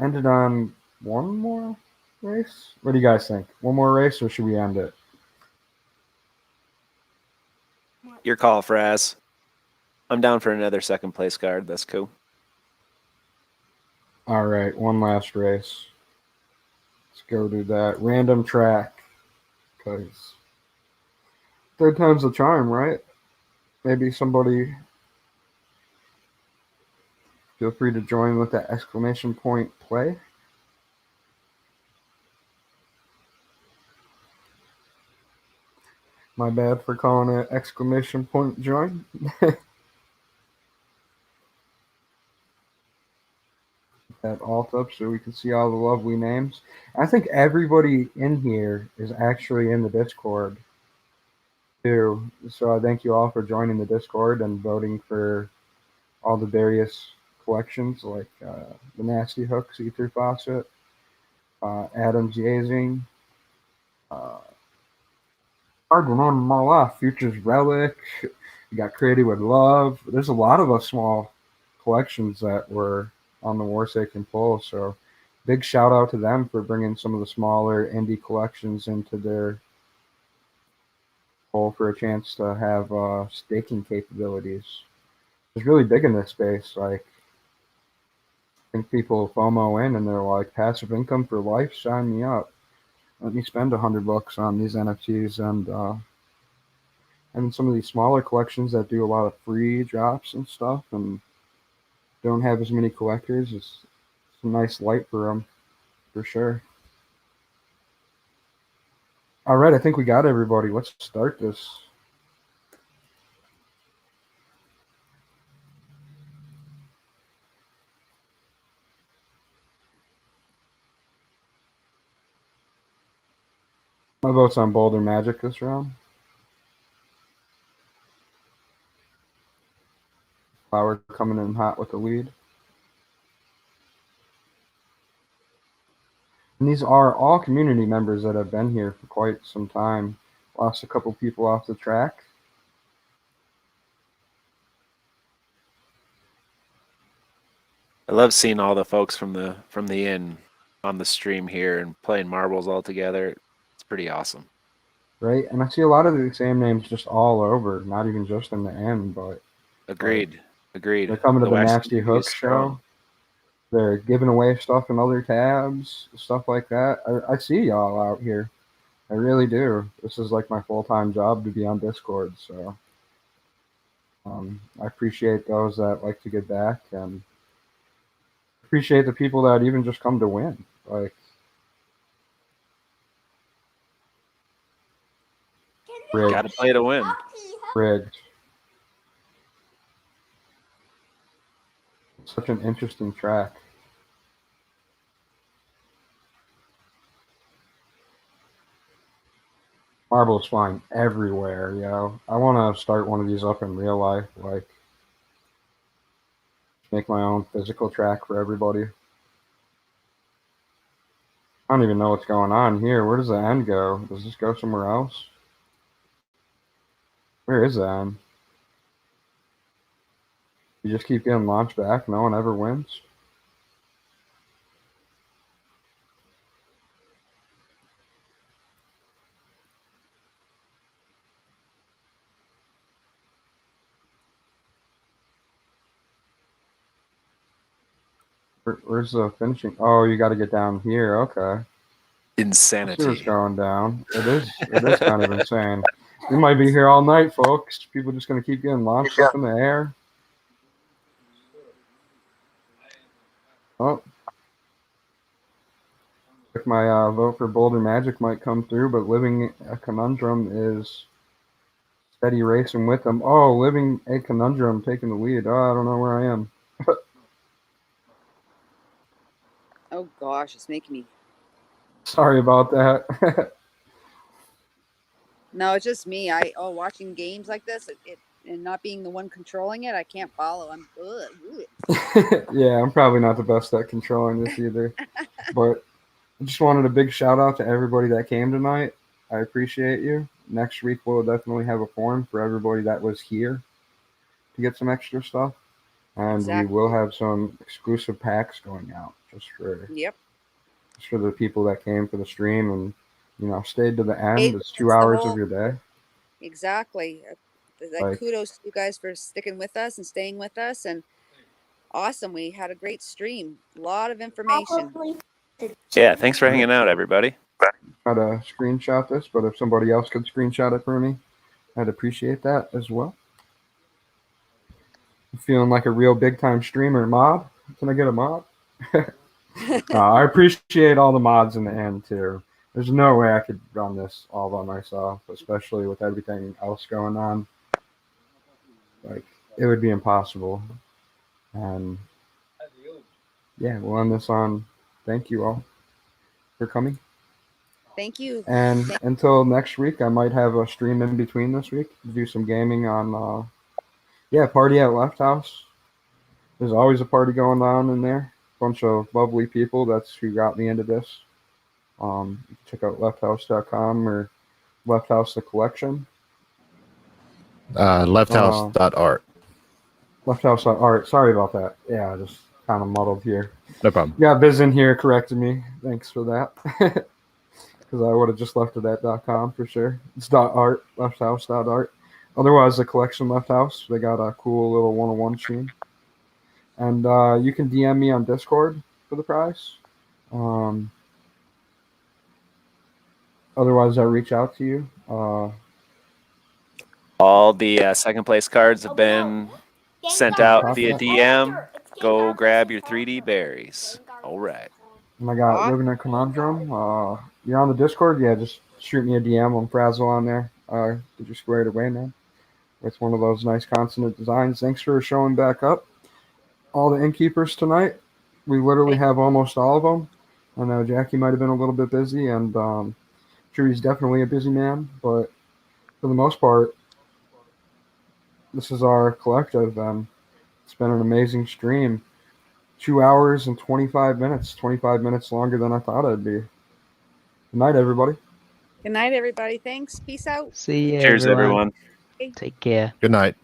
end it on one more race. What do you guys think? One more race, or should we end it? Your call, Fraz. I'm down for another second place card. That's cool. All right, one last race. Let's go to that random track. Because third time's the charm, right? Maybe somebody feel free to join with that exclamation point play. My bad for calling it exclamation point join. That alt up so we can see all the lovely names. I think everybody in here is actually in the Discord too. So I thank you all for joining the Discord and voting for all the various collections like the Nasty Hooks, Ether Faucet, Adam's Yazing, hard to remember them all off. Futures Relic, you got Created with Love. There's a lot of us small collections that were on the Warsaken poll. So big shout out to them for bringing some of the smaller indie collections into their poll for a chance to have staking capabilities. It's really big in this space. Like, I think people FOMO in and they're like, passive income for life, sign me up. Let me spend $100 on these NFTs. And some of these smaller collections that do a lot of free drops and stuff and don't have as many collectors, it's a nice light for them, for sure. All right, I think we got everybody. Let's start this. My vote's on Boulder Magic this round. Flower coming in hot with the lead. And these are all community members that have been here for quite some time. Lost a couple people off the track. I love seeing all the folks from the inn on the stream here and playing marbles all together. It's pretty awesome. Right, and I see a lot of the same names just all over, not even just in the end, but agreed. They're coming to the Nasty Hook show. They're giving away stuff in other tabs, stuff like that. I see y'all out here. I really do. This is like my full-time job to be on Discord, so I appreciate those that like to give back and appreciate the people that even just come to win. Like, rigged. Gotta play to win. Rigged. Such an interesting track. Marbles flying everywhere, yo. I want to start one of these up in real life, like make my own physical track for everybody. I don't even know what's going on here. Where does the end go? Does this go somewhere else? Where is the end? You just keep getting launched back. No one ever wins. Where's the finishing? Oh, you got to get down here. Okay. Insanity. What's going down? It is kind of insane. We might be here all night, folks. People just going to keep getting launched up in the air. Oh. My vote for Boulder Magic might come through, but Living a Conundrum is steady racing with them. Oh, Living a Conundrum taking the lead. Oh, I don't know where I am. Oh gosh, it's making me. Sorry about that. No, it's just me. Watching games like this, and not being the one controlling it, I can't follow. Yeah, I'm probably not the best at controlling this either. But I just wanted a big shout out to everybody that came tonight. I appreciate you. Next week we'll definitely have a form for everybody that was here to get some extra stuff. And we will have some exclusive packs going out just for the people that came for the stream and stayed to the end. It's 2 hours of your day. Exactly. Kudos to you guys for sticking with us and staying with us. And awesome. We had a great stream. A lot of information. Yeah, thanks for hanging out, everybody. Try to screenshot this, but if somebody else could screenshot it for me, I'd appreciate that as well. I'm feeling like a real big-time streamer. Mod? Can I get a mod? I appreciate all the mods in the end, too. There's no way I could run this all by myself, especially with everything else going on. Like, it would be impossible. And, yeah, we'll end this on thank you all for coming. Thank you. And until next week, I might have a stream in between this week to do some gaming on, Party at Left House. There's always a party going on in there. Bunch of lovely people. That's who got me into this. Check out lefthouse.com or Left House the Collection. Lefthouse.art. Lefthouse.art. Sorry about that. Yeah, I just kind of muddled here. No problem. Yeah, Biz in here corrected me. Thanks for that. Because I would have just left it at .com for sure. It's .art, lefthouse.art. Otherwise, the collection Left House, they got a cool little one-on-one machine. And you can DM me on Discord for the prize. Otherwise, I'll reach out to you. All the second place cards have been sent out via DM. Go grab your 3D berries. All right. And I got Living a Conundrum. You're on the Discord? Yeah, just shoot me a DM on Frazzle on there. Get you squared away, man. It's one of those nice consonant designs. Thanks for showing back up. All the innkeepers tonight. We literally have almost all of them. I know Jackie might have been a little bit busy, and Drew's definitely a busy man, but for the most part, this is our collective, and it's been an amazing stream. 2 hours and 25 minutes. 25 minutes longer than I thought it'd be. Good night, everybody. Good night, everybody. Thanks. Peace out. See you. Cheers, everyone. Take care. Good night.